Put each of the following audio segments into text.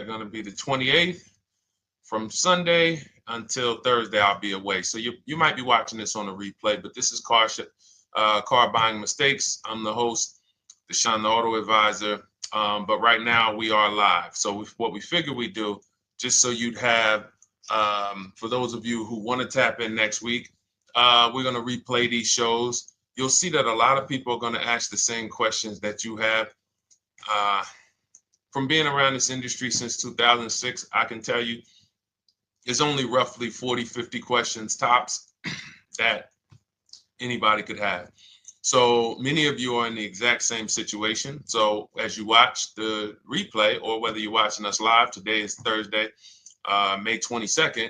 going to be the 28th. From Sunday until Thursday, I'll be away. So you might be watching this on a replay, but this is Car Buying Mistakes. I'm the host, Deshone the Auto Advisor. But right now we are live. So what we figure we do, just so you'd have, for those of you who want to tap in next week, we're going to replay these shows. You'll see that a lot of people are going to ask the same questions that you have. From being around this industry since 2006, I can tell you there's only roughly 40, 50 questions tops that anybody could have. So many of you are in the exact same situation. So as you watch the replay, or whether you're watching us live, today is Thursday, May 22nd,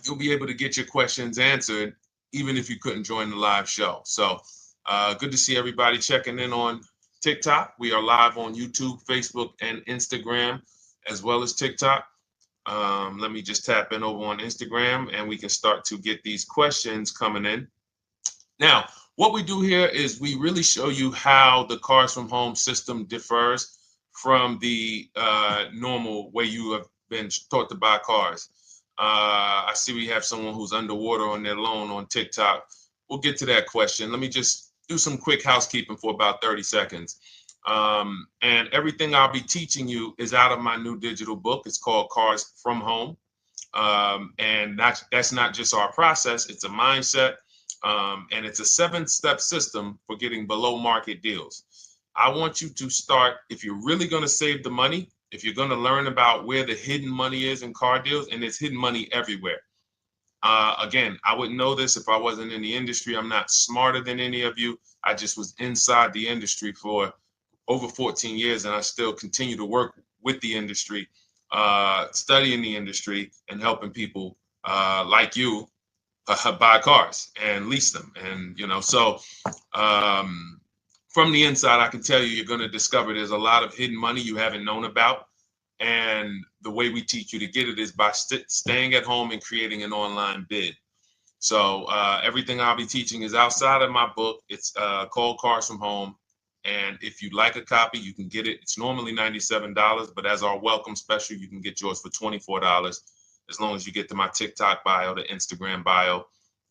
you'll be able to get your questions answered, even if you couldn't join the live show. So good to see everybody checking in on TikTok. We are live on YouTube, Facebook, and Instagram, as well as TikTok. Let me just tap in over on Instagram and we can start to get these questions coming in. Now, what we do here is we really show you how the Cars from Home system differs from the normal way you have been taught to buy cars. I see we have someone who's underwater on their loan on TikTok. We'll get to that question. Let me just do some quick housekeeping for about 30 seconds. And everything I'll be teaching you is out of my new digital book. It's called Cars from Home. And that's not just our process, it's a mindset. And it's a 7-step system for getting below market deals. I want you to start, if you're really going to save the money, if you're going to learn about where the hidden money is in car deals, and there's hidden money everywhere. Again, I wouldn't know this if I wasn't in the industry. I'm not smarter than any of you. I just was inside the industry for over 14 years, and I still continue to work with the industry, studying the industry and helping people like you buy cars and lease them. And, so from the inside, I can tell you, you're going to discover there's a lot of hidden money you haven't known about. And the way we teach you to get it is by staying at home and creating an online bid. So everything I'll be teaching is outside of my book. It's called Cars from Home. And if you'd like a copy, you can get it. It's normally $97, but as our welcome special, you can get yours for $24, as long as you get to my TikTok bio, the Instagram bio,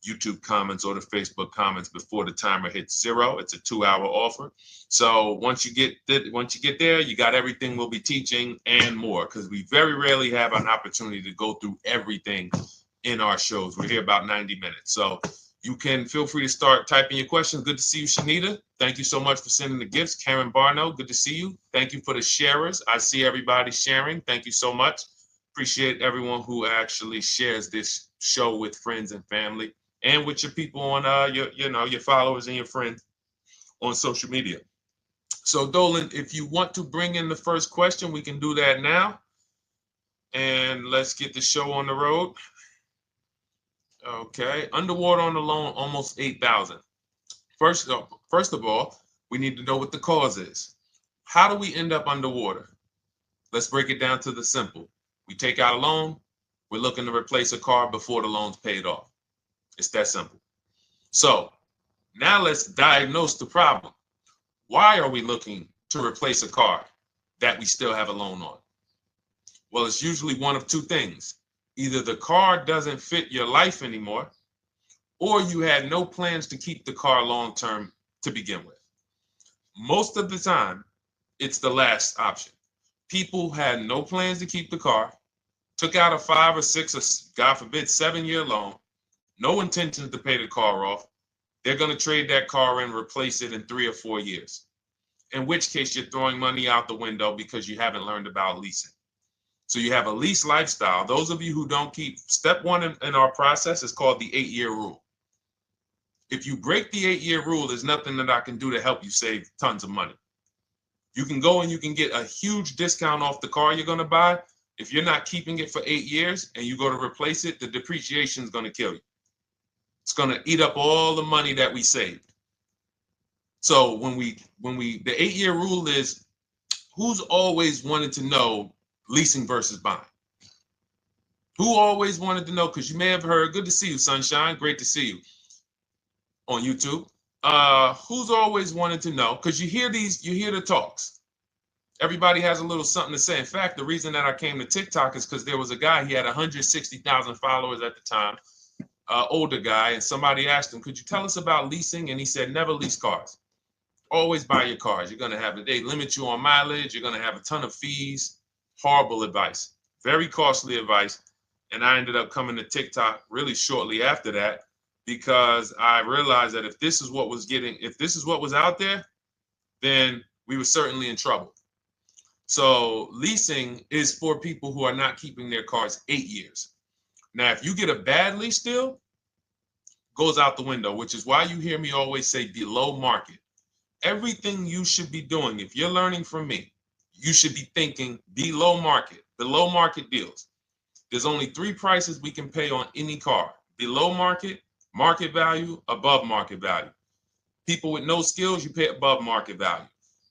YouTube comments, or the Facebook comments before the timer hits 0. It's a 2-hour offer. So once you get there, you got everything we'll be teaching and more, because we very rarely have an opportunity to go through everything in our shows. We're here about 90 minutes. So you can feel free to start typing your questions. Good to see you, Shanita. Thank you so much for sending the gifts. Karen Barno, good to see you. Thank you for the sharers. I see everybody sharing. Thank you so much. Appreciate everyone who actually shares this show with friends and family, and with your people on your followers and your friends on social media. So Dolan, if you want to bring in the first question, we can do that now. And let's get the show on the road. Okay, underwater on the loan, almost 8,000. First of all, we need to know what the cause is. How do we end up underwater? Let's break it down to the simple. We take out a loan, we're looking to replace a car before the loan's paid off. It's that simple. So now let's diagnose the problem. Why are we looking to replace a car that we still have a loan on? Well, it's usually one of two things. Either the car doesn't fit your life anymore, or you had no plans to keep the car long-term to begin with. Most of the time, it's the last option. People had no plans to keep the car, took out a 5 or 6 or, God forbid, 7-year loan, no intention to pay the car off. They're going to trade that car and replace it in 3 or 4 years, in which case you're throwing money out the window because you haven't learned about leasing. So you have a lease lifestyle. Those of you who don't keep, step 1 in our process is called the 8-year rule. If you break the 8-year rule, there's nothing that I can do to help you save tons of money. You can go and you can get a huge discount off the car you're going to buy. If you're not keeping it for 8 years and you go to replace it, the depreciation is going to kill you. It's going to eat up all the money that we saved. So the 8-year rule is, who's always wanted to know leasing versus buying? Who always wanted to know? Because you may have heard, good to see you, Sunshine. Great to see you on YouTube. Who's always wanted to know? Because you hear the talks. Everybody has a little something to say. In fact, the reason that I came to TikTok is because there was a guy, he had 160,000 followers at the time, older guy, and somebody asked him, could you tell us about leasing? And he said, never lease cars. Always buy your cars. You're going to have, they limit you on mileage. You're going to have a ton of fees. Horrible advice. Very costly advice. And I ended up coming to TikTok really shortly after that because I realized that if this is what was out there, then we were certainly in trouble. So leasing is for people who are not keeping their cars 8 years. Now, if you get a bad lease deal, goes out the window, which is why you hear me always say below market. Everything you should be doing, if you're learning from me, you should be thinking below market deals. There's only 3 prices we can pay on any car: below market, market value, above market value. People with no skills, you pay above market value.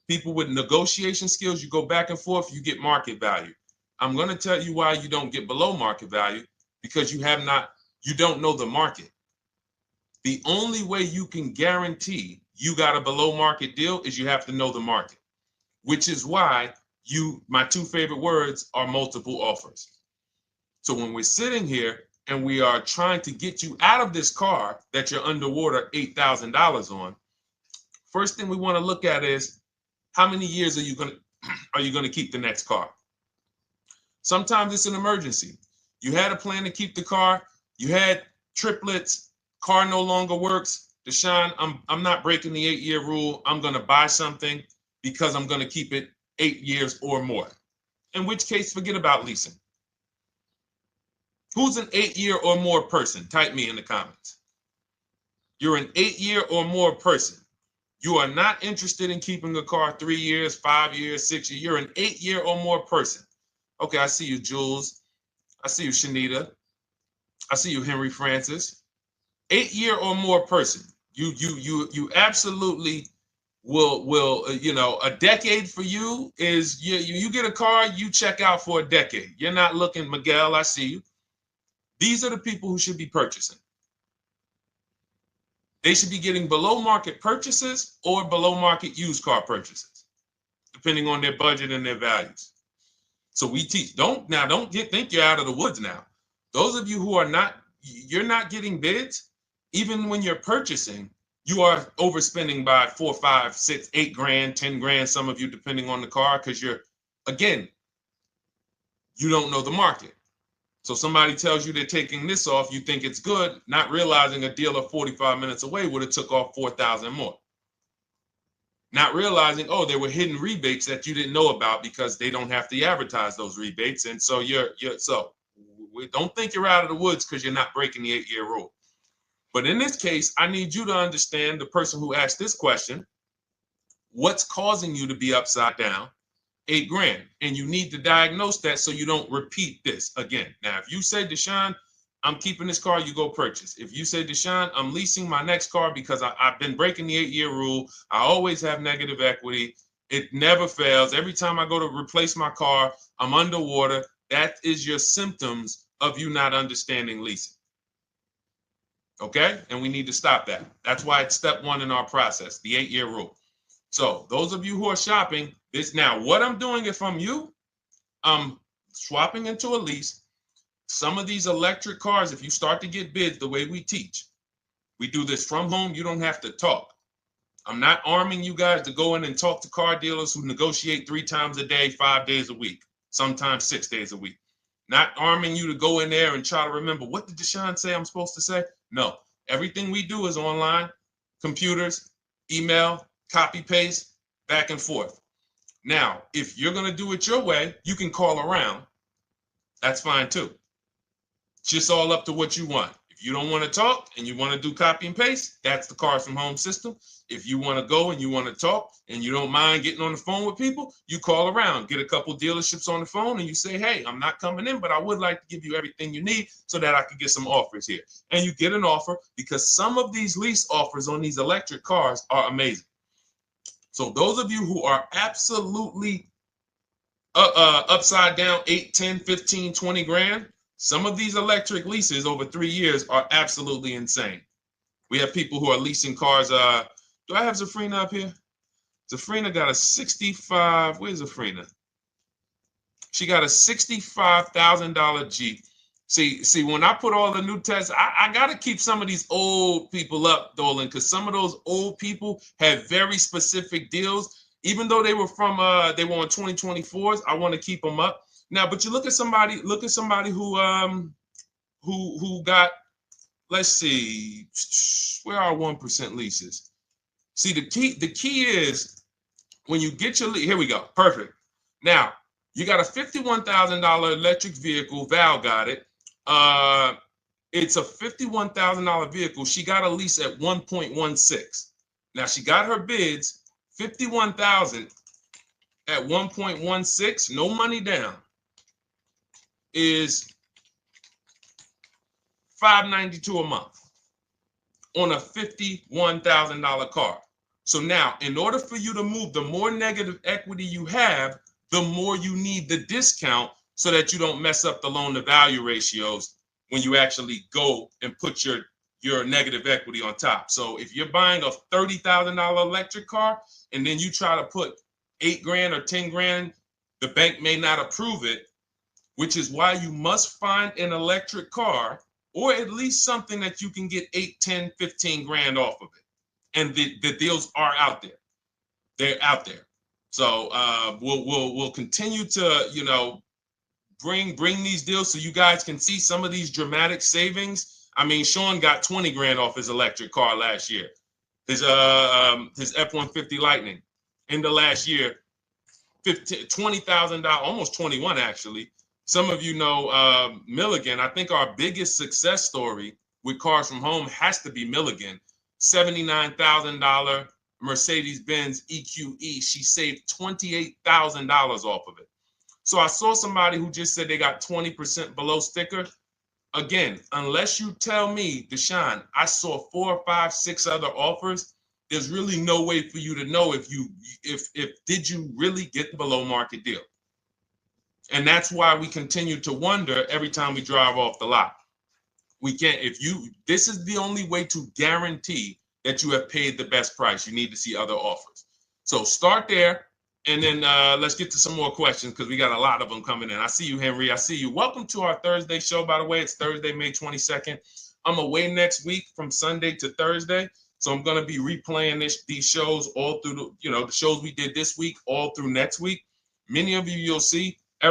People with negotiation skills, you go back and forth, you get market value. I'm going to tell you why you don't get below market value, because you don't know the market. The only way you can guarantee you got a below market deal is you have to know the market, which is why my 2 favorite words are multiple offers. So when we're sitting here and we are trying to get you out of this car that you're underwater $8,000 on, first thing we want to look at is how many years are you going to keep the next car? Sometimes it's an emergency. You had a plan to keep the car. You had triplets. Car no longer works. Deshone, I'm not breaking the 8-year rule. I'm going to buy something because I'm going to keep it 8 years or more. In which case, forget about leasing. Who's an 8-year or more person? Type me in the comments. You're an 8-year or more person. You are not interested in keeping a car 3 years, 5 years, 6 years. You're an 8-year or more person. Okay, I see you, Jules. I see you, Shanita. I see you, Henry Francis. 8-year or more person. You absolutely will a decade for you is you get a car, you check out for a decade. You're not looking, Miguel, I see you. These are the people who should be purchasing. They should be getting below market purchases or below market used car purchases, depending on their budget and their values. So we teach, think you're out of the woods now. Those of you who you're not getting bids, even when you're purchasing, you are overspending by 4, 5, 6, 8 grand, 10 grand, some of you, depending on the car, because you don't know the market. So somebody tells you they're taking this off, you think it's good, not realizing a dealer 45 minutes away would have took off 4,000 more. Not realizing, there were hidden rebates that you didn't know about because they don't have to advertise those rebates. And so don't think you're out of the woods because you're not breaking the 8-year rule. But in this case, I need you to understand, the person who asked this question, what's causing you to be upside down 8 grand? And you need to diagnose that so you don't repeat this again. Now, if you say, Deshone, I'm keeping this car, you go purchase. If you say, Deshone, I'm leasing my next car because I've been breaking the 8-year rule. I always have negative equity. It never fails. Every time I go to replace my car, I'm underwater. That is your symptoms of you not understanding leasing. Okay? And we need to stop that. That's why it's step 1 in our process, the 8-year rule. So those of you who are shopping this now, what I'm doing if I'm you, I'm swapping into a lease. Some of these electric cars, if you start to get bids the way we teach, we do this from home. You don't have to talk. I'm not arming you guys to go in and talk to car dealers who negotiate 3 times a day, 5 days a week, sometimes 6 days a week. Not arming you to go in there and try to remember, what did Deshone say I'm supposed to say? No, everything we do is online, computers, email, copy, paste, back and forth. Now, if you're going to do it your way, you can call around. That's fine too. It's just all up to what you want. If you don't want to talk and you want to do copy and paste, that's the Cars from Home system. If you want to go and you want to talk and you don't mind getting on the phone with people, you call around, get a couple dealerships on the phone and you say, hey, I'm not coming in, but I would like to give you everything you need so that I could get some offers here. And you get an offer, because some of these lease offers on these electric cars are amazing. So those of you who are absolutely upside down 8, 10, 15, 20 grand, some of these electric leases over 3 years are absolutely insane. We have people who are leasing cars. Do I have Zafrina up here? Zafrina got a 65. Where's Zafrina? She got a $65,000 Jeep. See, when I put all the new tests, I got to keep some of these old people up, Dolan, because some of those old people have very specific deals. Even though they were on 2024s, I want to keep them up. Now, but you look at somebody who got, let's see, where are 1% leases? See, the key is when you get your lease, here we go, perfect. Now, you got a $51,000 electric vehicle, Val got it. It's a $51,000 vehicle. She got a lease at 1.16. Now she got her bids, 51,000 at 1.16, no money down, is $592 a month on a $51,000 car. So now, in order for you to move, the more negative equity you have, the more you need the discount so that you don't mess up the loan to value ratios when you actually go and put your negative equity on top. So if you're buying a $30,000 electric car and then you try to put $8,000 or $10,000, the bank may not approve it, which is why you must find an electric car or at least something that you can get 8, 10, 15 grand off of it. And the deals are out there. They're out there. So we'll continue to, bring these deals so you guys can see some of these dramatic savings. I mean, Sean got 20 grand off his electric car last year. His F-150 Lightning in the last year, $20,000, almost 21 actually. Some of you know Milligan. I think our biggest success story with Cars from Home has to be Milligan. $79,000 Mercedes-Benz EQE. She saved $28,000 off of it. So I saw somebody who just said they got 20% below sticker. Again, unless you tell me, Deshone, I saw 4, 5, 6 other offers, there's really no way for you to know if did you really get the below market deal. And that's why we continue to wonder every time we drive off the lot. We can't, this is the only way to guarantee that you have paid the best price. You need to see other offers. So start there. And then let's get to some more questions because we got a lot of them coming in. I see you, Henry. I see you. Welcome to our Thursday show, by the way. It's Thursday, May 22nd. I'm away next week from Sunday to Thursday. So I'm going to be replaying these shows all through, the shows we did this week, all through next week. Many of you, you'll see, a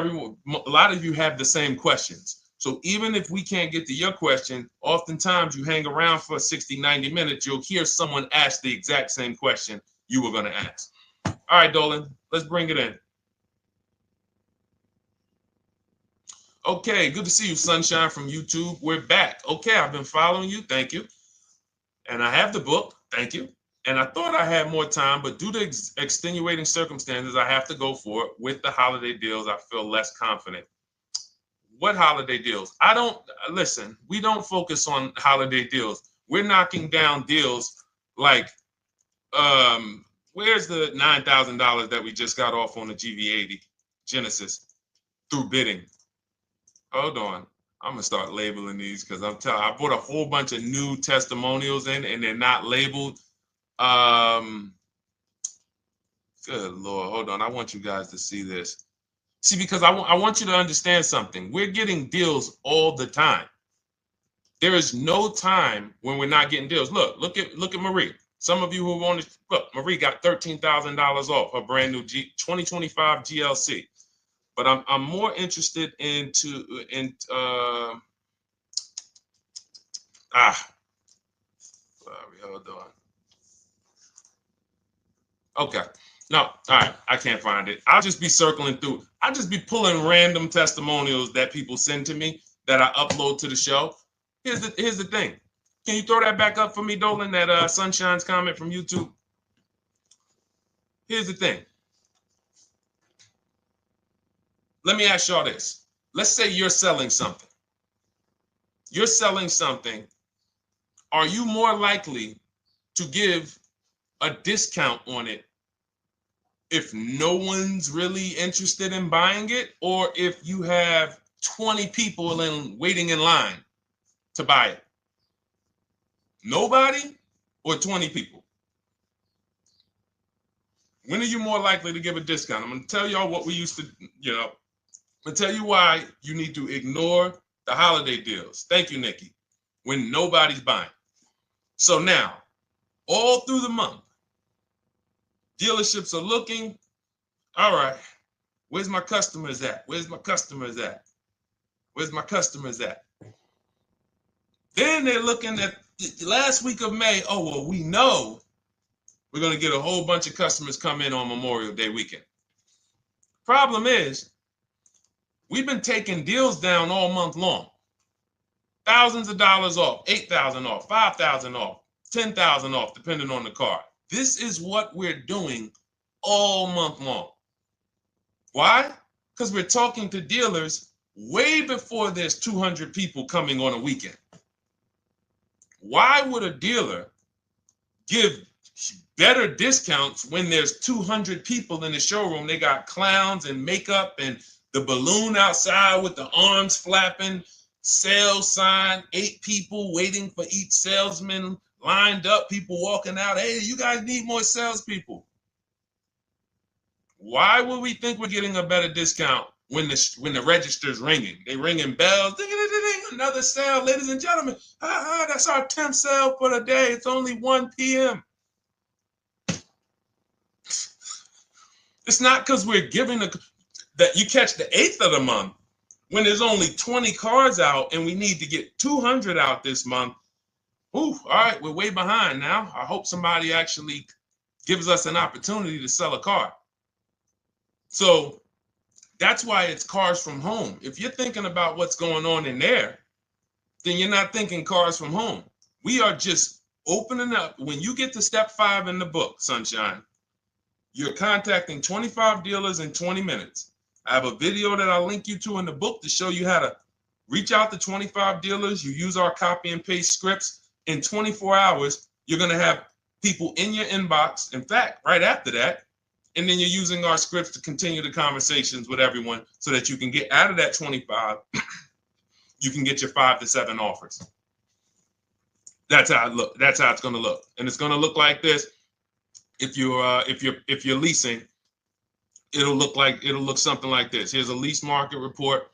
lot of you have the same questions. So even if we can't get to your question, oftentimes you hang around for 60, 90 minutes, you'll hear someone ask the exact same question you were going to ask. All right, Dolan, let's bring it in. Okay, good to see you, Sunshine from YouTube. We're back. Okay, I've been following you. Thank you. And I have the book. Thank you. And I thought I had more time, but due to extenuating circumstances, I have to go for it. With the holiday deals, I feel less confident. What holiday deals? Listen, we don't focus on holiday deals. We're knocking down deals like, where's the $9,000 that we just got off on the GV80 Genesis through bidding? Hold on. I'm going to start labeling these because I bought a whole bunch of new testimonials in and they're not labeled. Good Lord. Hold on. I want you guys to see this. See, because I want you to understand something. We're getting deals all the time. There is no time when we're not getting deals. Look at Marie. Some of you who want to look, Marie got $13,000 off her brand new 2025 GLC. But I'm more interested sorry, hold on. Okay. No, all right. I can't find it. I'll just be circling through. I'll just be pulling random testimonials that people send to me that I upload to the show. Here's the thing. Can you throw that back up for me, Dolan, that Sunshine's comment from YouTube? Here's the thing. Let me ask y'all this. Let's say you're selling something. You're selling something. Are you more likely to give a discount on it if no one's really interested in buying it, or if you have 20 people waiting in line to buy it? Nobody or 20 people? When are you more likely to give a discount? I'm going to tell y'all what we used to, I'm going to tell you why you need to ignore the holiday deals. Thank you, Nikki. When nobody's buying. So now, all through the month, dealerships are looking, all right, where's my customers at? Where's my customers at? Where's my customers at? Then they're looking at the last week of May. Oh, well, we know we're going to get a whole bunch of customers come in on Memorial Day weekend. Problem is, we've been taking deals down all month long. Thousands of dollars off, 8,000 off, 5,000 off, 10,000 off, depending on the car. This is what we're doing all month long. Why? Because we're talking to dealers way before there's 200 people coming on a weekend. Why would a dealer give better discounts when there's 200 people in the showroom? They got clowns and makeup and the balloon outside with the arms flapping, sales sign, 8 people waiting for each salesman lined up, people walking out. Hey, you guys need more salespeople. Why would we think we're getting a better discount when the register's ringing? They ringing bells, ding, ding, ding, ding, another sale, ladies and gentlemen. That's our 10th sale for the day. It's only 1 p.m. It's not because we're giving that you catch the 8th of the month when there's only 20 cars out and we need to get 200 out this month. Ooh, all right, we're way behind now. I hope somebody actually gives us an opportunity to sell a car. So that's why it's cars from home. If you're thinking about what's going on in there, then you're not thinking cars from home. We are just opening up. When you get to step 5 in the book, Sunshine, you're contacting 25 dealers in 20 minutes. I have a video that I'll link you to in the book to show you how to reach out to 25 dealers. You use our copy and paste scripts. In 24 hours, you're going to have people in your inbox. In fact, right after that, and then you're using our scripts to continue the conversations with everyone so that you can get out of that 25, you can get your 5 to 7 offers. That's how it look. That's how it's going to look. And it's going to look like this. If you're leasing, it'll look something like this. Here's a lease market report.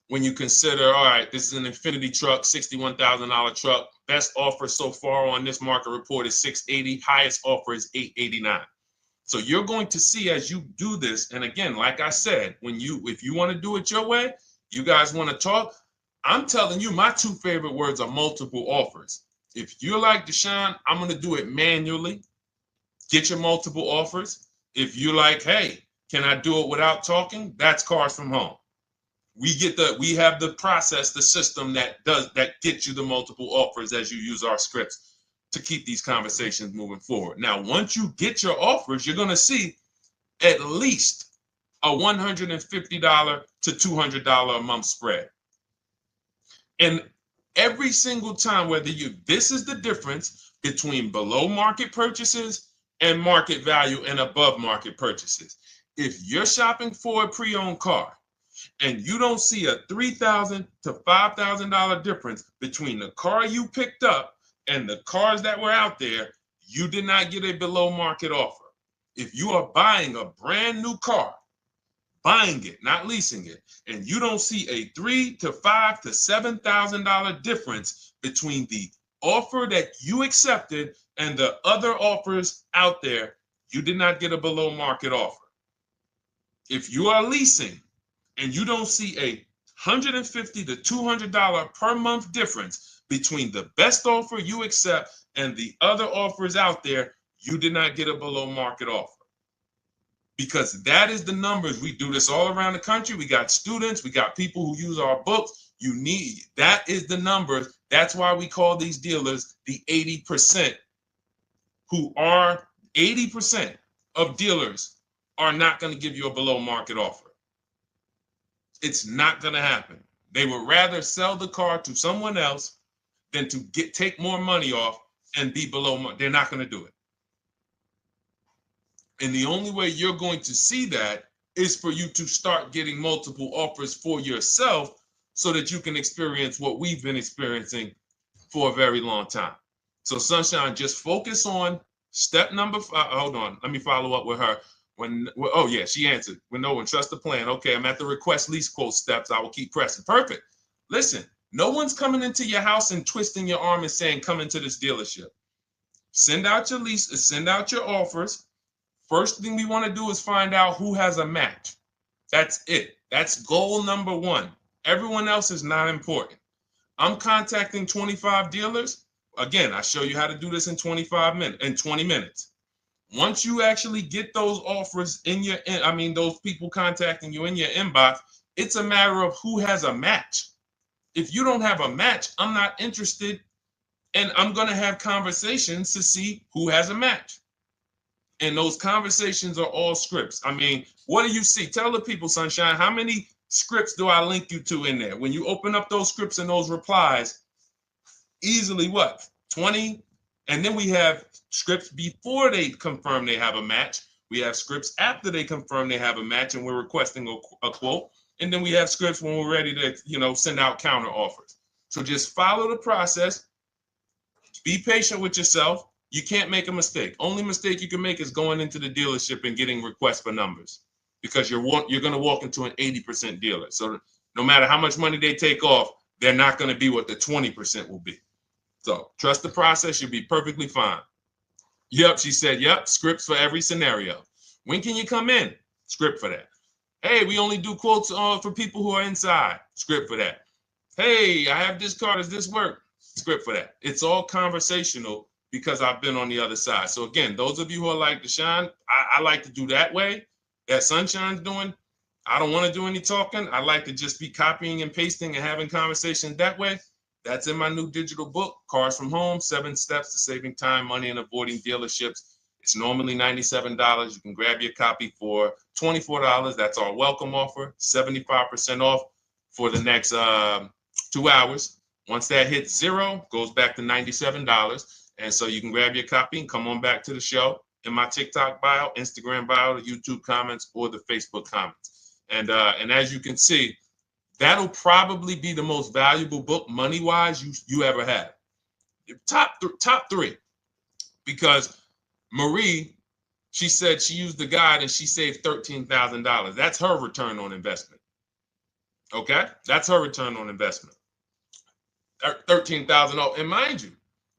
When you consider, all right, this is an Infinity truck, $61,000 truck. Best offer so far on this market report is $680. Highest offer is $889. So you're going to see as you do this, and again, like I said, if you want to do it your way, you guys want to talk, I'm telling you, my 2 favorite words are multiple offers. If you're like Deshone, I'm going to do it manually. Get your multiple offers. If you're like, hey, can I do it without talking? That's cars from home. We have the process, the system that gets you the multiple offers as you use our scripts to keep these conversations moving forward. Now, once you get your offers, you're going to see at least a $150 to $200 a month spread. And every single time, this is the difference between below market purchases and market value and above market purchases. If you're shopping for a pre-owned car and you don't see a $3,000 to $5,000 difference between the car you picked up and the cars that were out there, you did not get a below market offer. If you are buying a brand new car, buying it, not leasing it, and you don't see a $3,000 to $5,000 to $7,000 difference between the offer that you accepted and the other offers out there, you did not get a below market offer. If you are leasing and you don't see a $150 to $200 per month difference between the best offer you accept and the other offers out there, you did not get a below market offer. Because that is the numbers. We do this all around the country. We got students, we got people who use our books. That is the numbers. That's why we call these dealers the 80%, who are 80% of dealers are not going to give you a below market offer. It's not going to happen. They would rather sell the car to someone else than to take more money off and be below market. They're not going to do it. And the only way you're going to see that is for you to start getting multiple offers for yourself so that you can experience what we've been experiencing for a very long time. So Sunshine, just focus on Step number five, hold on, let me follow up with her. Oh yeah, she answered. When no one trusts the plan. Okay, I'm at the request lease quote steps. I will keep pressing. Perfect. Listen, no one's coming into your house and twisting your arm and saying, come into this dealership. Send out your leases, send out your offers. First thing we want to do is find out who has a match. That's it. That's goal number one. Everyone else is not important. I'm contacting 25 dealers. Again, I show you how to do this in 20 minutes. Once you actually get those offers in your, those people contacting you in your inbox, it's a matter of who has a match. If you don't have a match, I'm not interested, and I'm going to have conversations to see who has a match. And those conversations are all scripts. I mean, what do you see? Tell the people, Sunshine, how many scripts do I link you to in there? When you open up those scripts and those replies, easily what? 20? And then we have scripts before they confirm they have a match. We have scripts after they confirm they have a match and we're requesting a quote. And then we have scripts when we're ready to, send out counter offers. So just follow the process. Be patient with yourself. You can't make a mistake. Only mistake you can make is going into the dealership and getting requests for numbers, because you're going to walk into an 80% dealer. So no matter how much money they take off, they're not going to be what the 20% will be. So trust the process. You'll be perfectly fine. Yep, she said, yep, scripts for every scenario. When can you come in? Script for that. Hey, we only do quotes for people who are inside. Script for that. Hey, I have this car. Does this work? Script for that. It's all conversational because I've been on the other side. So again, those of you who are like Deshone, I like to do that way, that Sunshine's doing. I don't want to do any talking. I like to just be copying and pasting and having conversations that way. That's in my new digital book, Cars from Home, 7 Steps to Saving Time, Money, and Avoiding Dealerships. It's normally $97. You can grab your copy for $24. That's our welcome offer, 75% off for the next 2 hours. Once that hits zero, goes back to $97. And so you can grab your copy and come on back to the show in my TikTok bio, Instagram bio, the YouTube comments, or the Facebook comments. And as you can see, that'll probably be the most valuable book money-wise you ever have. Top three. Because Marie, she said she used the guide and she saved $13,000. That's her return on investment. Okay? That's her return on investment. $13,000. And mind you,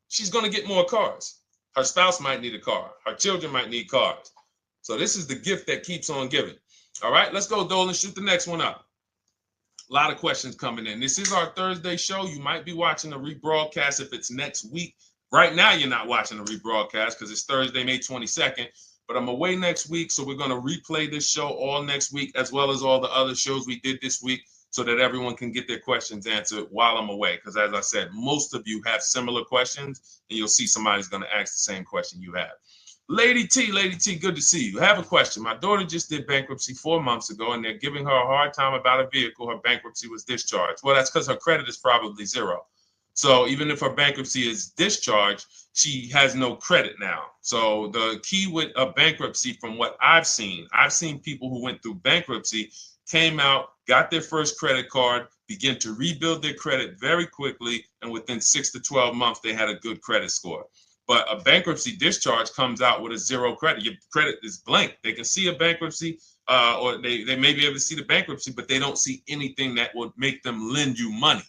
she's going to get more cars. Her spouse might need a car. Her children might need cars. So this is the gift that keeps on giving. All right, let's go, Dolan. Shoot the next one up. A lot of questions coming in. This is our Thursday show. You might be watching a rebroadcast if it's next week. Right now, you're not watching a rebroadcast because it's Thursday, May 22nd. But I'm away next week, so we're going to replay this show all next week, as well as all the other shows we did this week, so that everyone can get their questions answered while I'm away. Because as I said, most of you have similar questions, and you'll see somebody's going to ask the same question you have. Lady T, good to see you. I have a question. My daughter just did bankruptcy 4 months ago, and they're giving her a hard time about a vehicle. Her bankruptcy was discharged. Well, that's because her credit is probably zero. So even if her bankruptcy is discharged, she has no credit now. So the key with a bankruptcy, from what I've seen people who went through bankruptcy, came out, got their first credit card, began to rebuild their credit very quickly, and within 6 to 12 months, they had a good credit score. But a bankruptcy discharge comes out with a zero credit. Your credit is blank. They can see a bankruptcy, or they may be able to see the bankruptcy, but they don't see anything that would make them lend you money.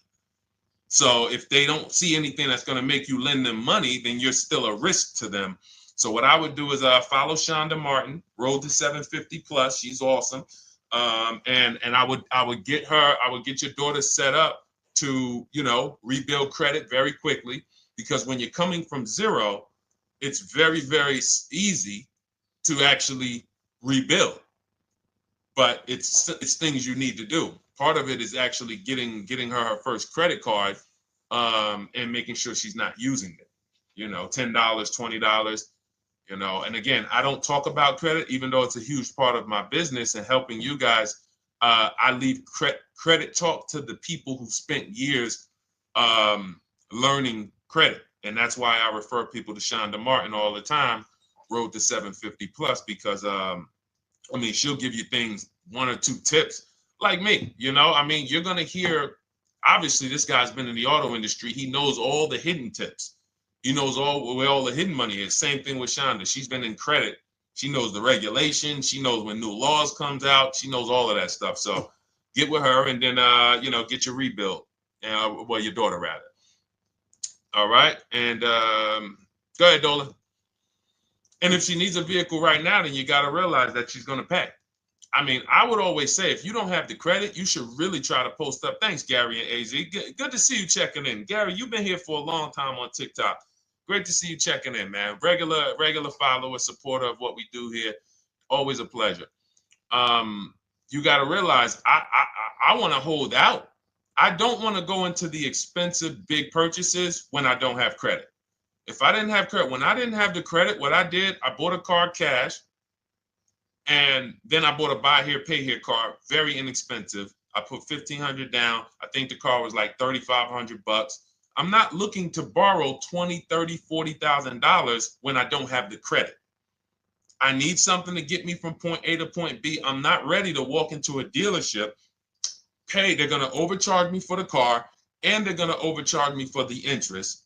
So if they don't see anything that's going to make you lend them money, then you're still a risk to them. So what I would do is follow Shonda Martin, Road to 750 Plus. She's awesome. And I would get your daughter set up to, rebuild credit very quickly, because when you're coming from zero, it's very, very easy to actually rebuild. But it's things you need to do. Part of it is actually getting her first credit card, and making sure she's not using it. $10, $20. And again, I don't talk about credit, even though it's a huge part of my business and helping you guys. I leave credit talk to the people who spent years learning credit. And that's why I refer people to Shonda Martin all the time, Road to 750 Plus, because she'll give you things, 1 or 2 tips, like me. You're going to hear, obviously this guy's been in the auto industry. He knows all the hidden tips. He knows where all the hidden money is. Same thing with Shonda. She's been in credit. She knows the regulations. She knows when new laws comes out. She knows all of that stuff. So get with her and then, get your rebuild. Well, your daughter rather. All right. And go ahead, Dola. And if she needs a vehicle right now, then you got to realize that she's going to pay. I mean, I would always say if you don't have the credit, you should really try to post up. Thanks, Gary and AZ. Good to see you checking in. Gary, you've been here for a long time on TikTok. Great to see you checking in, man. Regular follower, supporter of what we do here. Always a pleasure. You got to realize I want to hold out. I don't want to go into the expensive big purchases when I don't have credit. If I didn't have credit, when I didn't have the credit, what I did, I bought a car cash. And then I bought a buy here, pay here car, very inexpensive. I put $1,500 down. I think the car was like $3,500. I'm not looking to borrow $20,000, $30,000, $40,000 when I don't have the credit. I need something to get me from point A to point B. I'm not ready to walk into a dealership, pay. They're going to overcharge me for the car, and they're going to overcharge me for the interest.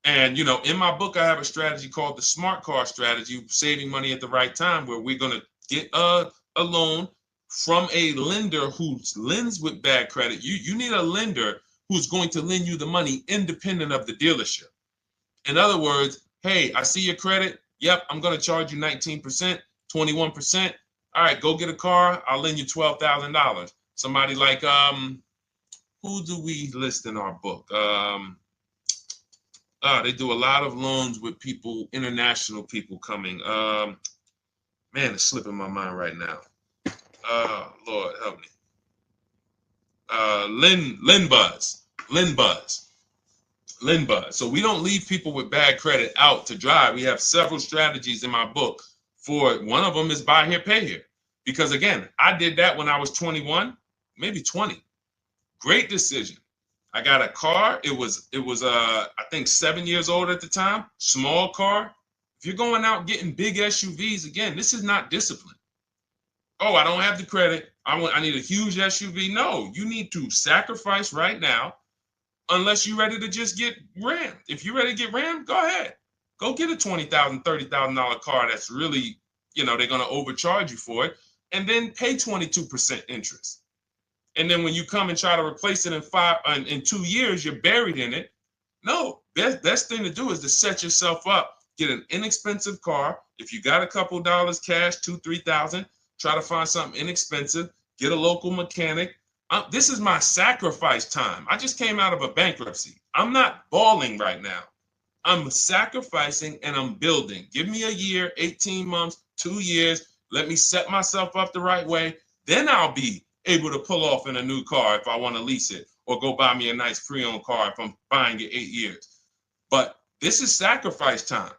And, in my book, I have a strategy called the smart car strategy, saving money at the right time, where we're going to get a loan from a lender who lends with bad credit. You need a lender who's going to lend you the money independent of the dealership. In other words, hey, I see your credit. Yep, I'm going to charge you 19%, 21%. All right, go get a car. I'll lend you $12,000. Somebody like, who do we list in our book? They do a lot of loans with people, international people coming. Man, it's slipping my mind right now. Lord help me. LendBuzz. So we don't leave people with bad credit out to dry. We have several strategies in my book. For one of them is buy here, pay here. Because again, I did that when I was 21, maybe 20. Great decision. I got a car. It was I think 7 years old at the time. Small car. If you're going out getting big SUVs, again, this is not discipline. Oh, I don't have the credit. I need a huge SUV. No, you need to sacrifice right now, unless you're ready to just get rammed. If you're ready to get rammed, go ahead. Go get a $20,000, $30,000 car that's really, they're going to overcharge you for it, and then pay 22% interest. And then when you come and try to replace it in 2 years, you're buried in it. No, best thing to do is to set yourself up. Get an inexpensive car. If you got a couple dollars cash, $2,000, $3,000, try to find something inexpensive. Get a local mechanic. This is my sacrifice time. I just came out of a bankruptcy. I'm not balling right now. I'm sacrificing and I'm building. Give me a year, 18 months, 2 years. Let me set myself up the right way. Then I'll be able to pull off in a new car if I want to lease it, or go buy me a nice pre-owned car if I'm buying it 8 years. But this is sacrifice time.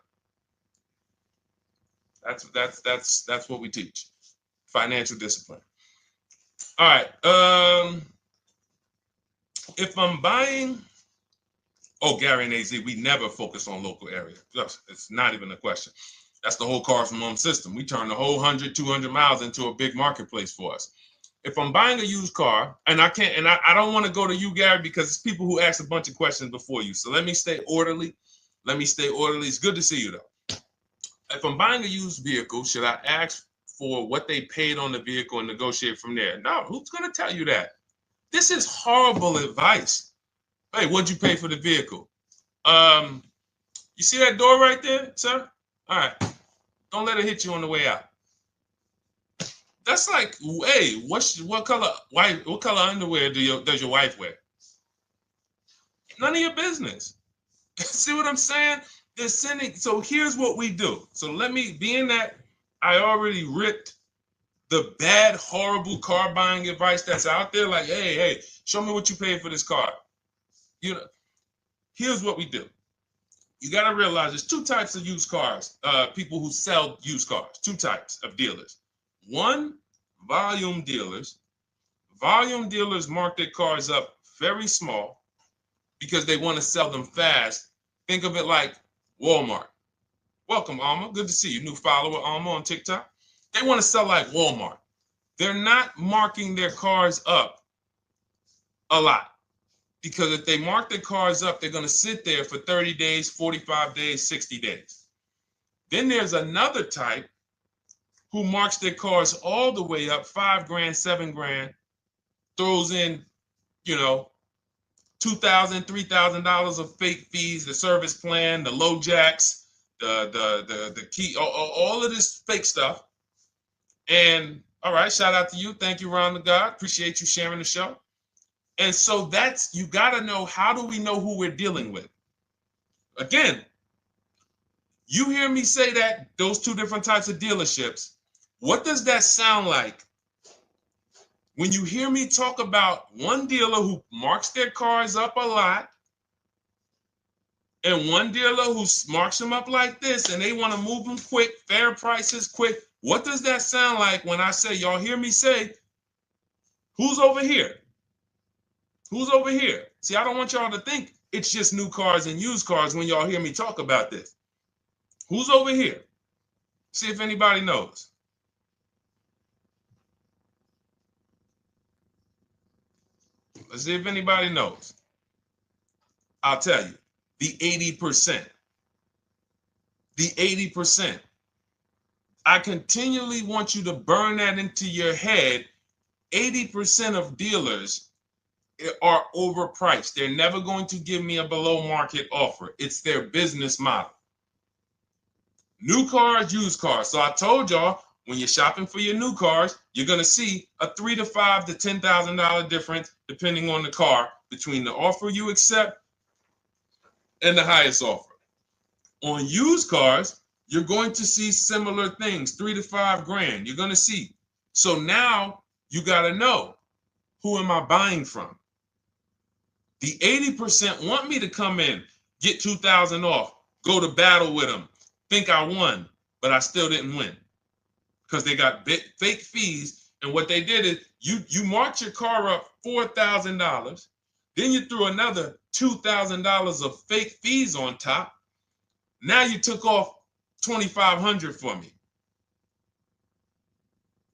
That's what we teach. Financial discipline. All right. If I'm buying, Gary and AZ, we never focus on local area. It's not even a question. That's the whole car from home system. We turn the whole 100, 200 miles into a big marketplace for us. If I'm buying a used car, and I don't want to go to you, Gary, because it's people who ask a bunch of questions before you. So let me stay orderly. It's good to see you, though. If I'm buying a used vehicle, should I ask for what they paid on the vehicle and negotiate from there? No, who's going to tell you that? This is horrible advice. Hey, what'd you pay for the vehicle? You see that door right there, sir? All right. Don't let it hit you on the way out. That's like, hey, what color underwear does your wife wear? None of your business. See what I'm saying? They're sending. So here's what we do. So being that I already ripped the bad, horrible car buying advice that's out there, like, hey, show me what you paid for this car. Here's what we do. You got to realize there's two types of used cars, people who sell used cars, two types of dealers. One, volume dealers. Volume dealers mark their cars up very small because they want to sell them fast. Think of it like Walmart. Welcome, Alma. Good to see you. New follower, Alma, on TikTok. They want to sell like Walmart. They're not marking their cars up a lot. Because if they mark their cars up, they're going to sit there for 30 days, 45 days, 60 days. Then there's another type who marks their cars all the way up, 5 grand, 7 grand, throws in, you know, $2,000, $3,000 of fake fees, the service plan, the low jacks, the key, all of this fake stuff. And all right, shout out to you. Thank you, Ron the God. Appreciate you sharing the show. And so that's, you got to know, how do we know who we're dealing with? Again, you hear me say that, those two different types of dealerships. What does that sound like when you hear me talk about one dealer who marks their cars up a lot and one dealer who marks them up like this and they want to move them quick, fair prices, quick? What does that sound like when I say, y'all hear me say, who's over here? Who's over here? See, I don't want y'all to think it's just new cars and used cars when y'all hear me talk about this. Who's over here? See if anybody knows. Let's see if anybody knows. I'll tell you, the 80%. The 80%. I continually want you to burn that into your head. 80% of dealers are overpriced. They're never going to give me a below market offer. It's their business model. New cars, used cars. So I told y'all, when you're shopping for your new cars, you're going to see a $3,000 to $5,000 to $10,000 difference, depending on the car, between the offer you accept and the highest offer. On used cars, you're going to see similar things, 3 to 5 grand. You're going to see. So now you got to know, who am I buying from? The 80% want me to come in, get 2,000 off, go to battle with them, think I won, but I still didn't win because they got fake fees. And what they did is you marked your car up $4,000, then you threw another $2,000 of fake fees on top. Now you took off $2,500 for me.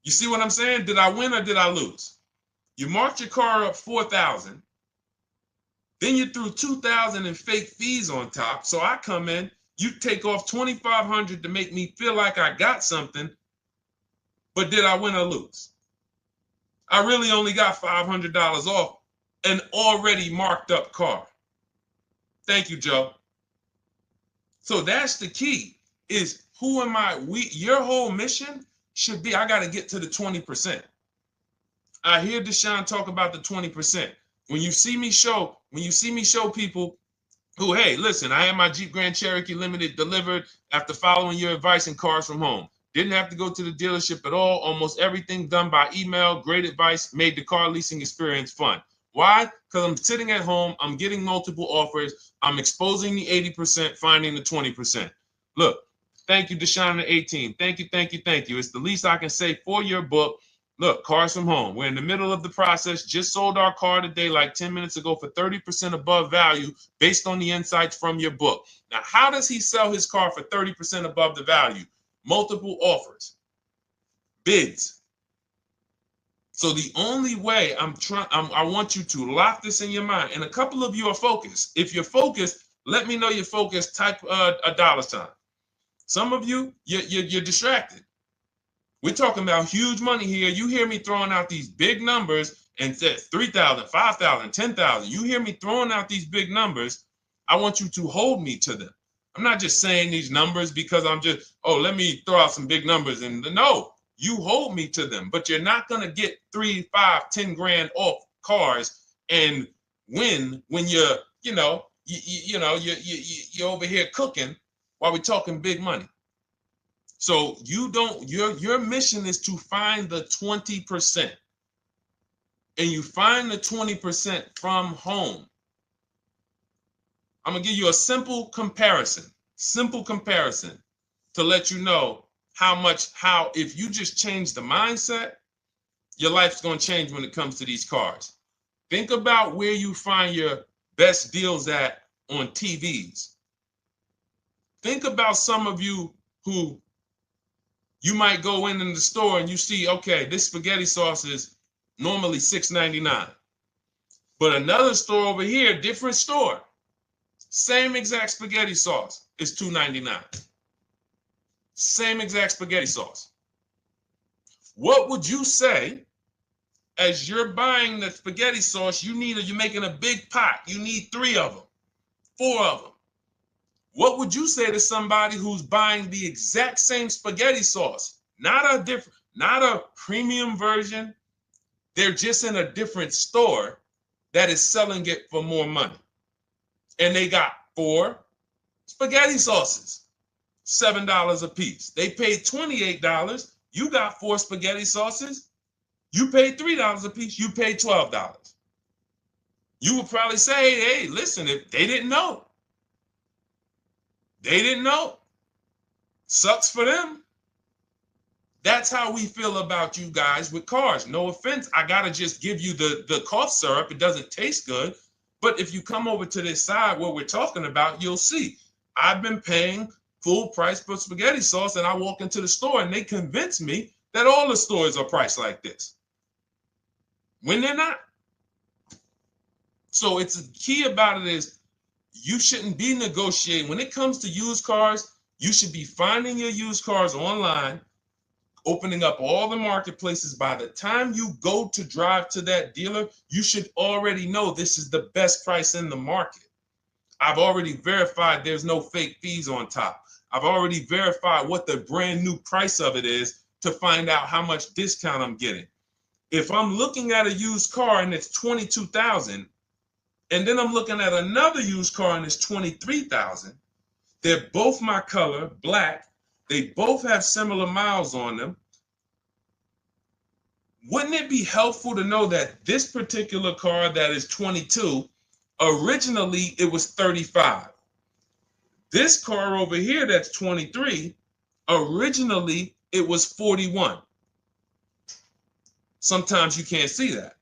You see what I'm saying? Did I win or did I lose? You marked your car up $4,000. Then you threw $2,000 in fake fees on top. So I come in, you take off $2,500 to make me feel like I got something. But did I win or lose? I really only got $500 off an already marked up car. Thank you, Joe. So that's the key, is who am I? Your whole mission should be, I got to get to the 20%. I hear Deshone talk about the 20%. When you see me show people who, hey, listen, I had my Jeep Grand Cherokee Limited delivered after following your advice and cars from home. Didn't have to go to the dealership at all. Almost everything done by email. Great advice. Made the car leasing experience fun. Why? Because I'm sitting at home. I'm getting multiple offers. I'm exposing the 80%, finding the 20%. Look, thank you, Deshone the 18. Thank you, thank you, thank you. It's the least I can say for your book. Look, cars from home. We're in the middle of the process. Just sold our car today, like 10 minutes ago, for 30% above value based on the insights from your book. Now, how does he sell his car for 30% above the value? Multiple offers, bids. So the only way I want you to lock this in your mind. And a couple of you are focused. If you're focused, let me know you're focused. Type a $. Some of you, you're distracted. We're talking about huge money here. You hear me throwing out these big numbers and said 3,000, 5,000, 10,000. You hear me throwing out these big numbers. I want you to hold me to them. I'm not just saying these numbers because I'm just, let me throw out some big numbers. And no, you hold me to them, but you're not going to get 3, 5, 10 grand off cars and win when you're over here cooking while we're talking big money. So your mission is to find the 20%. And you find the 20% from home. I'm going to give you a simple comparison to let you know how if you just change the mindset, your life's going to change when it comes to these cars. Think about where you find your best deals at on TVs. Think about some of you who you might go in the store and you see, okay, this spaghetti sauce is normally $6.99. But another store over here, different store, same exact spaghetti sauce is $2.99. Same exact spaghetti sauce. What would you say as you're buying the spaghetti sauce? You're making a big pot. You need 3 of them, 4 of them. What would you say to somebody who's buying the exact same spaghetti sauce? Not a premium version. They're just in a different store that is selling it for more money. And they got 4 spaghetti sauces, $7 a piece. They paid $28. You got 4 spaghetti sauces. You paid $3 a piece. You paid $12. You would probably say, hey, listen, if they didn't know. They didn't know. Sucks for them. That's how we feel about you guys with cars. No offense. I got to just give you the cough syrup. It doesn't taste good. But if you come over to this side where we're talking about, you'll see. I've been paying full price for spaghetti sauce, and I walk into the store and they convince me that all the stores are priced like this, when they're not. So it's the key about it is you shouldn't be negotiating. When it comes to used cars, you should be finding your used cars online, opening up all the marketplaces. By the time you go to drive to that dealer, you should already know this is the best price in the market. I've already verified there's no fake fees on top. I've already verified what the brand new price of it is to find out how much discount I'm getting. If I'm looking at a used car and it's $22,000, and then I'm looking at another used car and it's $23,000, they're both my color, black. They both have similar miles on them. Wouldn't it be helpful to know that this particular car that is 22, originally it was 35? This car over here that's 23, originally it was 41. Sometimes you can't see that.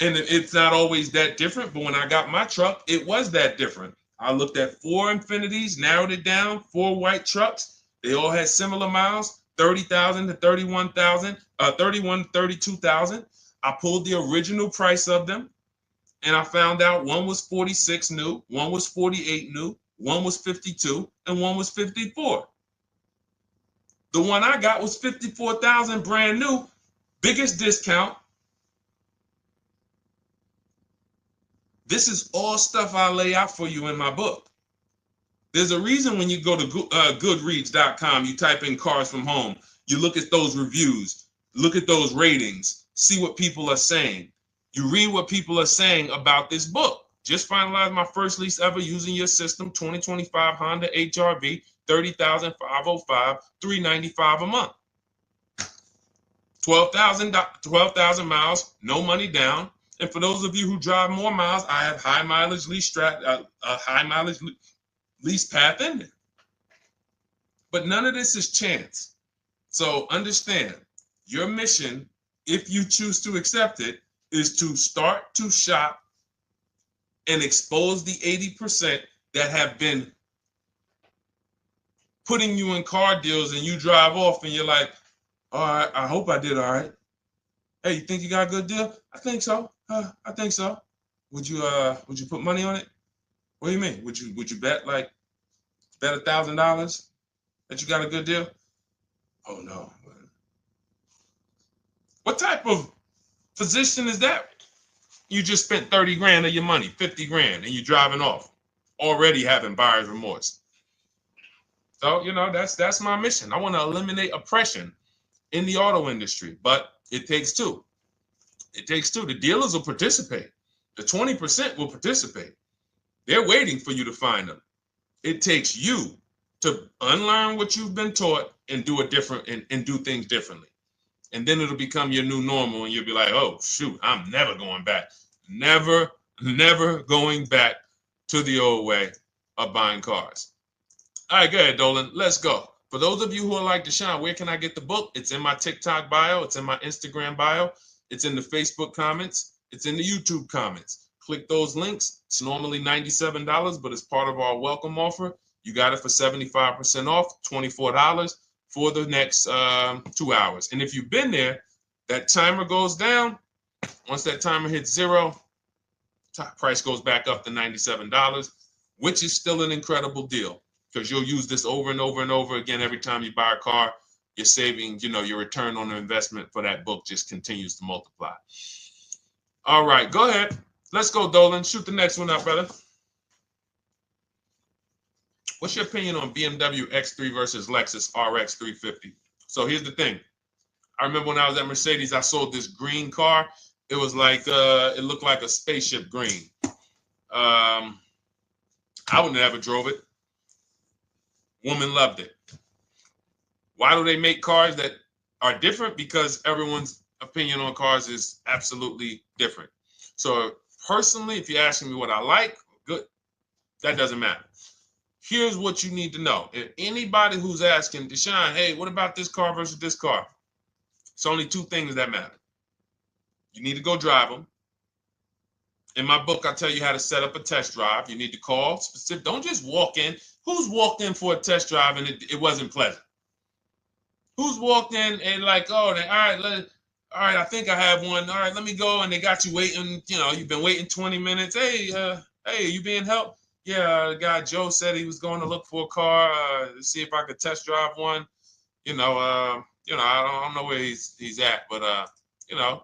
And it's not always that different, but when I got my truck, it was that different. I looked at 4 Infinities, narrowed it down, 4 white trucks. They all had similar miles, 30,000 to 31,000, 31, 32,000. I pulled the original price of them, and I found out one was 46 new, one was 48 new, one was 52, and one was 54. The one I got was 54,000 brand new, biggest discount. This is all stuff I lay out for you in my book. There's a reason when you go to Goodreads.com, you type in cars from home, you look at those reviews, look at those ratings, see what people are saying. You read what people are saying about this book. Just finalized my first lease ever using your system, 2025 Honda HRV, 30,505, $395 a month. 12,000 miles, no money down. And for those of you who drive more miles, I have high mileage lease lease path in there. But none of this is chance. So understand, your mission, if you choose to accept it, is to start to shop and expose the 80% that have been putting you in car deals, and you drive off and you're like, all right, I hope I did all right. Hey, you think you got a good deal? I think so. I think so. Would you put money on it? What do you mean? Would you bet $1,000 that you got a good deal? Oh no. What type of position is that? You just spent 30 grand of your money, 50 grand, and you're driving off, already having buyer's remorse. So, that's my mission. I want to eliminate oppression in the auto industry, but it takes two. It takes two. The dealers will participate. The 20% will participate. They're waiting for you to find them. It takes you to unlearn what you've been taught and do it different and do things differently. And then it'll become your new normal, and you'll be like, oh, shoot, I'm never going back. Never going back to the old way of buying cars. All right, go ahead, Dolan. Let's go. For those of you who are like Deshone, where can I get the book? It's in my TikTok bio. It's in my Instagram bio. It's in the Facebook comments. It's in the YouTube comments. Click those links. It's normally $97, but it's part of our welcome offer. You got it for 75% off, $24 for the next 2 hours. And if you've been there, that timer goes down. Once that timer hits 0, top price goes back up to $97, which is still an incredible deal because you'll use this over and over and over again every time you buy a car. You're saving, your return on the investment for that book just continues to multiply. All right, go ahead. Let's go, Dolan. Shoot the next one up, brother. What's your opinion on BMW X3 versus Lexus RX 350? So here's the thing. I remember when I was at Mercedes, I sold this green car. It was like, it looked like a spaceship green. I would never drove it. Woman loved it. Why do they make cars that are different? Because everyone's opinion on cars is absolutely different. So personally, if you're asking me what I like, good, that doesn't matter. Here's what you need to know. If anybody who's asking, Deshone, hey, what about this car versus this car? It's only two things that matter. You need to go drive them. In my book, I tell you how to set up a test drive. You need to call specific. Don't just walk in. Who's walked in for a test drive and it wasn't pleasant? Who's walked in and like, oh, all right, I think I have one. All right, let me go. And they got you waiting. You've been waiting 20 minutes. Hey, you being helped? Yeah, the guy Joe said he was going to look for a car to see if I could test drive one. I don't know where he's at, but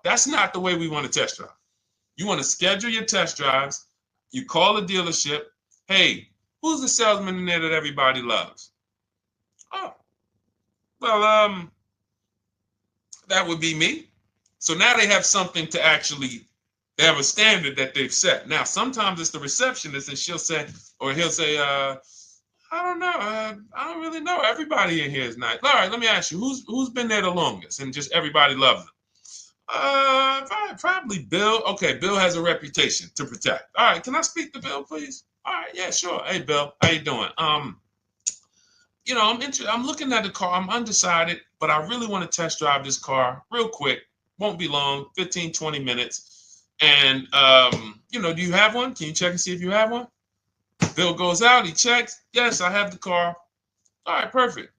that's not the way we want to test drive. You want to schedule your test drives. You call the dealership. Hey, who's the salesman in there that everybody loves? Oh, well, that would be me. So now they have something to actually, they have a standard that they've set. Now, sometimes it's the receptionist and he'll say, I don't know. I don't really know. Everybody in here is nice. All right, let me ask you, who's been there the longest? And just everybody loves them. Probably Bill. Okay, Bill has a reputation to protect. All right, can I speak to Bill, please? All right, yeah, sure. Hey, Bill, how you doing? I'm looking at the car. I'm undecided, but I really want to test drive this car real quick. Won't be long, 15, 20 minutes. And, do you have one? Can you check and see if you have one? Bill goes out, he checks. Yes, I have the car. All right, perfect.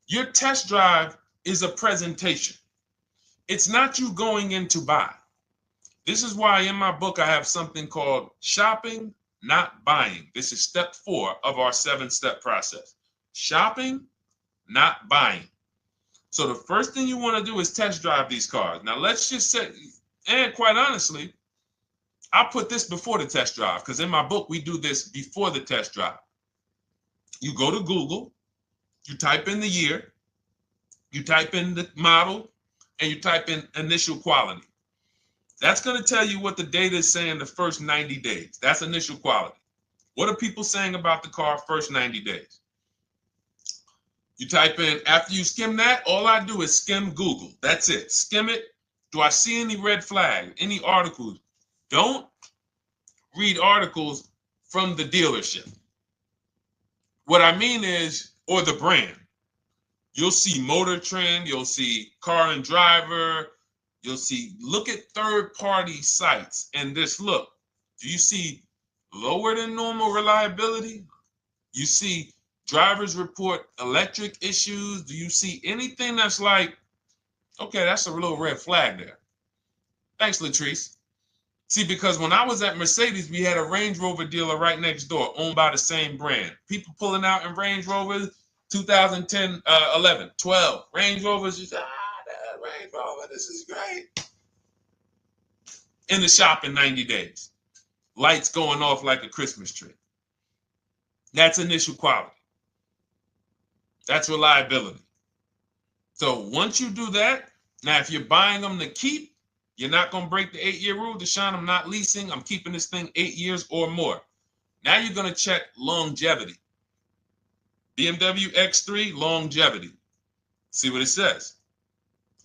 Your test drive is a presentation. It's not you going in to buy. This is why in my book I have something called shopping, not buying. This is step 4 of our 7-step process. Shopping, not buying. So the first thing you want to do is test drive these cars. Now let's just say, and quite honestly, I put this before the test drive because in my book we do this before the test drive. You go to Google, you type in the year, you type in the model, and you type in initial quality. That's going to tell you what the data is saying the first 90 days. That's initial quality. What are people saying about the car first 90 days? You type in, after you skim that, all I do is skim Google. That's it. Skim it. Do I see any red flags, any articles? Don't read articles from the dealership. What I mean is, or the brand. You'll see Motor Trend, you'll see Car and Driver, look at third-party sites and just look. Do you see lower than normal reliability? You see drivers report electric issues? Do you see anything that's like, okay, that's a little red flag there? Thanks, Latrice. See, because when I was at Mercedes, we had a Range Rover dealer right next door owned by the same brand. People pulling out in Range Rovers, 2010, 11, 12. Range Rovers, that Range Rover, this is great. In the shop in 90 days. Lights going off like a Christmas tree. That's initial quality. That's reliability. So once you do that, now if you're buying them to keep, you're not going to break the 8-year rule. Deshone, I'm not leasing. I'm keeping this thing 8 years or more. Now you're going to check longevity. BMW X3, longevity. See what it says.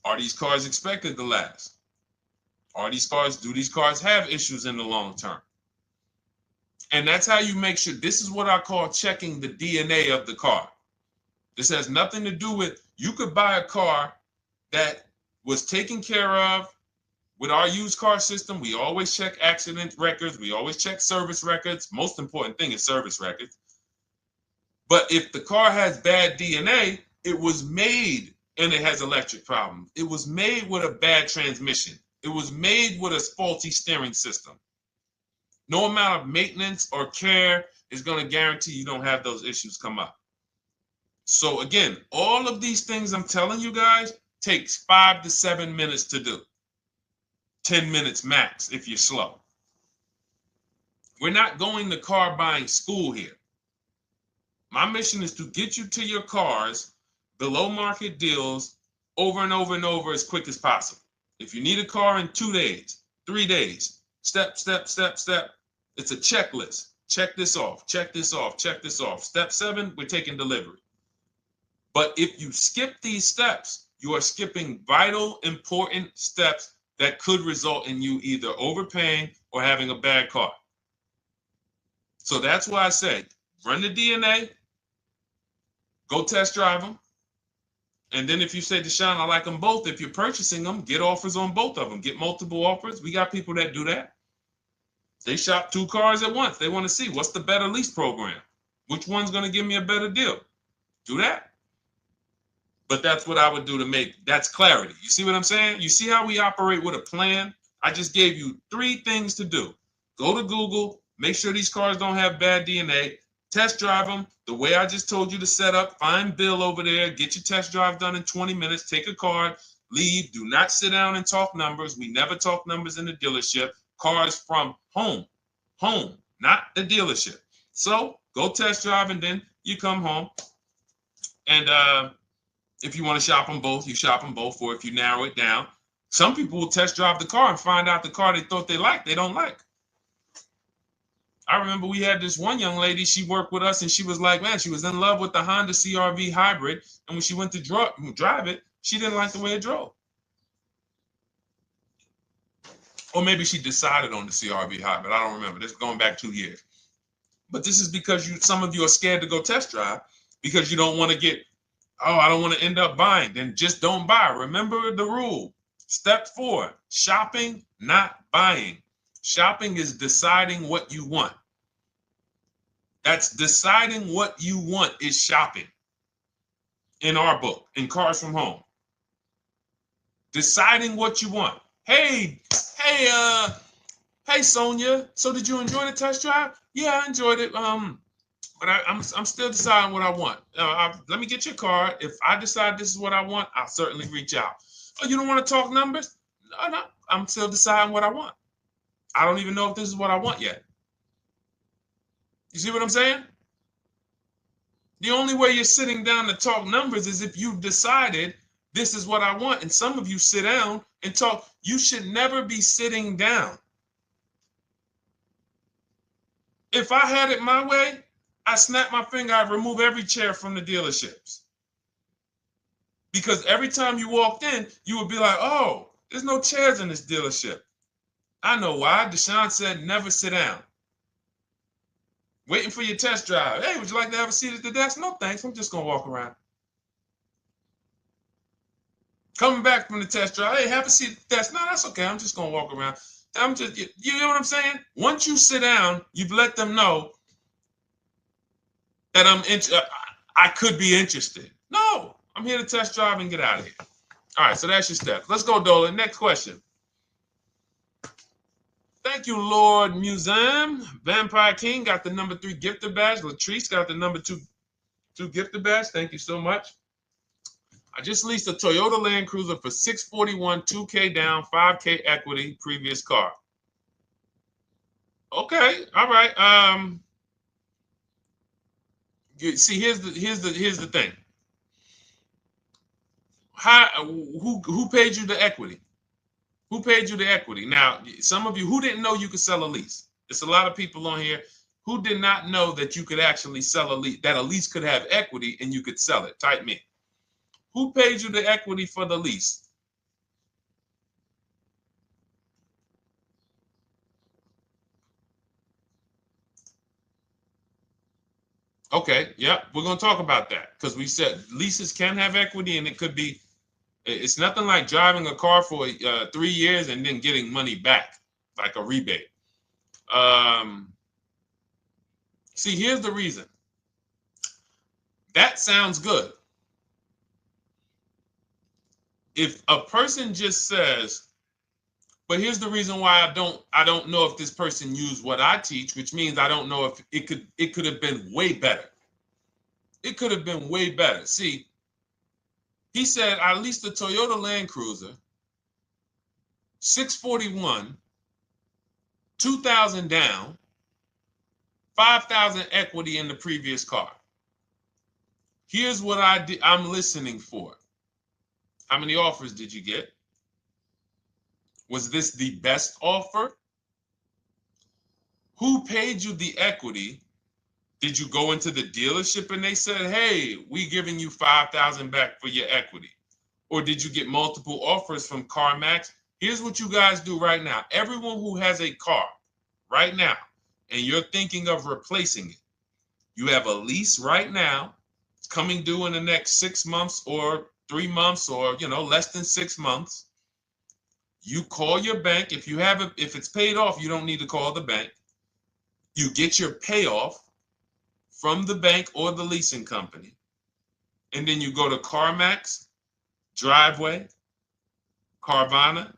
Are these cars expected to last? Do these cars have issues in the long term? And that's how you make sure. This is what I call checking the DNA of the car. This has nothing to do with, you could buy a car that was taken care of. With our used car system, we always check accident records. We always check service records. Most important thing is service records. But if the car has bad DNA, it was made and it has electric problems. It was made with a bad transmission. It was made with a faulty steering system. No amount of maintenance or care is going to guarantee you don't have those issues come up. So again, all of these things I'm telling you guys takes 5 to 7 minutes to do. 10 minutes max if you're slow. We're not going to car buying school here. My mission is to get you to your cars below market deals over and over and over as quick as possible. If you need a car in 2 days, 3 days, step, step, step, step. It's a checklist. Check this off, check this off, check this off. Step 7, we're taking delivery. But if you skip these steps, you are skipping vital, important steps that could result in you either overpaying or having a bad car. So that's why I say, run the DNA, go test drive them. And then if you say, Deshone, I like them both, if you're purchasing them, get offers on both of them. Get multiple offers. We got people that do that. They shop 2 cars at once. They want to see what's the better lease program. Which one's going to give me a better deal? Do that. But that's what I would do to make, that's clarity. You see what I'm saying? You see how we operate with a plan? I just gave you 3 things to do. Go to Google, make sure these cars don't have bad DNA, test drive them the way I just told you to set up, find Bill over there, get your test drive done in 20 minutes, take a card, leave, do not sit down and talk numbers. We never talk numbers in the dealership. Cars from home, not the dealership. So go test drive and then you come home. And if you want to shop them both, you shop them both. Or if you narrow it down, some people will test drive the car and find out the car they thought they liked, they don't like. I remember we had this one young lady, she worked with us and she was like, man, she was in love with the Honda CR-V hybrid. And when she went to drive it, she didn't like the way it drove. Or maybe she decided on the CR-V hybrid. I don't remember. This is going back 2 years. But this is because some of you are scared to go test drive because you don't want to get, oh, I don't want to end up buying. Then just don't buy. Remember the rule. Step 4, shopping, not buying. Shopping is deciding what you want. That's deciding what you want is shopping. In our book, in Cars from Home. Deciding what you want. Hey, Sonia. So did you enjoy the test drive? Yeah, I enjoyed it. But I'm still deciding what I want. Let me get your card. If I decide this is what I want, I'll certainly reach out. Oh, you don't want to talk numbers? No. I'm still deciding what I want. I don't even know if this is what I want yet. You see what I'm saying? The only way you're sitting down to talk numbers is if you've decided this is what I want. And some of you sit down and talk. You should never be sitting down. If I had it my way, I snap my finger, I'd remove every chair from the dealerships. Because every time you walked in, you would be like, oh, there's no chairs in this dealership. I know why. Deshone said never sit down. Waiting for your test drive. Hey, would you like to have a seat at the desk? No, thanks. I'm just going to walk around. Coming back from the test drive. Hey, have a seat at the desk. No, that's okay. I'm just going to walk around. You know what I'm saying? Once you sit down, you've let them know that I could be interested. No, I'm here to test drive and get out of here. All right, so that's your steps. Let's go, Dolan. Next question. Thank you, Lord Museum. Vampire King got the number 3 gifter badge. Latrice got the number 2 gifter badge. Thank you so much. I just leased a Toyota Land Cruiser for $641, $2K down, $5K equity, previous car. Okay, all right. See, here's the thing. Who paid you the equity? Who paid you the equity? Now, some of you who didn't know you could sell a lease. There's a lot of people on here who did not know that you could actually sell a lease, that a lease could have equity and you could sell it. Type me. Who paid you the equity for the lease? Okay, yeah, we're going to talk about that because we said leases can have equity and it could be, it's nothing like driving a car for 3 years and then getting money back, like a rebate. See, here's the reason. That sounds good. If a person just says, But here's the reason why I don't know if this person used what I teach, which means I don't know if it could have been way better. It could have been way better. See, he said I leased a Toyota Land Cruiser, 641, 2,000 down, 5,000 equity in the previous car. Here's what I'm listening for. How many offers did you get? Was this the best offer? Who paid you the equity? Did you go into the dealership and they said, hey, we giving you 5,000 back for your equity? Or did you get multiple offers from CarMax? Here's what you guys do right now. Everyone who has a car right now, and you're thinking of replacing it, you have a lease right now. It's coming due in the next 6 months or 3 months or, less than 6 months. You call your bank. If it's paid off, you don't need to call the bank. You get your payoff from the bank or the leasing company. And then you go to CarMax, Driveway, Carvana,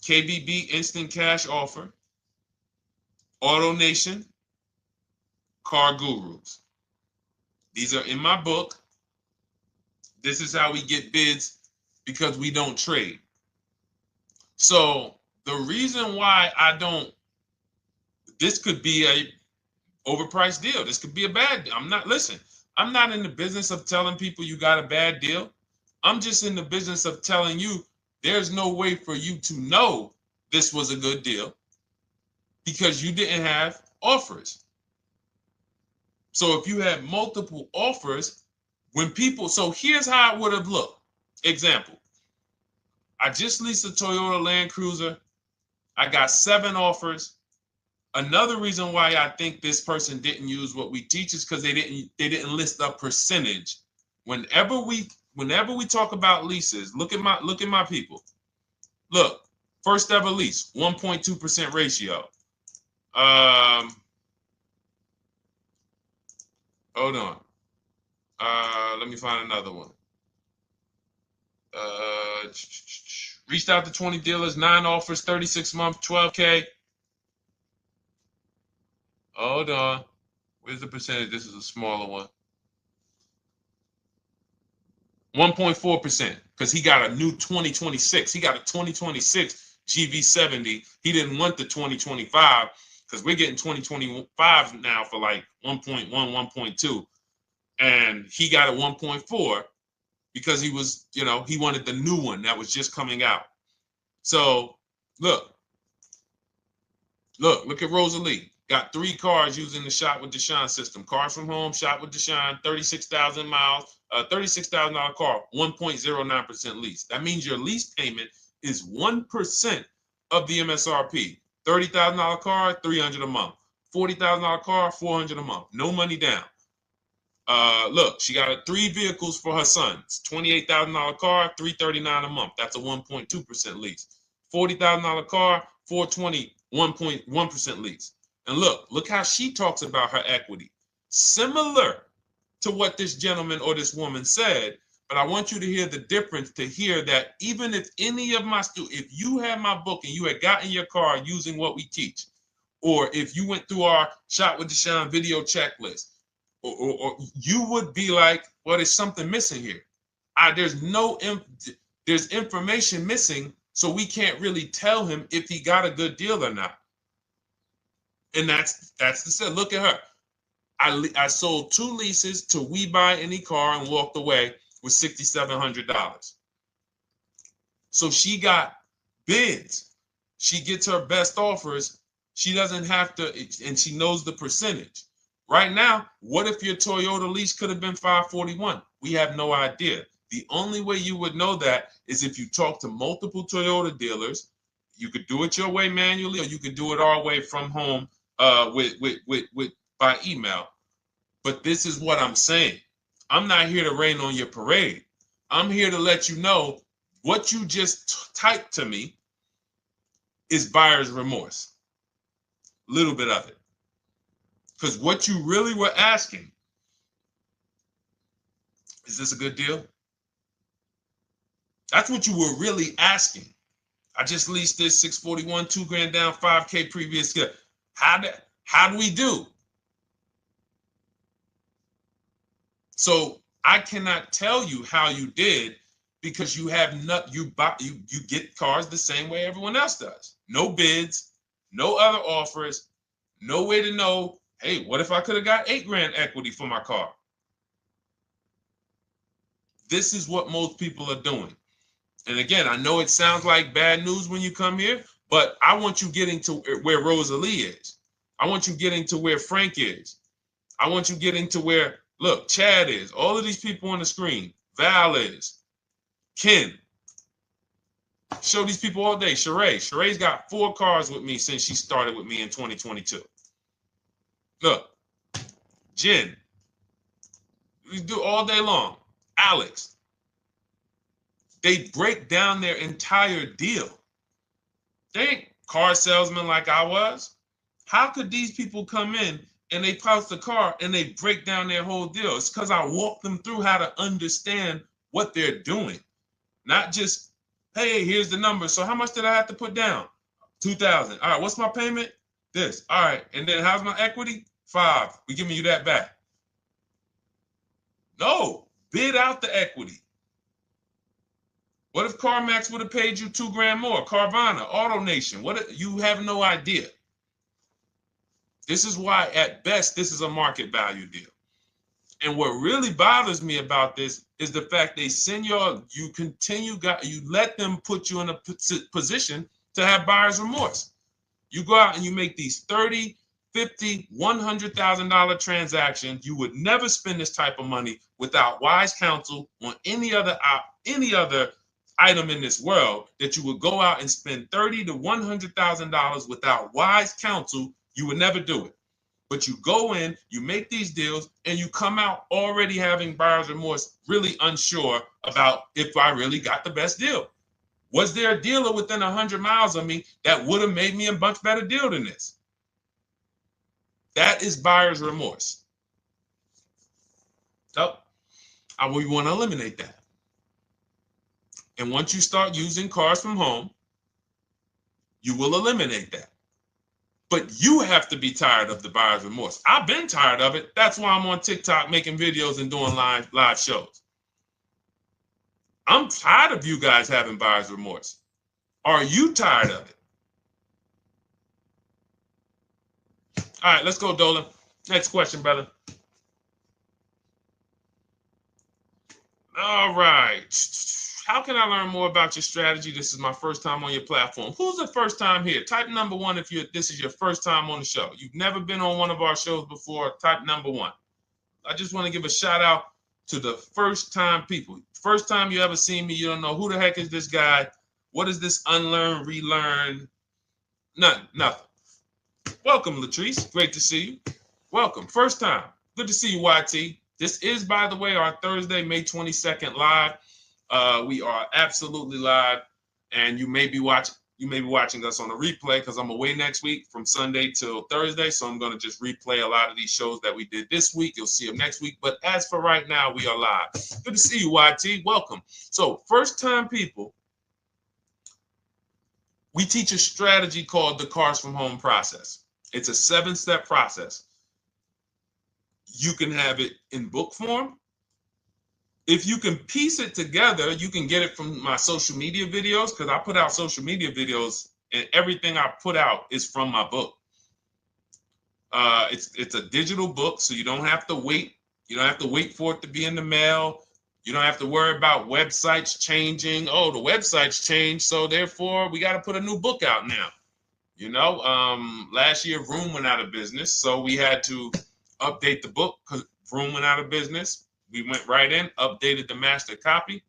KBB Instant Cash Offer, AutoNation, Car Gurus. These are in my book. This is how we get bids because we don't trade. So the reason why this could be a overpriced deal. This could be a bad deal. I'm not in the business of telling people you got a bad deal. I'm just in the business of telling you there's no way for you to know this was a good deal because you didn't have offers. So if you had multiple offers, so here's how it would have looked. Example, I just leased a Toyota Land Cruiser. I got 7 offers. Another reason why I think this person didn't use what we teach is because they didn't list a percentage. Whenever we talk about leases, look at my people. Look, first ever lease, 1.2% ratio. Hold on. Let me find another one. Reached out to 20 dealers, 9 offers, 36 months, 12K. Hold on. Where's the percentage? This is a smaller one. 1.4%, because he got a new 2026. He got a 2026 GV70. He didn't want the 2025 because we're getting 2025 now for like 1.1, 1.2. And he got a 1.4 because he was, he wanted the new one that was just coming out. So look at Rosalie. Got 3 cars using the Shop with Deshone system. Cars from home, Shop with Deshone, 36,000 miles, $36,000 car, 1.09% lease. That means your lease payment is 1% of the MSRP. $30,000 car, $300 a month. $40,000 car, $400 a month. No money down. Look, she got 3 vehicles for her sons. $28,000 car, $339 a month. That's a 1.2% lease. $40,000 car, $420, 1.1% lease. And look how she talks about her equity. Similar to what this gentleman or this woman said, but I want you to hear the difference, to hear that even if any of my students, if you had my book and you had gotten your car using what we teach, or if you went through our Shop with Deshone video checklist, or you would be like, well, there's something missing here. There's information missing, so we can't really tell him if he got a good deal or not. And that's the set. Look at her. I sold 2 leases to We Buy Any Car and walked away with $6,700. So she got bids. She gets her best offers. She doesn't have to, and she knows the percentage. Right now, what if your Toyota lease could have been 541? We have no idea. The only way you would know that is if you talk to multiple Toyota dealers. You could do it your way manually, or you could do it our way from home by email. But this is what I'm saying. I'm not here to rain on your parade. I'm here to let you know what you just typed to me is buyer's remorse. A little bit of it. Because what you really were asking, is this a good deal? That's what you were really asking. I just leased this 641, 2 grand down, 5K previous. How do we do? So I cannot tell you how you did because you have not you get cars the same way everyone else does. No bids, no other offers, no way to know, hey, what if I could have got 8 grand equity for my car? This is what most people are doing. And again, I know it sounds like bad news when you come here, but I want you getting to where Rosalie is. I want you getting to where Frank is. I want you getting to where, look, Chad is. All of these people on the screen. Val is. Ken. Show these people all day. Sheree. Sheree's got 4 cars with me since she started with me in 2022. Look. Jen. We do all day long. Alex. They break down their entire deal. They ain't car salesmen like I was. How could these people come in and they post the car and they break down their whole deal? It's because I walk them through how to understand what they're doing. Not just, hey, here's the number. So how much did I have to put down? 2,000. All right, what's my payment? This. All right, and then how's my equity? 5. We giving you that back. No, bid out the equity. What if CarMax would have paid you 2 grand more? Carvana, AutoNation, what? You have no idea. This is why, at best, this is a market value deal. And what really bothers me about this is the fact they send you let them put you in a position to have buyer's remorse. You go out and you make these $30,000, $50,000, $100,000 transactions. You would never spend this type of money without wise counsel on any other item in this world, that you would go out and spend $30,000 to $100,000 without wise counsel. You would never do it. But you go in, you make these deals, and you come out already having buyer's remorse, really unsure about if I really got the best deal. Was there a dealer within 100 miles of me that would have made me a much better deal than this? That is buyer's remorse. So we want to eliminate that. And once you start using cars from home, you will eliminate that. But you have to be tired of the buyer's remorse. I've been tired of it. That's why I'm on TikTok making videos and doing live shows. I'm tired of you guys having buyer's remorse. Are you tired of it? All right, let's go, Dolan. Next question, brother. All right. How can I learn more about your strategy? This is my first time on your platform. Who's the first time here? Type number 1 if this is your first time on the show. You've never been on one of our shows before. Type number 1. I just want to give a shout out to the first time people. First time you ever seen me, you don't know who the heck is this guy. What is this unlearn, relearn? Nothing. Welcome, Latrice. Great to see you. Welcome. First time. Good to see you, YT. This is, by the way, our Thursday, May 22nd live. We are absolutely live, and you may be watching us on a replay because I'm away next week from Sunday till Thursday, so I'm going to just replay a lot of these shows that we did this week. You'll see them next week, but as for right now, we are live. Good to see you, YT. Welcome. So, first-time people, we teach a strategy called the Cars from Home process. It's a 7-step process. You can have it in book form. If you can piece it together, you can get it from my social media videos, because I put out social media videos and everything I put out is from my book. It's a digital book, so you don't have to wait. You don't have to wait for it to be in the mail. You don't have to worry about websites changing. Oh, the website's changed, so therefore we got to put a new book out now. You know, last year Vroom went out of business, so we had to update the book because Vroom went out of business. We went right in, updated the master copy.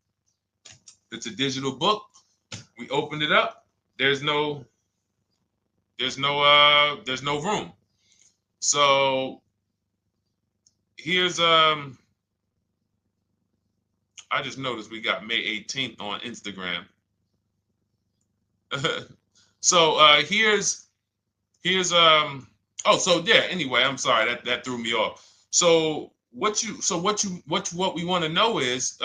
It's a digital book. We opened it up. There's no room. So here's I just noticed we got May 18th on Instagram. So here's anyway, I'm sorry, that threw me off. So what we want to know is,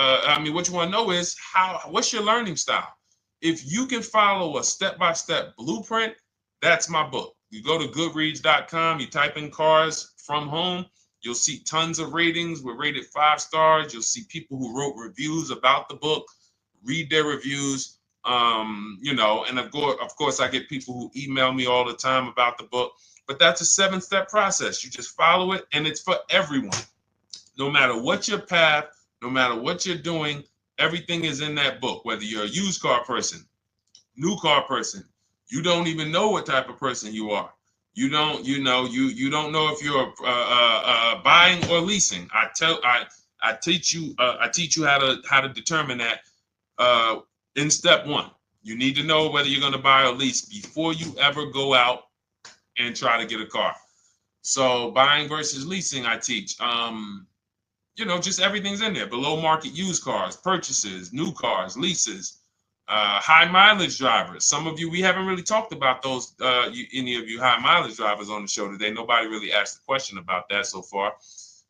what's your learning style? If you can follow a step-by-step blueprint, that's my book. You go to goodreads.com, you type in cars from home, you'll see tons of ratings. We're rated 5 stars. You'll see people who wrote reviews about the book, read their reviews. And of course, I get people who email me all the time about the book. But that's a 7-step process. You just follow it, and it's for everyone. No matter what your path, no matter what you're doing, everything is in that book. Whether you're a used car person, new car person, you don't even know what type of person you are. You don't know if you're buying or leasing. I teach you how to determine that in step 1. You need to know whether you're going to buy or lease before you ever go out and try to get a car. So buying versus leasing, I teach. Just everything's in there. Below market used cars, purchases, new cars, leases, high mileage drivers. Some of you, we haven't really talked about those, any of you high mileage drivers on the show today. Nobody really asked a question about that so far.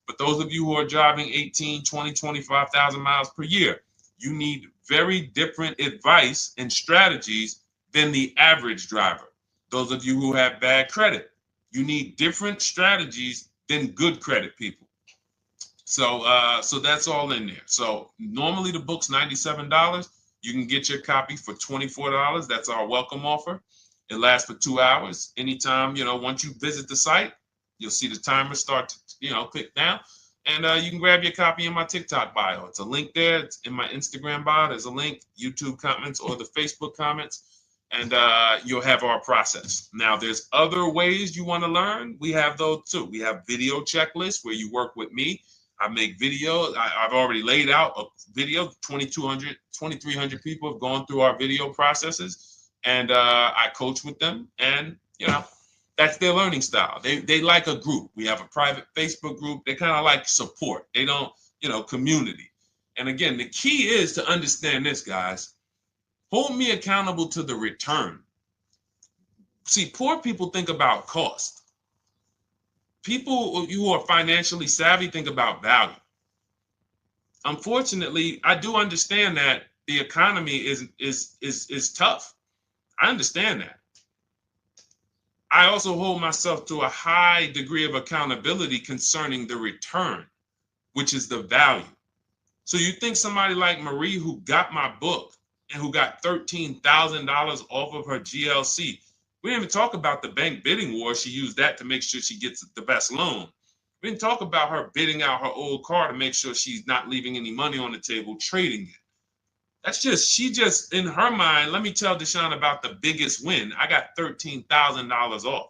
But those of you who are driving 18, 20, 25,000 miles per year, you need very different advice and strategies than the average driver. Those of you who have bad credit, you need different strategies than good credit people. So that's all in there. So normally the book's $97. You can get your copy for $24. That's our welcome offer. It lasts for 2 hours. Anytime, once you visit the site, you'll see the timer start to, click down. And you can grab your copy in my TikTok bio. It's a link there. It's in my Instagram bio. There's a link, YouTube comments or the Facebook comments. And you'll have our process. Now, there's other ways you want to learn. We have those too. We have video checklists where you work with me. I make videos. I've already laid out a video. 2,300 people have gone through our video processes, and I coach with them. And that's their learning style. They like a group. We have a private Facebook group. They kind of like support. They don't, community. And again, the key is to understand this, guys. Hold me accountable to the return. See, poor people think about cost. People who are financially savvy think about value. Unfortunately, I do understand that the economy is tough. I understand that. I also hold myself to a high degree of accountability concerning the return, which is the value. So you think somebody like Marie, who got my book and who got $13,000 off of her GLC, we didn't even talk about the bank bidding war. She used that to make sure she gets the best loan. We didn't talk about her bidding out her old car to make sure she's not leaving any money on the table, trading it. She just, in her mind, let me tell Deshone about the biggest win. I got $13,000 off.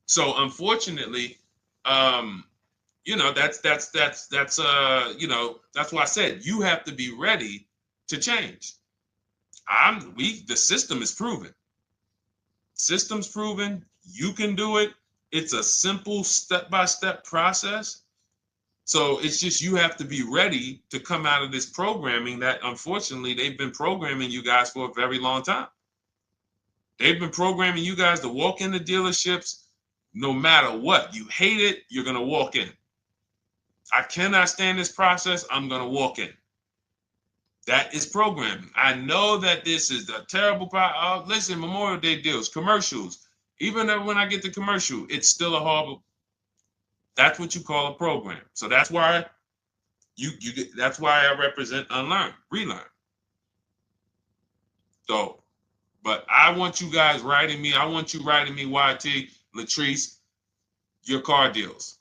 So unfortunately, that's why I said you have to be ready to change. The system is proven. System's proven. You can do it. It's a simple step-by-step process. So it's just you have to be ready to come out of this programming that, unfortunately, they've been programming you guys for a very long time. They've been programming you guys to walk into dealerships no matter what. You hate it, you're going to walk in. I cannot stand this process, I'm going to walk in. That is programming. I know that this is a terrible problem. Listen, Memorial Day deals, commercials. Even when I get the commercial, it's still a horrible. That's what you call a program. So that's why that's why I represent unlearn, relearn. So, but I want you guys writing me. I want you writing me, YT, Latrice, your car deals.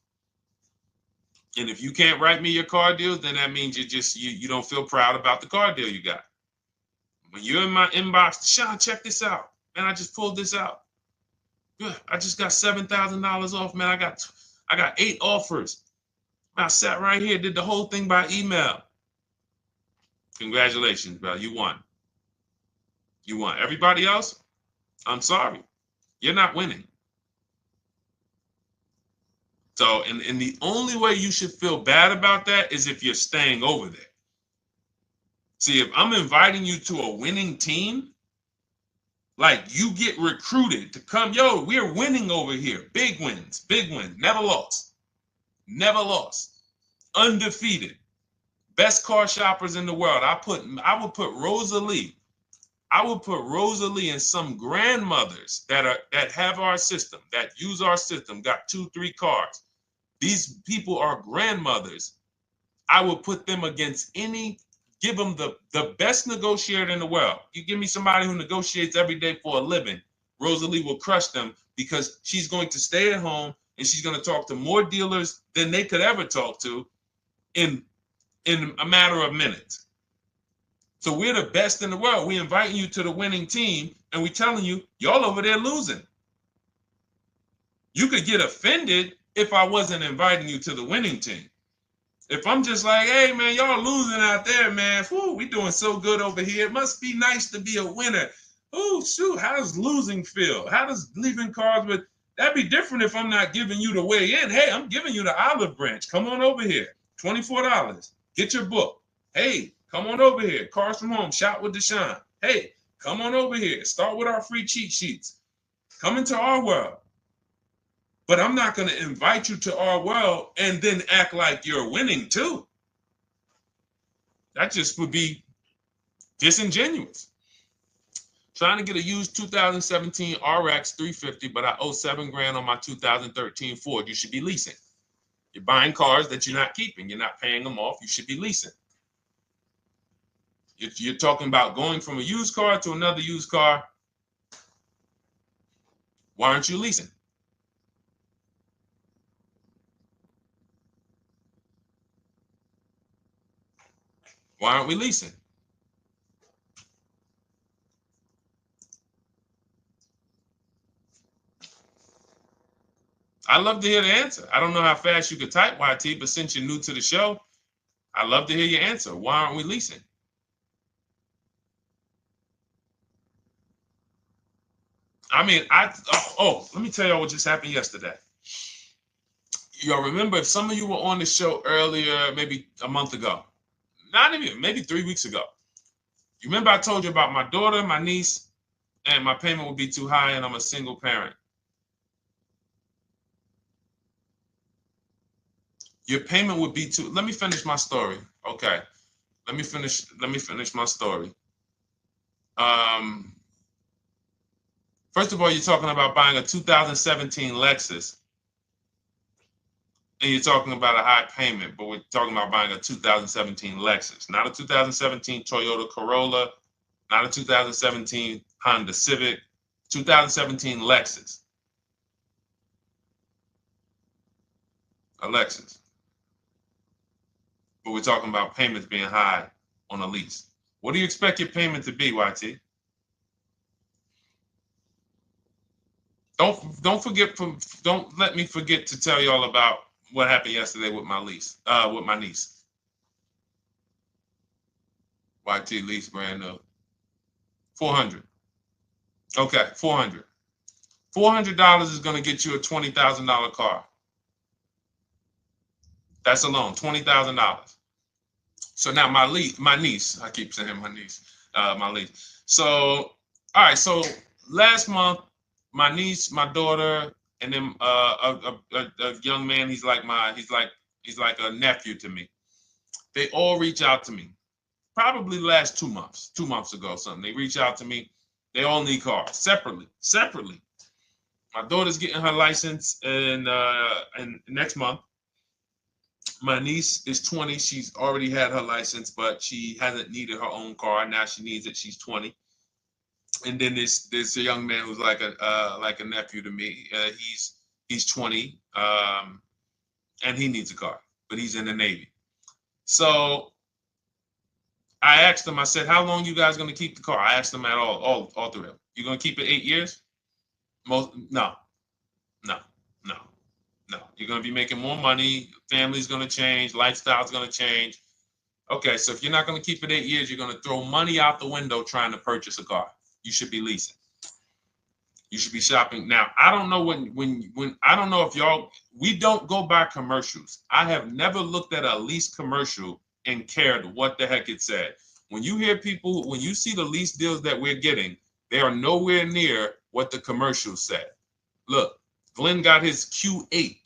And if you can't write me your car deals, then that means you don't feel proud about the car deal you got. When you're in my inbox, Deshone, check this out. Man, I just pulled this out. Yeah, I just got $7,000 off, man. I got 8 offers. I sat right here, did the whole thing by email. Congratulations, bro. You won. You won. Everybody else, I'm sorry. You're not winning. So, and the only way you should feel bad about that is if you're staying over there. See, if I'm inviting you to a winning team, like you get recruited to come, yo, we're winning over here. Big wins, never lost. Never lost. Undefeated. Best car shoppers in the world. I would put Rosalie I will put Rosalie and some grandmothers that have our system, that use our system, got 2-3 cars. These people are grandmothers. I will put them against give them the best negotiator in the world. You give me somebody who negotiates every day for a living, Rosalie will crush them because she's going to stay at home and she's going to talk to more dealers than they could ever talk to in a matter of minutes. So we're the best in the world. We inviting you to the winning team and we telling you, y'all over there losing. You could get offended if I wasn't inviting you to the winning team. If I'm just like, hey, man, y'all losing out there, man. Whew, we doing so good over here. It must be nice to be a winner. Oh, shoot, how does losing feel? How does leaving cars with... That'd be different if I'm not giving you the way in. Hey, I'm giving you the olive branch. Come on over here. $24. Get your book. Hey, come on over here. Cars from Home. Shop with Deshone. Hey, come on over here. Start with our free cheat sheets. Come into our world. But I'm not going to invite you to our world and then act like you're winning too. That just would be disingenuous. Trying to get a used 2017 RX 350, but I owe $7,000 on my 2013 Ford. You should be leasing. You're buying cars that you're not keeping. You're not paying them off. You should be leasing. If you're talking about going from a used car to another used car, why aren't you leasing? Why aren't we leasing? I'd love to hear the answer. I don't know how fast you could type, YT, but since you're new to the show, I'd love to hear your answer. Why aren't we leasing? I mean, let me tell y'all what just happened yesterday. Y'all remember, if some of you were on the show earlier, maybe a month ago, not even, maybe 3 weeks ago. You remember I told you about my daughter, my niece, and my payment would be too high and I'm a single parent. Your payment would be too, let me finish my story. Okay. Let me finish my story. First of all, you're talking about buying a 2017 Lexus. And you're talking about a high payment, but we're talking about buying a 2017 Lexus, not a 2017 Toyota Corolla, not a 2017 Honda Civic, 2017 Lexus. A Lexus. But we're talking about payments being high on a lease. What do you expect your payment to be, YT? Don't let me forget to tell y'all about what happened yesterday with my niece. YT lease brand new. $400. Okay, $400. $400 is going to get you a $20,000 car. That's alone, $20,000. So now my niece, I keep saying my niece, my niece. So, all right, so last month, my niece, my daughter, and then a young man, he's like a nephew to me. They all reach out to me. Probably the last 2 months ago, something. They reach out to me. They all need cars separately. My daughter's getting her license in next month. My niece is 20. She's already had her license, but she hasn't needed her own car. Now she needs it. She's 20. And then there's a young man who's like a nephew to me. He's 20, and he needs a car, but he's in the Navy. So I asked them. I said, "How long you guys gonna keep the car?" I asked them at all three of them. You gonna keep it 8 years? No. You're gonna be making more money. Family's gonna change. Lifestyle's gonna change. Okay, so if you're not gonna keep it 8 years, you're gonna throw money out the window trying to purchase a car. You should be leasing. You should be shopping. Now, I don't know when I don't know if y'all, we don't go by commercials. I have never looked at a lease commercial and cared what the heck it said. When you hear people, when you see the lease deals that we're getting, they are nowhere near what the commercial said. Look, Glenn got his Q8,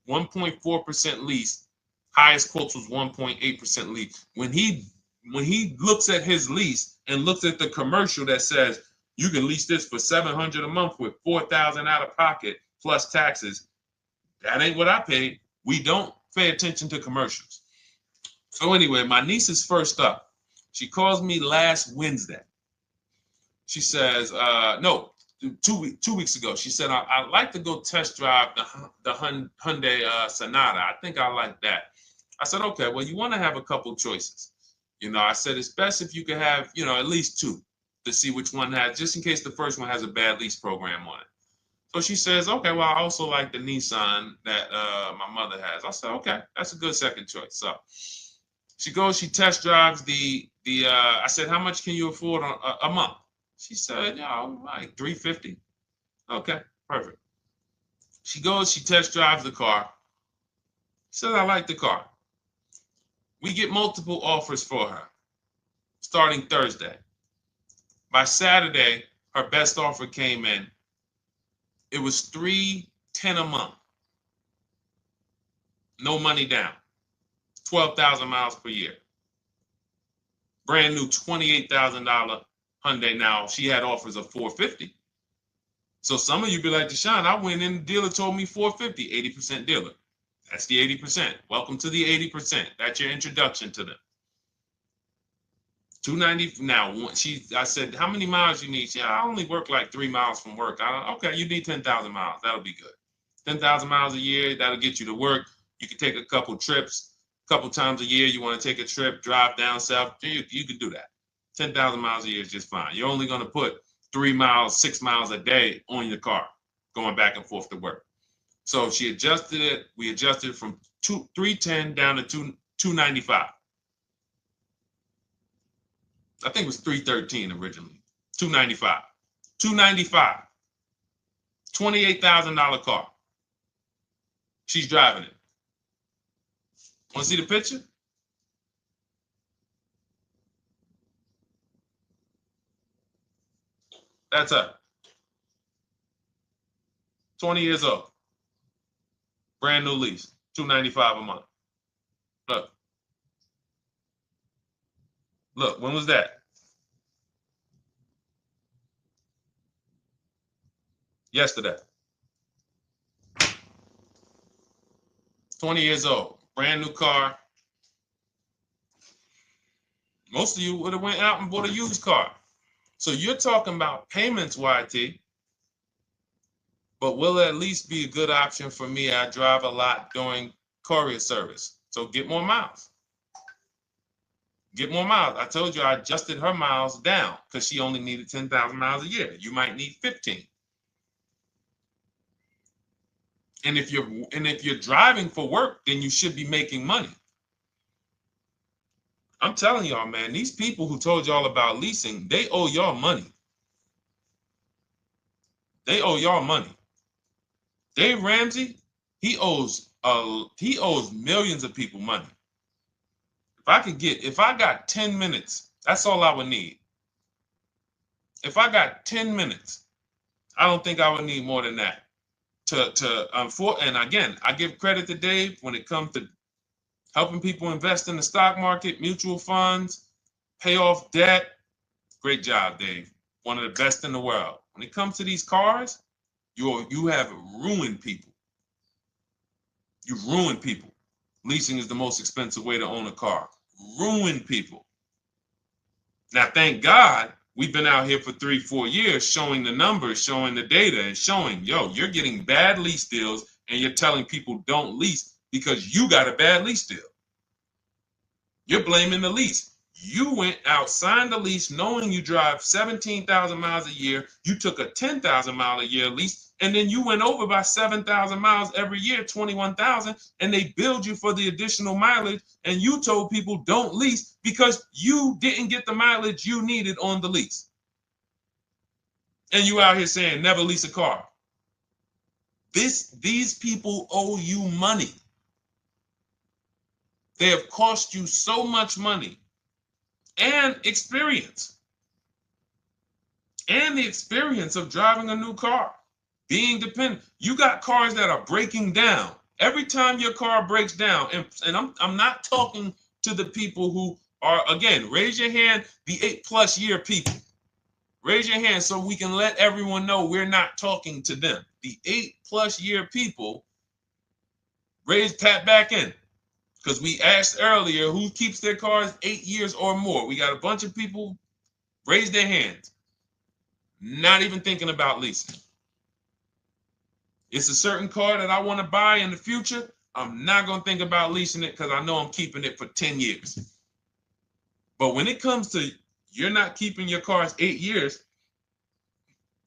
1.4% lease. Highest quotes was 1.8% lease. When he looks at his lease, and looks at the commercial that says you can lease this for $700 a month with $4,000 out of pocket plus taxes, that ain't what I paid. We don't pay attention to commercials. So anyway, my niece is first up. She calls me last Wednesday. She says, no, 2 weeks ago. She said, I'd like to go test drive the Hyundai Sonata. I think I like that. I said, okay, well, you want to have a couple choices. I said, it's best if you could have, at least two to see which one has, just in case the first one has a bad lease program on it. So she says, okay, well, I also like the Nissan that my mother has. I said, okay, that's a good second choice. So she goes, she test drives I said, how much can you afford a month? She said, like $350. Okay, perfect. She goes, she test drives the car. She says, I like the car. We get multiple offers for her starting Thursday. By Saturday, her best offer came in. It was $310 a month. No money down. 12,000 miles per year. Brand new $28,000 Hyundai. Now, she had offers of $450. So some of you be like, Deshone, I went in, the dealer told me $450, 80% dealer. That's the 80%. Welcome to the 80%. That's your introduction to them. $290. Now, I said, how many miles you need? She said, I only work like 3 miles from work. Okay, you need 10,000 miles. That'll be good. 10,000 miles a year, that'll get you to work. You can take a couple trips, a couple times a year. You want to take a trip, drive down south. You can do that. 10,000 miles a year is just fine. You're only going to put 3 miles, 6 miles a day on your car, going back and forth to work. So she adjusted it. We adjusted it from $310 down to $295. I think it was $313 originally. $295. $295. $28,000 car. She's driving it. Want to see the picture? That's her. 20 years old. Brand new lease. $295 a month. Look. Look, when was that? Yesterday. 20 years old. Brand new car. Most of you would have went out and bought a used car. So you're talking about payments, YT. But will it at least be a good option for me? I drive a lot during courier service. So get more miles. Get more miles. I told you I adjusted her miles down because she only needed 10,000 miles a year. You might need 15. And if you're driving for work, then you should be making money. I'm telling y'all, man, these people who told y'all about leasing, they owe y'all money. They owe y'all money. Dave Ramsey, he owes millions of people money. If I got 10 minutes, that's all I would need. If I got 10 minutes, I don't think I would need more than that. And again, I give credit to Dave when it comes to helping people invest in the stock market, mutual funds, pay off debt. Great job, Dave. One of the best in the world. When it comes to these cars, you have ruined people. You've ruined people. Leasing is the most expensive way to own a car. Ruined people. Now, thank God, we've been out here for 3-4 years showing the numbers, showing the data, and showing, you're getting bad lease deals, and you're telling people don't lease because you got a bad lease deal. You're blaming the lease. You went out, signed the lease, knowing you drive 17,000 miles a year. You took a 10,000 mile a year lease, and then you went over by 7,000 miles every year, 21,000, and they billed you for the additional mileage, and you told people don't lease because you didn't get the mileage you needed on the lease. And you out here saying never lease a car. These people owe you money. They have cost you so much money and experience. And the experience of driving a new car, being dependent. You got cars that are breaking down. Every time your car breaks down, and I'm not talking to the people who Or again, raise your hand, the 8+ year people. Raise your hand so we can let everyone know we're not talking to them. The 8+ year people, tap back in. Because we asked earlier who keeps their cars 8 years or more. We got a bunch of people raise their hands. Not even thinking about leasing. It's a certain car that I want to buy in the future. I'm not going to think about leasing it because I know I'm keeping it for 10 years. But when it comes to you're not keeping your cars 8 years,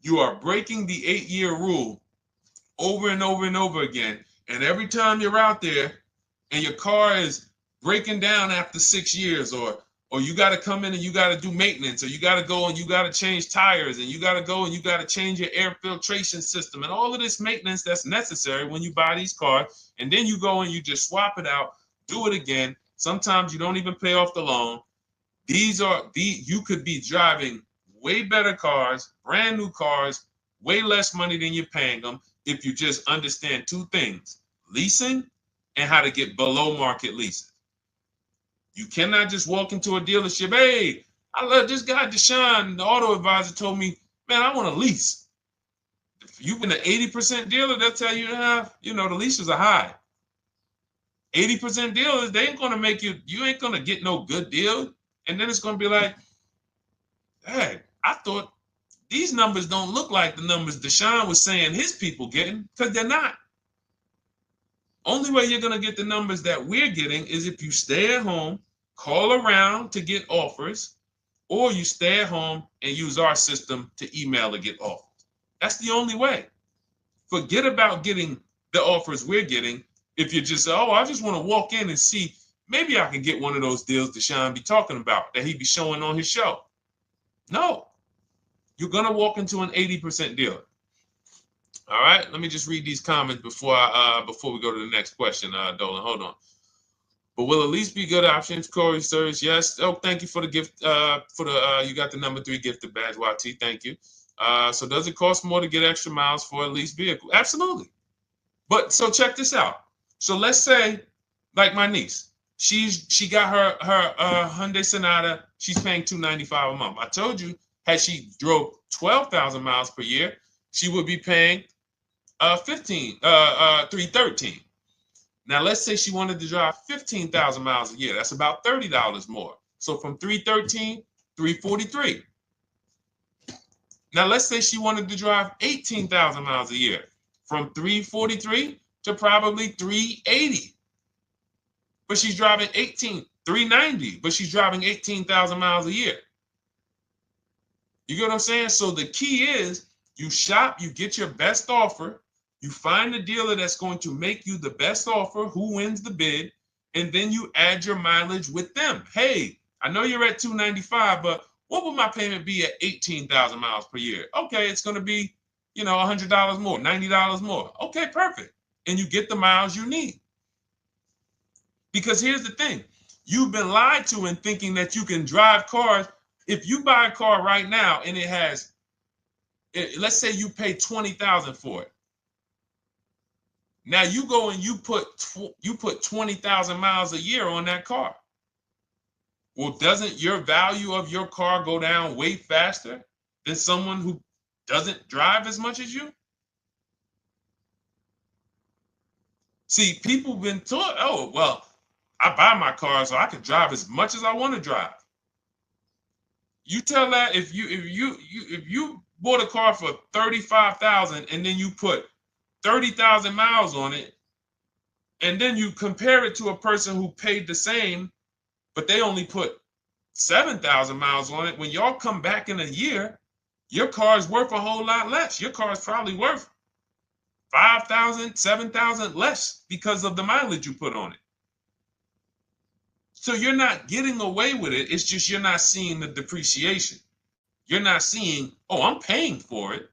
you are breaking the 8-year rule over and over and over again. And every time you're out there and your car is breaking down after 6 years, or you got to come in and you got to do maintenance, or you got to go and you got to change tires, and you got to go and you got to change your air filtration system, and all of this maintenance that's necessary when you buy these cars, and then you go and you just swap it out, do it again. Sometimes you don't even pay off the loan. You could be driving way better cars, brand new cars, way less money than you're paying them if you just understand 2 things: leasing and how to get below market leases. You cannot just walk into a dealership. Hey, I love this guy, Deshone, the auto advisor, told me, man, I want to lease. If you've been an 80% dealer, they'll tell you, the leases are high. 80% dealers, they ain't going to make you ain't going to get no good deal. And then it's going to be like, hey, I thought these numbers don't look like the numbers Deshone was saying his people getting, because they're not. Only way you're going to get the numbers that we're getting is if you stay at home, call around to get offers, or you stay at home and use our system to email to get offers. That's the only way. Forget about getting the offers we're getting. If you just say, oh, I just want to walk in and see, maybe I can get one of those deals Deshone be talking about that he be showing on his show. No, you're going to walk into an 80% dealer. All right, let me just read these comments before we go to the next question, Dolan. Hold on. But will at least be good options, Corey Sirs? Yes. Oh, thank you for the gift. You got the number 3 gifted badge, YT. Thank you. So does it cost more to get extra miles for a leased vehicle? Absolutely. But so check this out. So let's say, like my niece, she got her Hyundai Sonata. She's paying $295 a month. I told you, had she drove 12,000 miles per year, she would be paying $313. Now let's say she wanted to drive 15,000 miles a year. That's about $30 more. So from $313, $343. Now let's say she wanted to drive 18,000 miles a year, from $343 to probably $380. But she's driving $390, but she's driving 18,000 miles a year. You get what I'm saying? So the key is you shop, you get your best offer, you find the dealer that's going to make you the best offer, who wins the bid, and then you add your mileage with them. Hey, I know you're at $295, but what would my payment be at 18,000 miles per year? Okay, it's going to be, $100 more, $90 more. Okay, perfect. And you get the miles you need. Because here's the thing. You've been lied to in thinking that you can drive cars. If you buy a car right now and it has, let's say you pay $20,000 for it. Now you go and you put 20,000 miles a year on that car. Well, doesn't your value of your car go down way faster than someone who doesn't drive as much as you? See, people have been taught, oh, well, I buy my car so I can drive as much as I want to drive. You tell that if you bought a car for $35,000 and then you put 30,000 miles on it, and then you compare it to a person who paid the same, but they only put 7,000 miles on it. When y'all come back in a year, your car is worth a whole lot less. Your car is probably worth 5,000, 7,000 less because of the mileage you put on it. So you're not getting away with it. It's just you're not seeing the depreciation. You're not seeing, oh, I'm paying for it.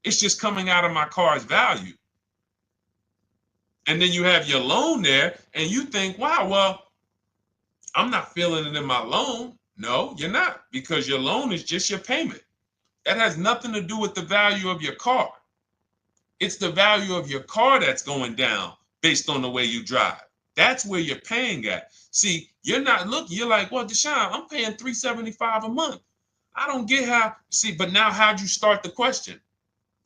It's just coming out of my car's value. And then you have your loan there and you think, wow, well, I'm not feeling it in my loan. No, you're not, because your loan is just your payment. That has nothing to do with the value of your car. It's the value of your car that's going down based on the way you drive. That's where you're paying at. See, You're not looking, you're like, well, Deshone, I'm paying $375 a month. I don't get how, see, but now how'd you start the question?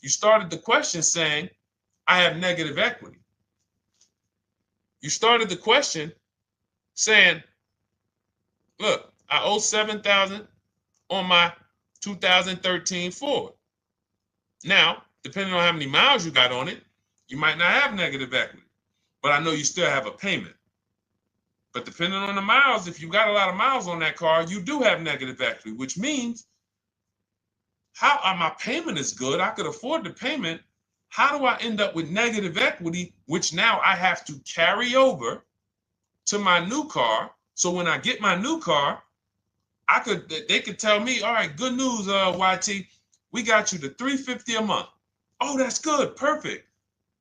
You started the question saying, I have negative equity. You started the question saying, look, I owe $7,000 on my 2013 Ford. Now, depending on how many miles you got on it, you might not have negative equity, but I know you still have a payment. But depending on the miles, if you got a lot of miles on that car, you do have negative equity, which means my payment is good. I could afford the payment. How do I end up with negative equity, which now I have to carry over to my new car? So when I get my new car, they could tell me, all right, good news, YT, we got you to $350 a month. Oh, that's good, perfect.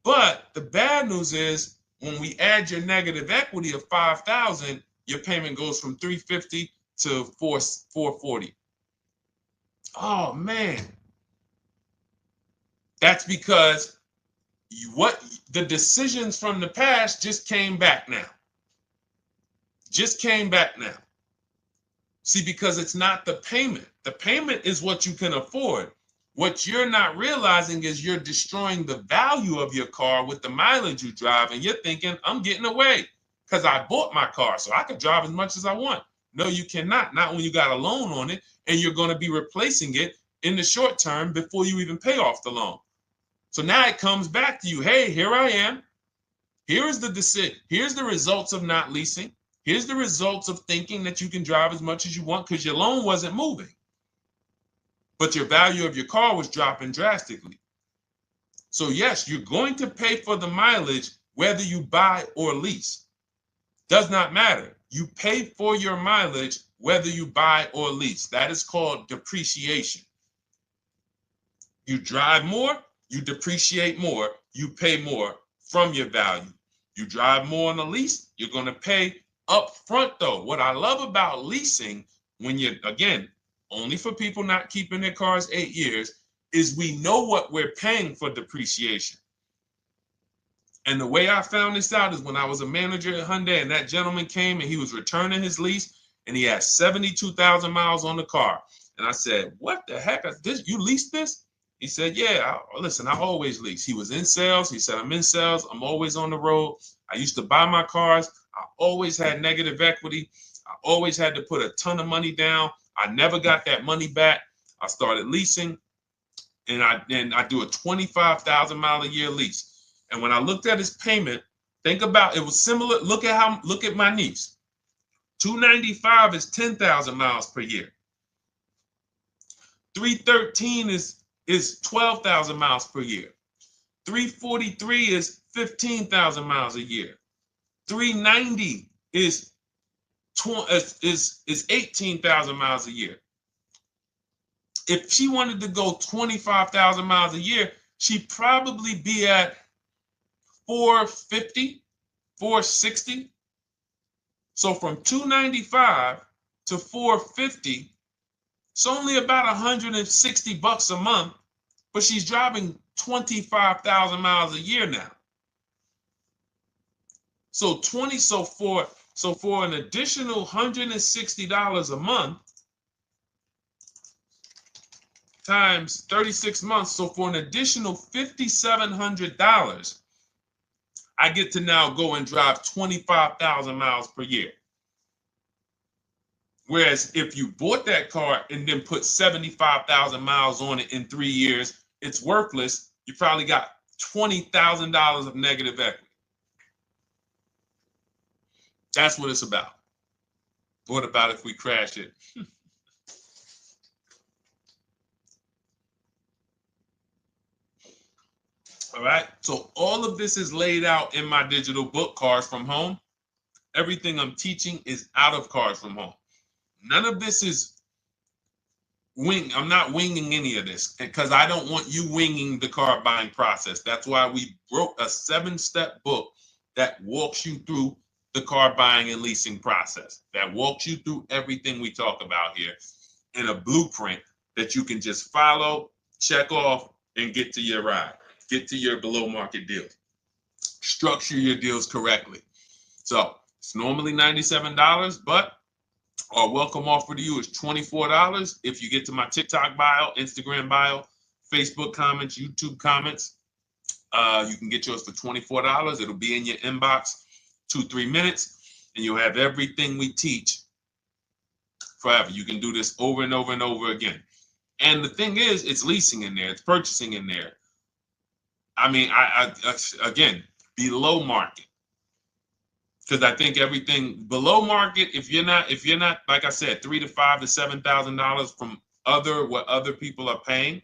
But the bad news is when we add your negative equity of $5,000, your payment goes from $350 to $440. Oh man, that's because the decisions from the past just came back now. Just came back now. See, because it's not the payment. The payment is what you can afford. What you're not realizing is you're destroying the value of your car with the mileage you drive, and you're thinking, I'm getting away because I bought my car, so I can drive as much as I want. No, you cannot. Not when you got a loan on it, and you're going to be replacing it in the short term before you even pay off the loan. So now it comes back to you. Hey, here I am. Here's the decision. Here's the results of not leasing. Here's the results of thinking that you can drive as much as you want because your loan wasn't moving. But your value of your car was dropping drastically. So yes, you're going to pay for the mileage whether you buy or lease. Does not matter. You pay for your mileage whether you buy or lease. That is called depreciation. You drive more, you depreciate more, you pay more from your value. You drive more on a lease, you're going to pay up front though. What I love about leasing, when you're, again, only for people not keeping their cars 8 years, is we know what we're paying for depreciation. And the way I found this out is when I was a manager at Hyundai and that gentleman came and he was returning his lease and he had 72,000 miles on the car. And I said, what the heck? You leased this? He said, yeah, listen, I always lease. He was in sales. He said, I'm in sales. I'm always on the road. I used to buy my cars. I always had negative equity. I always had to put a ton of money down. I never got that money back. I started leasing, and I do a 25,000 mile a year lease. And when I looked at his payment, think about it was similar. Look at my niece. 295 is 10,000 miles per year. 313 is 12,000 miles per year. 343 is 15,000 miles a year. 390 is 18,000 miles a year. If she wanted to go 25,000 miles a year, she'd probably be at 450, 460. So from 295 to 450, it's only about 160 bucks a month, but she's driving 25,000 miles a year now. So for an additional $160 a month times 36 months, so for an additional $5,700, I get to now go and drive 25,000 miles per year. Whereas if you bought that car and then put 75,000 miles on it in 3 years, it's worthless. You probably got $20,000 of negative equity. That's what it's about. What about if we crash it? All right. So all of this is laid out in my digital book, Cars from Home. Everything I'm teaching is out of Cars from Home. None of this is I'm not winging any of this because I don't want you winging the car buying process. That's why we wrote a 7-step book that walks you through the car buying and leasing process, that walks you through everything we talk about here in a blueprint that you can just follow, check off, and get to your ride, get to your below market deals, structure your deals correctly. So It's normally $97, but our welcome offer to you is $24 if you get to my TikTok bio, Instagram bio, Facebook comments, YouTube comments. You can get yours for $24. It'll be in your inbox 2-3 minutes, and you'll have everything we teach forever. You can do this over and over and over again. And the thing is, it's leasing in there, it's purchasing in there. I mean, I again, below market. Because I think everything below market, if you're not, like I said, $3,000 to $5,000 to $7,000 from what other people are paying,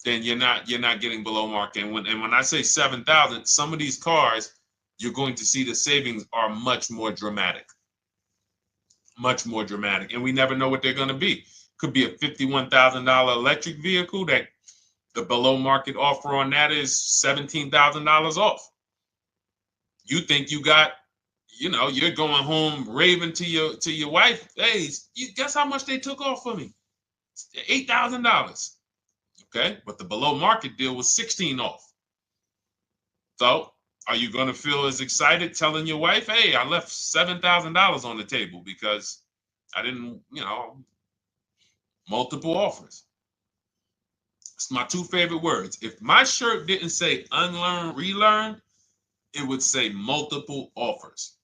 then you're not getting below market. And when I say 7,000, some of these cars, you're going to see the savings are much more dramatic, and we never know what they're going to be. Could be a $51,000 electric vehicle that the below market offer on that is $17,000 off. You think you got, you're going home raving to your wife. Hey, you guess how much they took off for me? $8,000. Okay, but the below market deal was 16 off. So are you going to feel as excited telling your wife, hey, I left $7,000 on the table because I didn't, multiple offers? It's my two favorite words. If my shirt didn't say unlearn, relearn, it would say multiple offers.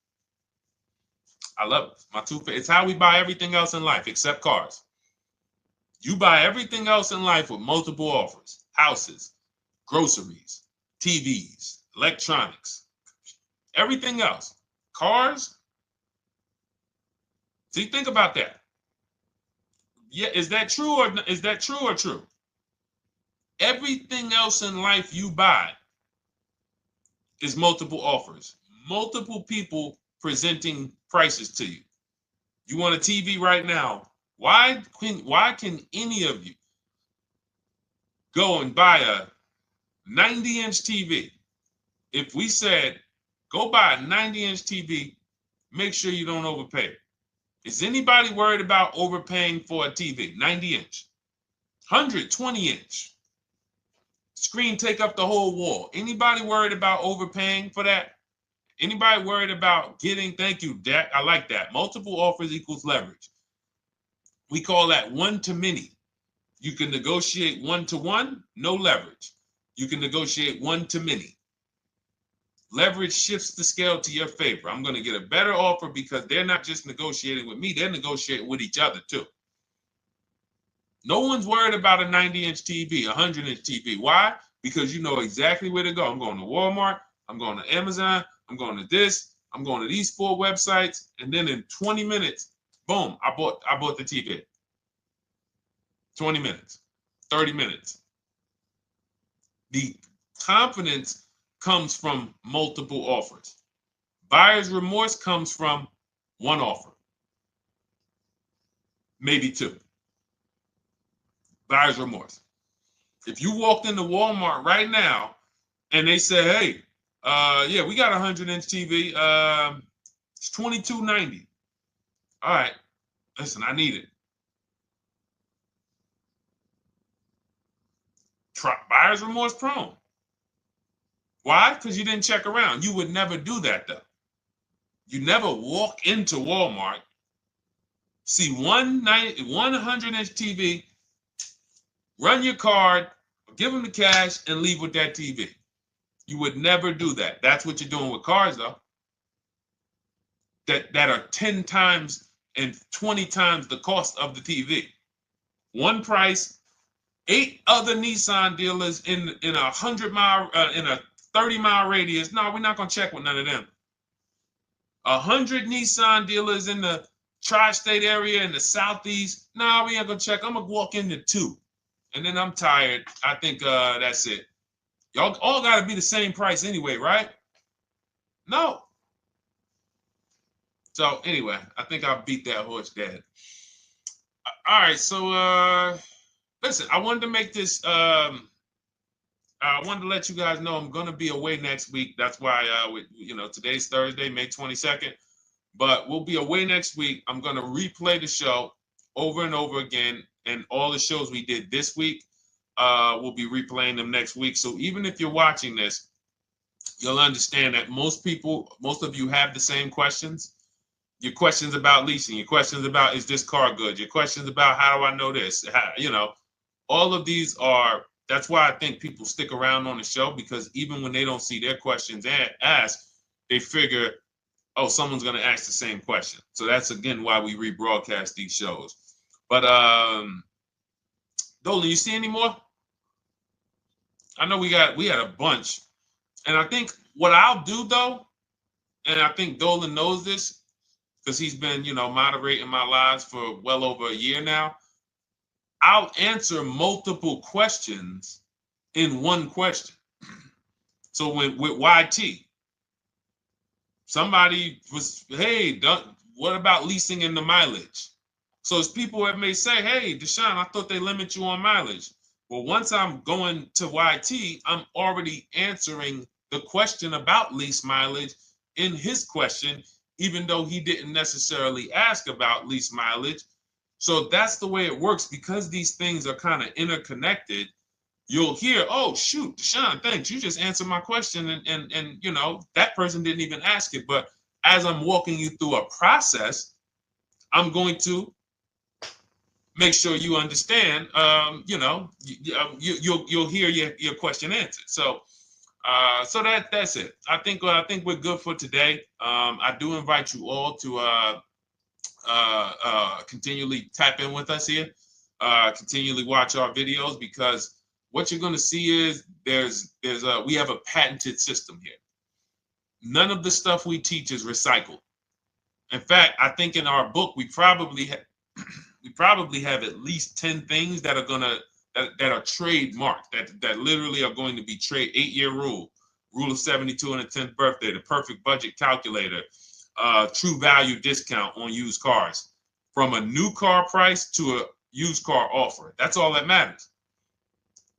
I love it. My two favorite. It's how we buy everything else in life except cars. You buy everything else in life with multiple offers: houses, groceries, TVs, electronics, everything else. Cars. See, think about that. Yeah, is that true or true? Everything else in life you buy is multiple offers, multiple people presenting prices to you. You want a TV right now? Why can any of you go and buy a 90-inch TV? If we said, go buy a 90-inch TV, make sure you don't overpay. Is anybody worried about overpaying for a TV? 90-inch, 120-inch. Screen take up the whole wall. Anybody worried about overpaying for that? Anybody worried about getting, thank you, Dak, I like that. Multiple offers equals leverage. We call that one to many. You can negotiate 1-to-1, no leverage. You can negotiate 1 to many. Leverage shifts the scale to your favor. I'm going to get a better offer because they're not just negotiating with me, they're negotiating with each other too. No one's worried about a 90-inch TV, a 100-inch TV. Why? Because you know exactly where to go. I'm going to Walmart, I'm going to Amazon, I'm going to this, I'm going to these 4 websites, and then in 20 minutes, boom, I bought the TV. 20 minutes, 30 minutes. The confidence comes from multiple offers. Buyer's remorse comes from one offer, maybe 2. Buyer's remorse. If you walked into Walmart right now and they say, hey, yeah, we got a 100-inch TV. It's $22.90. All right, listen, I need it. Buyer's remorse prone. Why? Because you didn't check around. You would never do that, though. You never walk into Walmart, see one 100-inch TV, run your card, give them the cash, and leave with that TV. You would never do that. That's what you're doing with cars, though. That are 10 times and 20 times the cost of the TV. One price, 8 other Nissan dealers in a 100-mile, in a 30-mile radius. No, we're not gonna check with none of them. 100 Nissan dealers in the tri-state area in the southeast. No, we ain't gonna check. I'm gonna walk into 2, and then I'm tired. I think that's it. Y'all all gotta be the same price anyway, right? No. So anyway, I think I beat that horse dead. All right, so listen, I wanted to make this. I wanted to let you guys know I'm gonna be away next week. That's why today's Thursday, May 22nd, but we'll be away next week. I'm gonna replay the show over and over again, and all the shows we did this week, we'll be replaying them next week. So even if you're watching this you'll understand that most of you have the same questions. Your questions about leasing, your questions about, is this car good? Your questions about, how do I know this? All of these are, that's why I think people stick around on the show, because even when they don't see their questions asked, they figure, oh, someone's going to ask the same question. So that's, again, why we rebroadcast these shows. But Dolan, you see any more? I know we had a bunch. And I think what I'll do, though, and I think Dolan knows this because he's been, moderating my lives for well over a year now, I'll answer multiple questions in one question. So with YT, somebody was, hey, what about leasing in the mileage? So as people that may say, hey, Deshone, I thought they limit you on mileage. Well, once I'm going to YT, I'm already answering the question about lease mileage in his question, even though he didn't necessarily ask about lease mileage. So that's the way it works. Because these things are kind of interconnected, you'll hear, oh, shoot, Deshone, thanks. You just answered my question. And that person didn't even ask it. But as I'm walking you through a process, I'm going to make sure you understand, you'll hear your question answered. So that's it. I think we're good for today. I do invite you all to continually tap in with us here, continually watch our videos, because what you're going to see is we have a patented system here. None of the stuff we teach is recycled. In fact, I think in our book we probably have at least 10 things that are that are trademarked, that literally are going to be 8-year rule of 72 on the 10th birthday, the perfect budget calculator, true value discount on used cars, from a new car price to a used car offer. That's all that matters.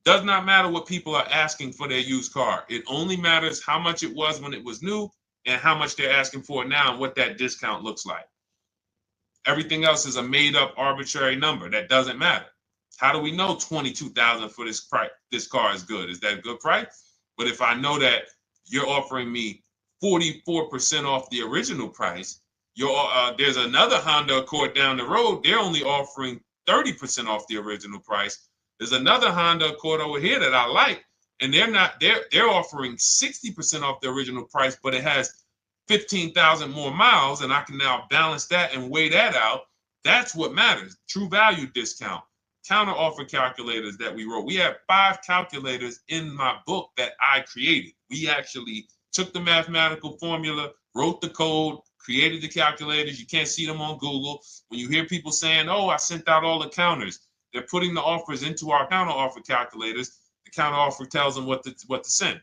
Does not matter what people are asking for their used car. It only matters how much it was when it was new and how much they're asking for it now and what that discount looks like. Everything else is a made up arbitrary number that doesn't matter. How do we know $22,000 for this price? This car is good. Is that a good price? But if I know that you're offering me 44% off the original price, there's another Honda Accord down the road. They're only offering 30% off the original price. There's another Honda Accord over here that I like, and they're offering 60% off the original price, but it has 15,000 more miles, and I can now balance that and weigh that out. That's what matters. True value discount, counter offer calculators that we wrote. We have 5 calculators in my book that I created. We actually took the mathematical formula, wrote the code, created the calculators. You can't see them on Google. When you hear people saying, oh, I sent out all the counters, they're putting the offers into our counter offer calculators. The counter offer tells them what to send.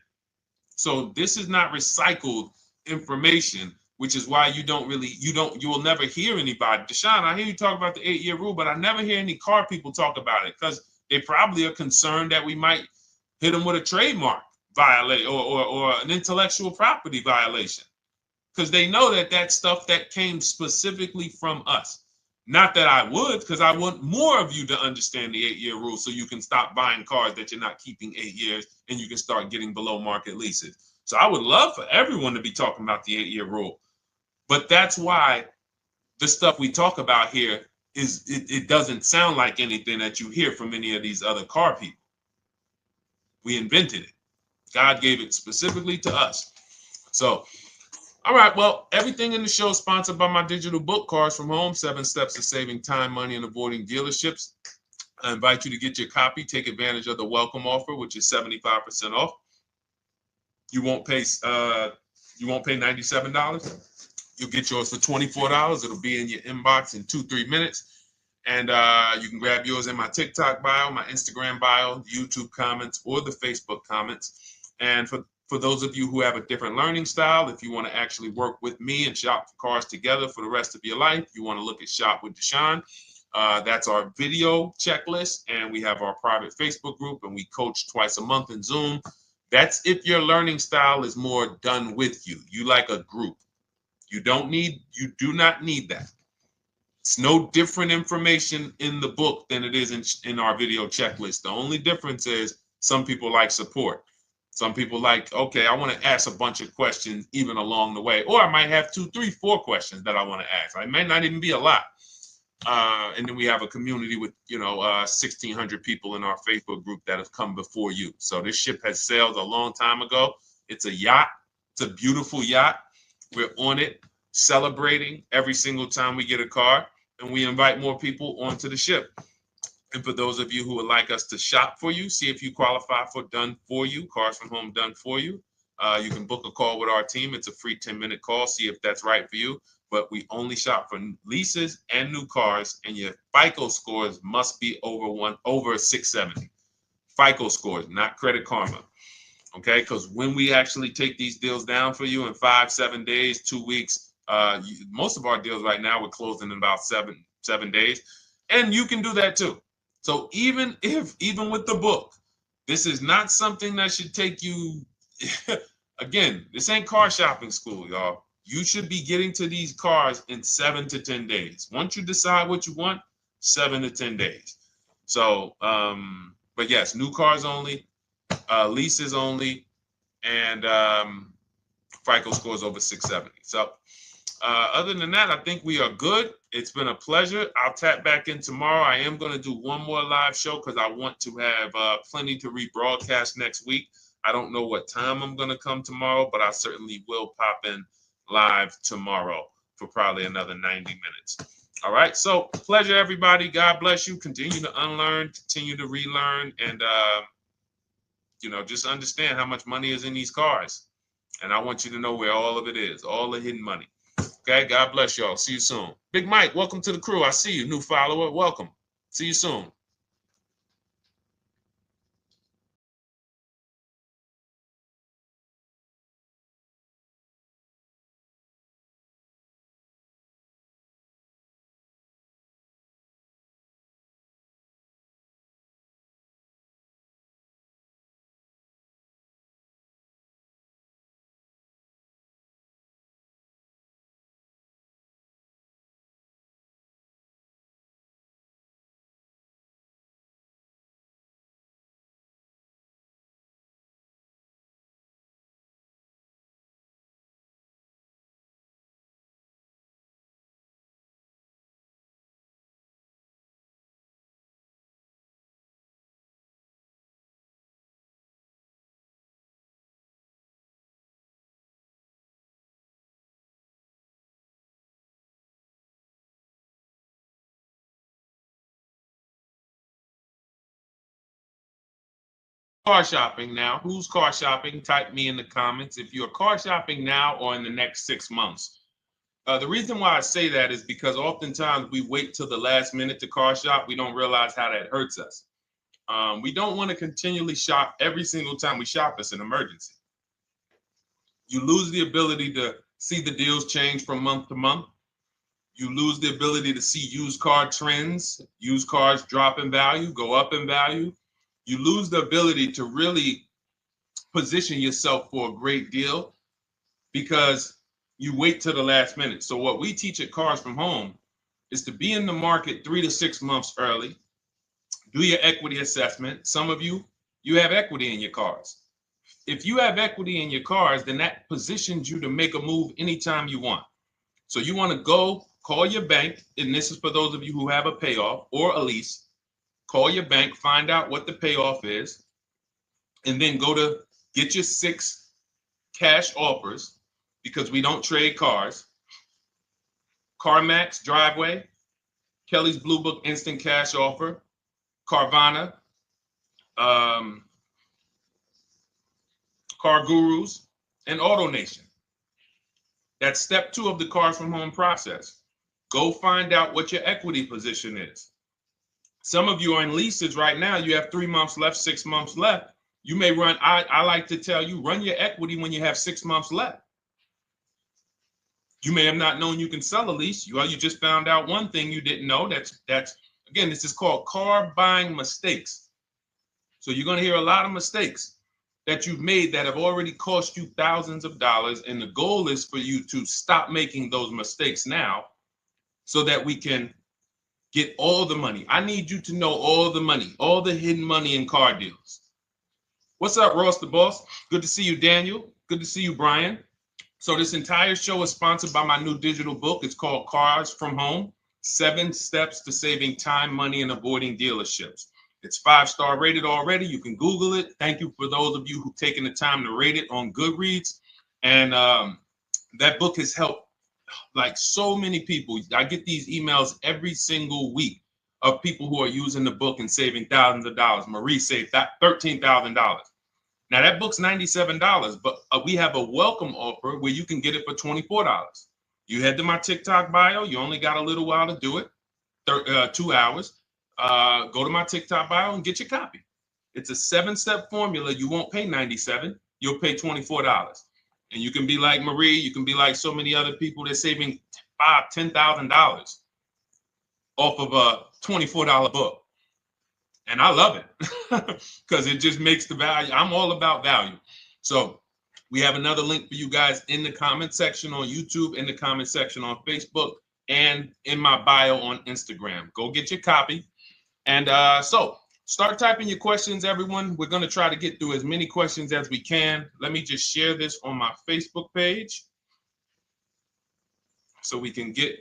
So this is not recycled information, which is why you will never hear anybody. Deshone, I hear you talk about the 8-year rule, but I never hear any car people talk about it, because they probably are concerned that we might hit them with a trademark violation or an intellectual property violation, because they know that stuff that came specifically from us. Not that I would, because I want more of you to understand the 8-year rule, so you can stop buying cars that you're not keeping 8 years and you can start getting below market leases. So I would love for everyone to be talking about the 8-year rule. But that's why the stuff we talk about here it doesn't sound like anything that you hear from any of these other car people. We invented it. God gave it specifically to us. So, all right, well, everything in the show is sponsored by my digital book, Cars from Home, 7 Steps to Saving Time, Money, and Avoiding Dealerships. I invite you to get your copy. Take advantage of the welcome offer, which is 75% off. You won't pay $97. You'll get yours for $24. It'll be in your inbox in 2-3 minutes. And you can grab yours in my TikTok bio, my Instagram bio, YouTube comments, or the Facebook comments. And for those of you who have a different learning style, if you want to actually work with me and shop for cars together for the rest of your life, you want to look at Shop with Deshone. That's our video checklist. And we have our private Facebook group, and we coach twice a month in Zoom. That's if your learning style is more done with you. You like a group. You do not need that. It's no different information in the book than it is in our video checklist. The only difference is some people like support. Some people like, okay, I want to ask a bunch of questions even along the way, or I might have 2, 3, 4 questions that I want to ask. It might not even be a lot. And then we have a community with, 1,600 people in our Facebook group that have come before you. So this ship has sailed a long time ago. It's a yacht. It's a beautiful yacht. We're on it, celebrating every single time we get a car, and we invite more people onto the ship. And for those of you who would like us to shop for you, see if you qualify for Done For You, Cars from Home Done For You, you can book a call with our team. It's a free 10-minute call. See if that's right for you. But we only shop for leases and new cars, and your FICO scores must be over 670. FICO scores, not Credit Karma. Okay, because when we actually take these deals down for you in 5, 7 days, 2 weeks, most of our deals right now we're closing in about seven days, and you can do that too. So even with the book, this is not something that should take you. Again, this ain't car shopping school, y'all. You should be getting to these cars in 7 to 10 days. Once you decide what you want, 7 to 10 days. So, but yes, new cars only, leases only, and FICO scores over 670. So other than that, I think we are good. It's been a pleasure. I'll tap back in tomorrow. I am going to do one more live show because I want to have plenty to rebroadcast next week. I don't know what time I'm going to come tomorrow, but I certainly will pop in live tomorrow for probably another 90 minutes. All right. So pleasure, everybody. God bless you. Continue to unlearn, continue to relearn, and, just understand how much money is in these cars. And I want you to know where all of it is, all the hidden money. Okay. God bless y'all. See you soon. Big Mike, welcome to the crew. I see you. New follower. Welcome. See you soon. Car shopping now. Who's car shopping? Type me in the comments if you're car shopping now or in the next 6 months. The reason why I say that is because oftentimes we wait till the last minute to car shop. We don't realize how that hurts us. We don't want to continually shop every single time we shop. It's an emergency. You lose the ability to see the deals change from month to month. You lose the ability to see used car trends, used cars drop in value, go up in value. You lose the ability to really position yourself for a great deal because you wait till the last minute. So what we teach at Cars from Home is to be in the market 3 to 6 months early. Do your equity assessment. Some of you have equity in your cars. If you have equity in your cars, then that positions you to make a move anytime you want. So you want to go call your bank, and this is for those of you who have a payoff or a lease. Call your bank, find out what the payoff is, and then go to get your 6 cash offers, because we don't trade cars. CarMax Driveway, Kelly's Blue Book Instant Cash Offer, Carvana, Car Gurus, and AutoNation. That's step 2 of the Cars from Home process. Go find out what your equity position is. Some of you are in leases right now. You have 3 months left, 6 months left. You may run, I like to tell you, run your equity when you have 6 months left. You may have not known you can sell a lease. You just found out one thing you didn't know. That's again, this is called car buying mistakes. So you're going to hear a lot of mistakes that you've made that have already cost you thousands of dollars. And the goal is for you to stop making those mistakes now so that we can get all the money. I need you to know all the money, all the hidden money in car deals. What's up, Ross the Boss? Good to see you, Daniel. Good to see you, Brian. So this entire show is sponsored by my new digital book. It's called Cars from Home, 7 Steps to Saving Time, Money, and Avoiding Dealerships. It's 5-star rated already. You can Google it. Thank you for those of you who've taken the time to rate it on Goodreads. And that book has helped like so many people. I get these emails every single week of people who are using the book and saving thousands of dollars. Marie saved $13,000. Now that book's $97, but we have a welcome offer where you can get it for $24. You head to my TikTok bio. You only got a little while to do it, 2 hours. Go to my TikTok bio and get your copy. It's a 7-step formula. You won't pay $97. You'll pay $24. And you can be like Marie. You can be like so many other people. They're saving $5,000, $10,000 off of a $24 book. And I love it because it just makes the value. I'm all about value. So we have another link for you guys in the comment section on YouTube, in the comment section on Facebook, and in my bio on Instagram. Go get your copy. And so start typing your questions, everyone. We're going to try to get through as many questions as we can. Let me just share this on my Facebook page so we can get.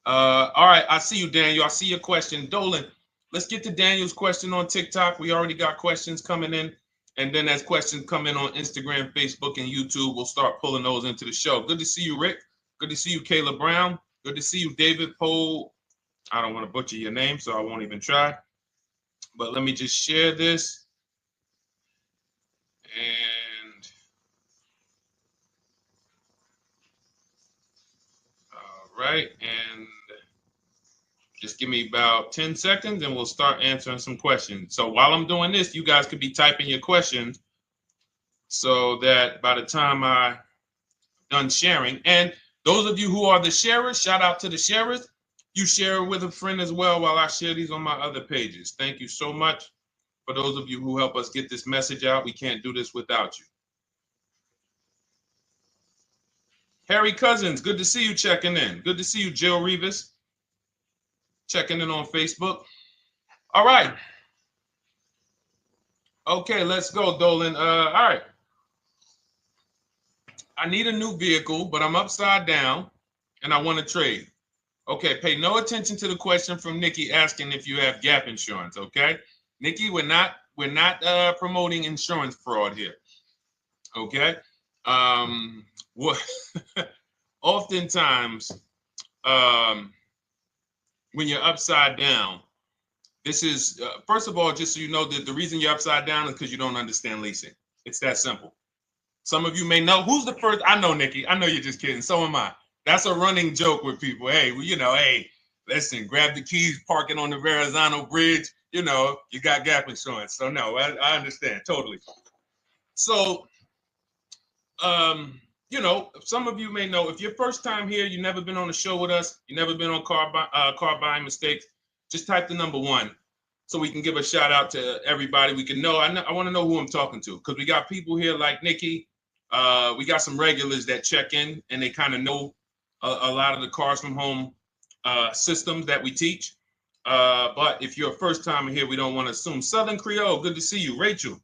All right. I see you, Daniel. I see your question. Dolan, let's get to Daniel's question on TikTok. We already got questions coming in. And then as questions come in on Instagram, Facebook, and YouTube, we'll start pulling those into the show. Good to see you, Rick. Good to see you, Kayla Brown. Good to see you, David Poe. I don't want to butcher your name, so I won't even try. But let me just share this. And all right. And just give me about 10 seconds and we'll start answering some questions. So while I'm doing this, you guys could be typing your questions so that by the time I'm done sharing, and those of you who are the sharers, shout out to the sharers. You share it with a friend as well while I share these on my other pages. Thank you so much for those of you who help us get this message out. We can't do this without you. Harry Cousins, good to see you checking in. Good to see you, Jill Rivas, checking in on Facebook. All right. Okay, let's go, Dolan. All right. I need a new vehicle, but I'm upside down and I want to trade. Okay, pay no attention to the question from Nikki asking if you have gap insurance, okay? Nikki, we're not promoting insurance fraud here, okay? Oftentimes, when you're upside down, this is, first of all, just so you know that the reason you're upside down is because you don't understand leasing. It's that simple. Some of you may know, who's the first? I know, Nikki. I know you're just kidding. So am I. That's a running joke with people. Hey, well, you know, hey, listen, grab the keys, park it on the Verrazano Bridge. You know, you got gap insurance. So no, I understand totally. So, you know, some of you may know, if you're first time here, you've never been on a show with us, you've never been on car buying mistakes, just type the number 1 so we can give a shout out to everybody. We can know. I want to know who I'm talking to because we got people here like Nikki. We got some regulars that check in and they kind of know a lot of the Cars from Home systems that we teach. But if you're a first timer here, we don't want to assume. Southern Creole, good to see you. Rachel,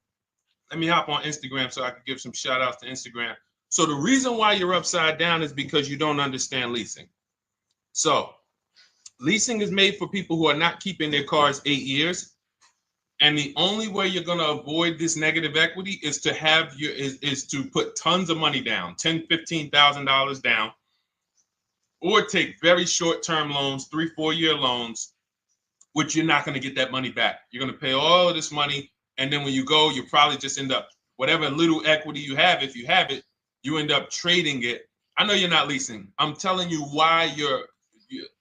let me hop on Instagram so I can give some shout outs to Instagram. So the reason why you're upside down is because you don't understand leasing. So leasing is made for people who are not keeping their cars 8 years. And the only way you're going to avoid this negative equity is to have is to put tons of money down, $10,000, $15,000 down, or take very short-term loans, 3-4 year loans, which you're not going to get that money back. You're going to pay all of this money. And then when you go, you probably just end up, whatever little equity you have, if you have it, you end up trading it. I know you're not leasing. I'm telling you why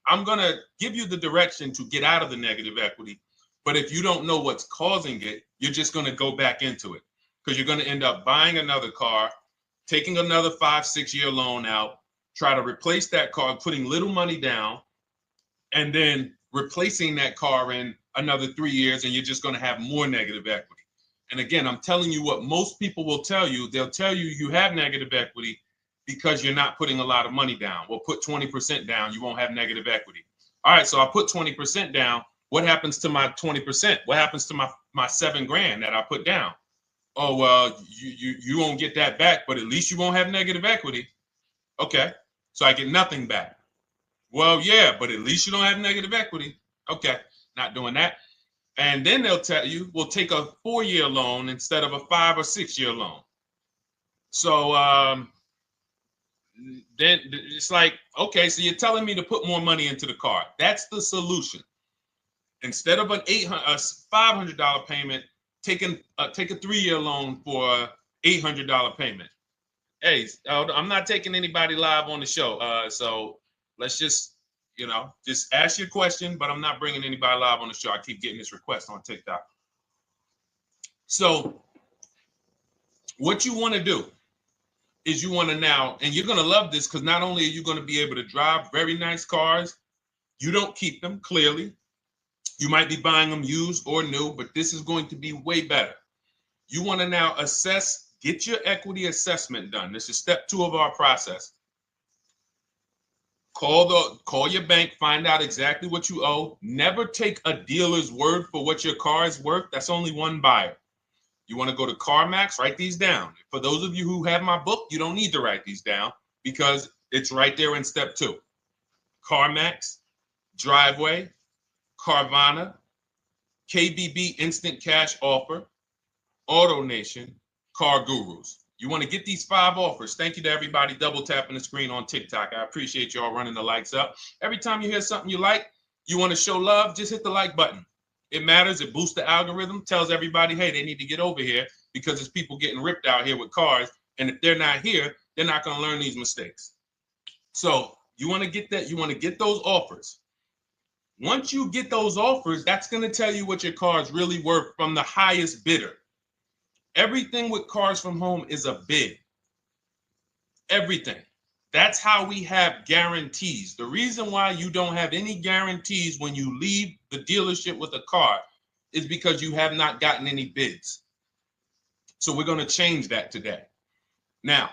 I'm going to give you the direction to get out of the negative equity. But if you don't know what's causing it, you're just going to go back into it because you're going to end up buying another car, taking another 5-6 year loan out, try to replace that car, putting little money down, and then replacing that car in another 3 years, and you're just going to have more negative equity. And again, I'm telling you what most people will tell you. They'll tell you you have negative equity because you're not putting a lot of money down. Well, put 20% down, you won't have negative equity. All right, so I put 20% down. What happens to my 20%? What happens to my my $7,000 that I put down. Oh, well, you won't get that back, but at least you won't have negative equity. Okay, so I get nothing back. Well, yeah, but at least you don't have negative equity. Okay, not doing that. And then they'll tell you, we'll take a 4-year loan instead of a 5 or 6-year loan. So then it's like, okay, so you're telling me to put more money into the car. That's the solution. Instead of a $500 payment, take a 3-year loan for a $800 payment. Hey, I'm not taking anybody live on the show. So let's just, just ask your question, but I'm not bringing anybody live on the show. I keep getting this request on TikTok. So what you want to do is you want to now, and you're going to love this because not only are you going to be able to drive very nice cars, you don't keep them, clearly. You might be buying them used or new, but this is going to be way better. You want to now assess, get your equity assessment done. This is step 2 of our process. Call your bank, find out exactly what you owe. Never take a dealer's word for what your car is worth. That's only one buyer. You want to go to CarMax, write these down. For those of you who have my book, you don't need to write these down because it's right there in step 2. CarMax, Driveway, Carvana, KBB Instant Cash Offer, AutoNation, Car Gurus. You want to get these 5 offers. Thank you to everybody double tapping the screen on TikTok. I appreciate y'all running the likes up. Every time you hear something you like, you want to show love, just hit the like button. It matters. It boosts the algorithm, tells everybody, hey, they need to get over here because there's people getting ripped out here with cars. And if they're not here, they're not going to learn these mistakes. So you want to get that. You want to get those offers. Once you get those offers, that's going to tell you what your car is really worth from the highest bidder. Everything with Cars from Home is a bid. Everything. That's how we have guarantees. The reason why you don't have any guarantees when you leave the dealership with a car is because you have not gotten any bids. So we're going to change that today. Now,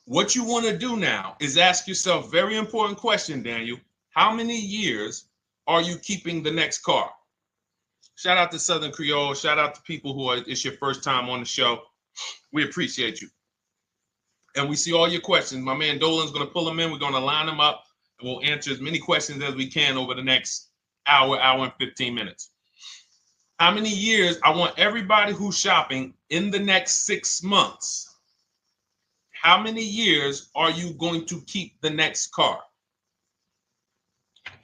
what you want to do now is ask yourself, very important question, Daniel. How many years are you keeping the next car? Shout out to Southern Creole. Shout out to people who it's your first time on the show. We appreciate you. And we see all your questions. My man Dolan's going to pull them in. We're going to line them up. And we'll answer as many questions as we can over the next hour and 15 minutes. How many years? I want everybody who's shopping in the next 6 months. How many years are you going to keep the next car?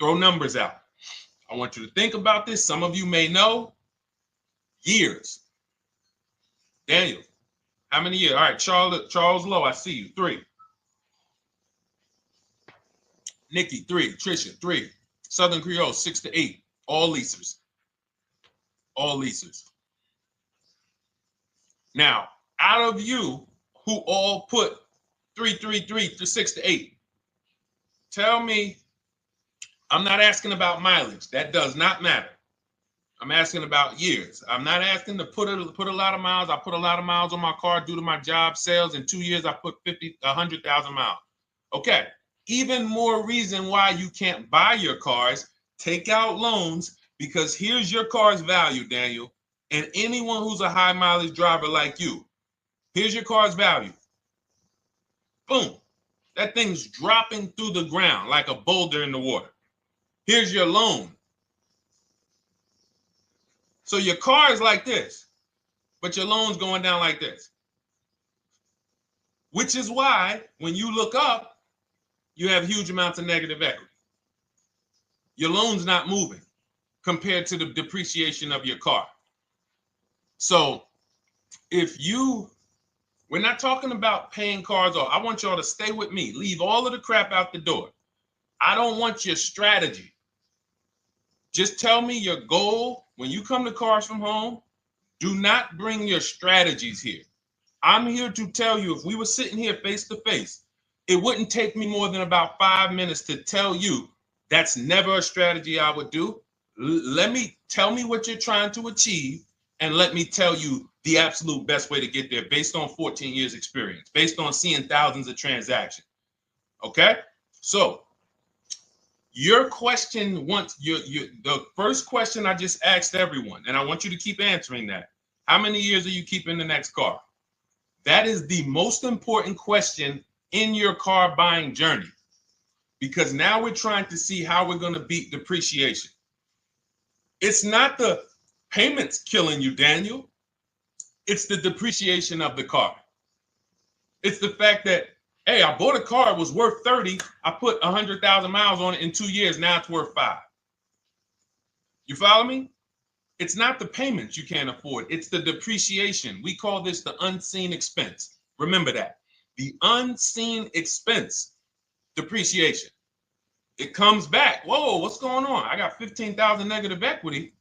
Throw numbers out. I want you to think about this. Some of you may know. Years. Daniel, how many years? All right, Charles Lowe, I see you. 3. Nikki, 3. Trisha, 3. Southern Creole, 6 to 8. All leasers. All leasers. Now, out of you who all put 3 to 6 to 8, tell me. I'm not asking about mileage. That does not matter. I'm asking about years. I'm not asking to put a lot of miles. I put a lot of miles on my car due to my job sales. In 2 years, I put 100,000 miles. Okay. Even more reason why you can't buy your cars. Take out loans because here's your car's value, Daniel. And anyone who's a high mileage driver like you, here's your car's value. Boom. That thing's dropping through the ground like a boulder in the water. Here's your loan. So your car is like this, but your loan's going down like this. Which is why when you look up, you have huge amounts of negative equity. Your loan's not moving compared to the depreciation of your car. So we're not talking about paying cars off. I want y'all to stay with me. Leave all of the crap out the door. I don't want your strategy. Just tell me your goal. When you come to Cars from Home, do not bring your strategies here. I'm here to tell you, if we were sitting here face to face, it wouldn't take me more than about 5 minutes to tell you that's never a strategy I would do. Tell me what you're trying to achieve, and let me tell you the absolute best way to get there based on 14 years experience, based on seeing thousands of transactions. Okay? So Your question the first question I just asked everyone, and I want you to keep answering that. How many years are you keeping the next car? That is the most important question in your car buying journey, because now we're trying to see how we're going to beat depreciation. It's not the payments killing you, Daniel. It's the depreciation of the car. It's the fact that, hey, I bought a car, it was worth 30. I put 100,000 miles on it in 2 years. Now it's worth 5. You follow me? It's not the payments you can't afford. It's the depreciation. We call this the unseen expense. Remember that. The unseen expense, depreciation. It comes back. Whoa, what's going on? I got 15,000 negative equity.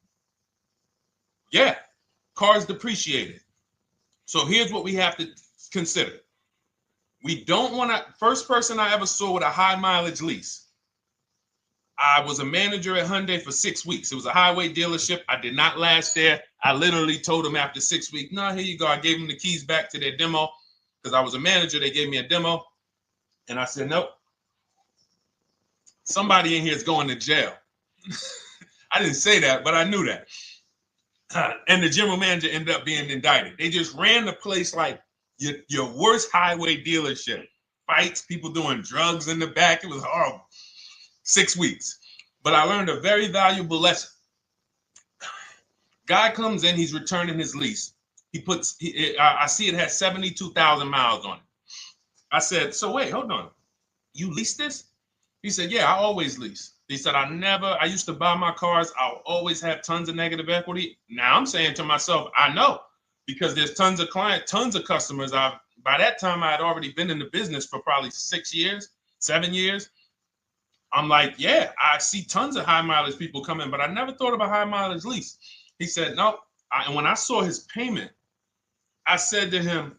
Yeah, car's depreciated. So here's what we have to consider. We don't want to, first person I ever saw with a high mileage lease. I was a manager at Hyundai for 6 weeks. It was a highway dealership. I did not last there. I literally told them after 6 weeks, no, here you go. I gave them the keys back to their demo because I was a manager. They gave me a demo. And I said, nope. Somebody in here is going to jail. I didn't say that, but I knew that. And the general manager ended up being indicted. They just ran the place like your worst highway dealership. Fights, people doing drugs in the back. It was horrible. 6 weeks. But I learned a very valuable lesson. Guy comes in, he's returning his lease. I see it has 72,000 miles on it. I said, so wait, hold on. You leased this? He said, yeah, I always lease. He said, I used to buy my cars. I'll always have tons of negative equity. Now I'm saying to myself, I know, because there's tons of clients, tons of customers. By that time, I had already been in the business for probably 6 years, 7 years. I'm like, yeah, I see tons of high mileage people coming, but I never thought about high mileage lease. He said, no. And when I saw his payment, I said to him,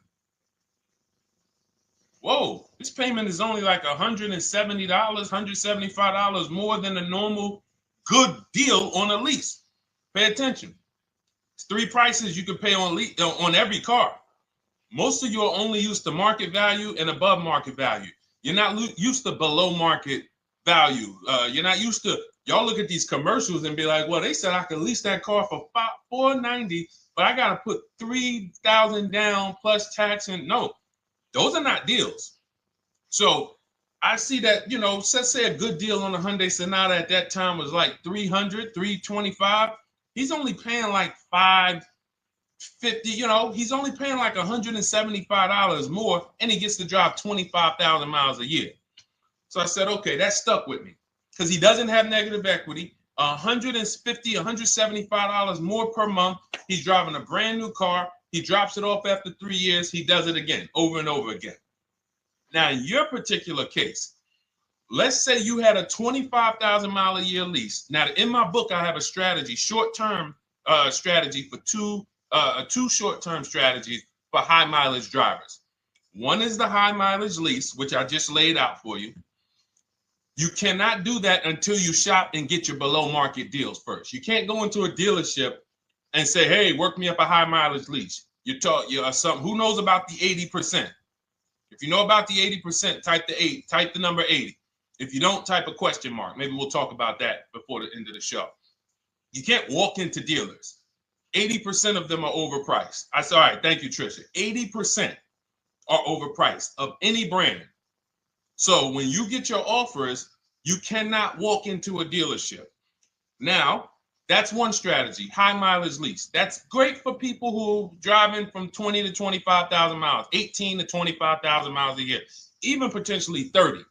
whoa, this payment is only like $170, $175 more than a normal good deal on a lease. Pay attention. It's 3 prices you can pay on every car. Most of you are only used to market value and above market value. You're not used to below market value. You're not used to, y'all look at these commercials and be like, well, they said I could lease that car for $490, but I got to put $3,000 down plus tax. And no, those are not deals. So I see that, let's say a good deal on a Hyundai Sonata at that time was like $300, $325. He's only paying like $550, he's only paying like $175 more, and he gets to drive 25,000 miles a year. So I said, okay, that stuck with me because he doesn't have negative equity. $150, $175 more per month. He's driving a brand new car. He drops it off after 3 years. He does it again, over and over again. Now, in your particular case, let's say you had a 25,000 mile a year lease. Now, in my book, I have a strategy, short-term strategy for two short-term strategies for high mileage drivers. One is the high mileage lease, which I just laid out for you. You cannot do that until you shop and get your below market deals first. You can't go into a dealership and say, hey, work me up a high mileage lease. You're who knows about the 80%? If you know about the 80%, type the number 80. If you don't, type a question mark. Maybe we'll talk about that before the end of the show. You can't walk into dealers. 80% of them are overpriced. I said, all right, thank you, Trisha. 80% are overpriced of any brand. So when you get your offers, you cannot walk into a dealership. Now, that's one strategy, high mileage lease. That's great for people who are driving from 20 to 25,000 miles, 18 to 25,000 miles a year, even potentially 30.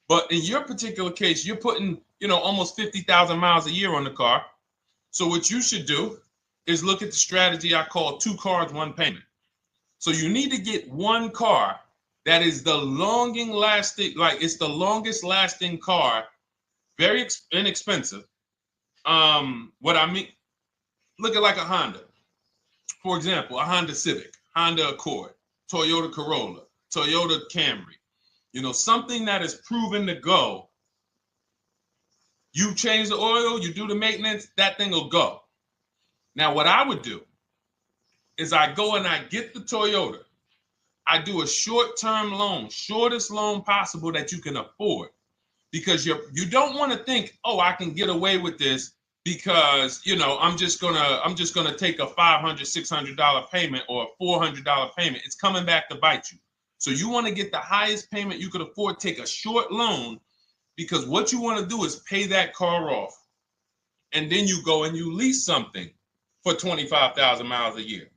But in your particular case, you're putting, almost 50,000 miles a year on the car. So what you should do is look at the strategy I call 2 cars, 1 payment. So you need to get one car that is the longest lasting car, very inexpensive. What I mean, look at like a Honda. For example, a Honda Civic, Honda Accord, Toyota Corolla, Toyota Camry. Something that is proven to go. You change the oil, you do the maintenance, that thing will go. Now, what I would do is I go and I get the Toyota. I do a short-term loan, shortest loan possible that you can afford. because you don't want to think, oh, I can get away with this because, you know, I'm just gonna take a $500, $600 payment or a $400 payment. It's coming back to bite you. So you want to get the highest payment you could afford, take a short loan, because what you want to do is pay that car off. And then you go and you lease something for 25,000 miles a year.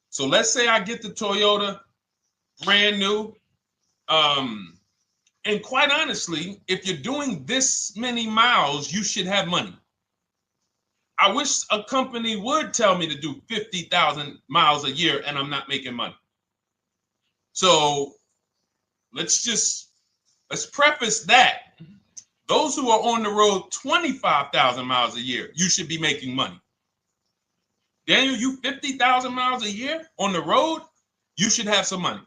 So let's say I get the Toyota brand new. And quite honestly, if you're doing this many miles, you should have money. I wish a company would tell me to do 50,000 miles a year and I'm not making money. So let's preface that. Those who are on the road 25,000 miles a year, you should be making money. Daniel, you 50,000 miles a year on the road, you should have some money.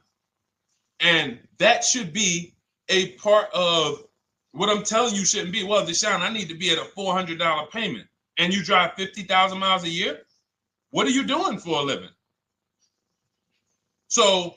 And that should be a part of what I'm telling you shouldn't be. Well, Deshone, I need to be at a $400 payment. And you drive 50,000 miles a year? What are you doing for a living? So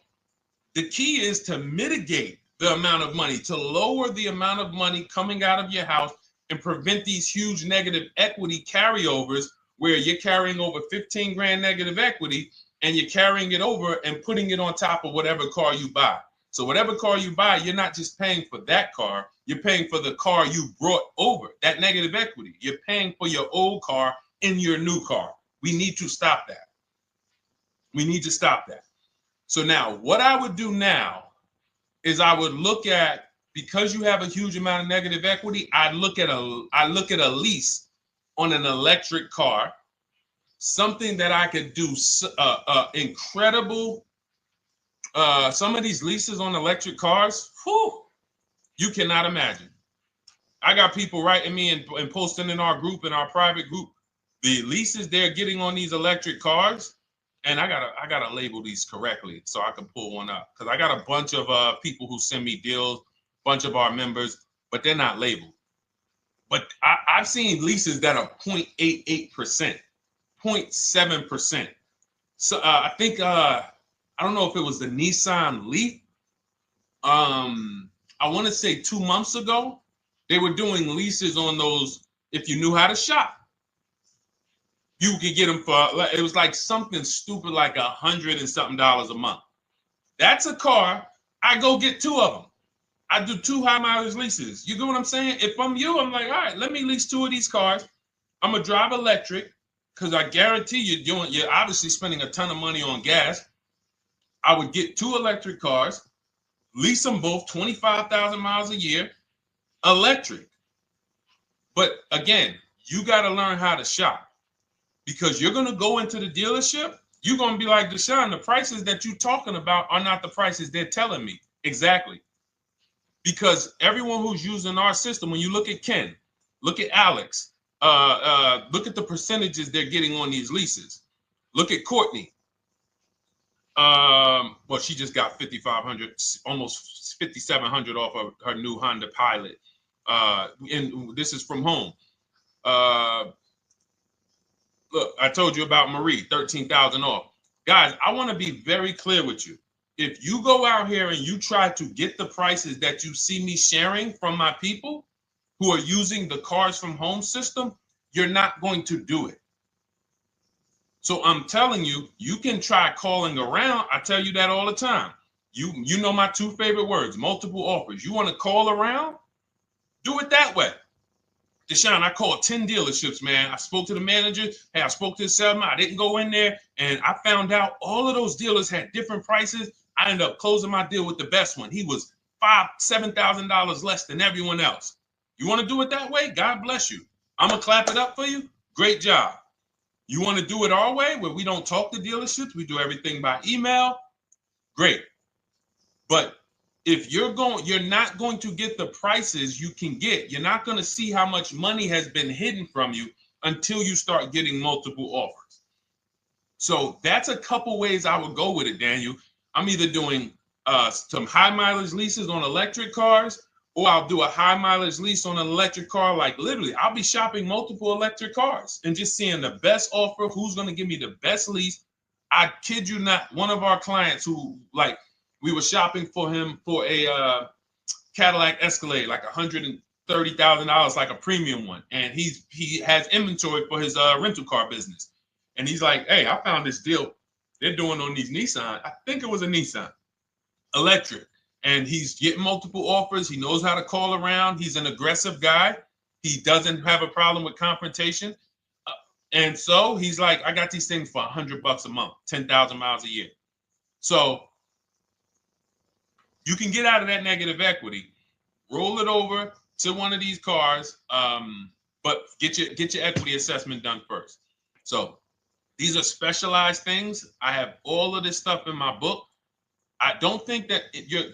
the key is to mitigate the amount of money, to lower the amount of money coming out of your house and prevent these huge negative equity carryovers where you're carrying over 15 grand negative equity and you're carrying it over and putting it on top of whatever car you buy. So whatever car you buy, you're not just paying for that car, you're paying for the car you brought over, that negative equity. You're paying for your old car in your new car. We need to stop that. We need to stop that. So now what I would do now is I would look at, because you have a huge amount of negative equity, I look at a lease on an electric car, something that I could do incredible. Some of these leases on electric cars, whew, you cannot imagine. I got people writing me and posting in our group, in our private group, the leases they're getting on these electric cars. And I gotta label these correctly so I can pull one up, because I got a bunch of people who send me deals, bunch of our members, but they're not labeled. But I've seen leases that are 0.88%, 0.7%. So I think I don't know if it was the Nissan Leaf. I want to say 2 months ago, they were doing leases on those. If you knew how to shop, you could get them for, it was like something stupid like $100 and something a month. That's a car. I go get 2 of them. I do 2 high mileage leases. You get what I'm saying? If I'm you, I'm like, all right, let me lease 2 of these cars. I'm gonna drive electric, because I guarantee you're obviously spending a ton of money on gas. I would get 2 electric cars, lease them both 25,000 miles a year, electric. But again, you got to learn how to shop. Because you're going to go into the dealership, you're going to be like, Deshone, the prices that you're talking about are not the prices they're telling me. Exactly. Because everyone who's using our system, when you look at Ken, look at Alex, look at the percentages they're getting on these leases. Look at Courtney. Well, she just got 5,500, almost 5,700 off of her new Honda Pilot. And this is from home. Look, I told you about Marie, 13,000 off. Guys, I want to be very clear with you. If you go out here and you try to get the prices that you see me sharing from my people who are using the Cars from Home system, you're not going to do it. So I'm telling you, you can try calling around. I tell you that all the time. You know my 2 favorite words, multiple offers. You want to call around? Do it that way. Deshone, I called 10 dealerships, man. I spoke to the manager. Hey, I spoke to the salesman. I didn't go in there, and I found out all of those dealers had different prices. I ended up closing my deal with the best one. He was $5,000, $7,000 less than everyone else. You want to do it that way? God bless you. I'm going to clap it up for you. Great job. You want to do it our way, where we don't talk to dealerships? We do everything by email? Great. But if you're not going to get the prices you can get. You're not going to see how much money has been hidden from you until you start getting multiple offers. So that's a couple ways I would go with it, Daniel. I'm either doing some high mileage leases on electric cars, or I'll do a high mileage lease on an electric car. Like literally, I'll be shopping multiple electric cars and just seeing the best offer, who's going to give me the best lease. I kid you not, one of our clients who, like, we were shopping for him for a Cadillac Escalade, like $30,000, like a premium one, and he has inventory for his rental car business, and he's like, hey, I found this deal they're doing on these Nissan. I think it was a Nissan electric, and he's getting multiple offers. He knows how to call around. He's an aggressive guy. He doesn't have a problem with confrontation, and so he's like, I got these things for $100 a month, 10,000 miles a year. So you can get out of that negative equity, roll it over to one of these cars, but get your equity assessment done first. So these are specialized things. I have all of this stuff in my book. I don't think that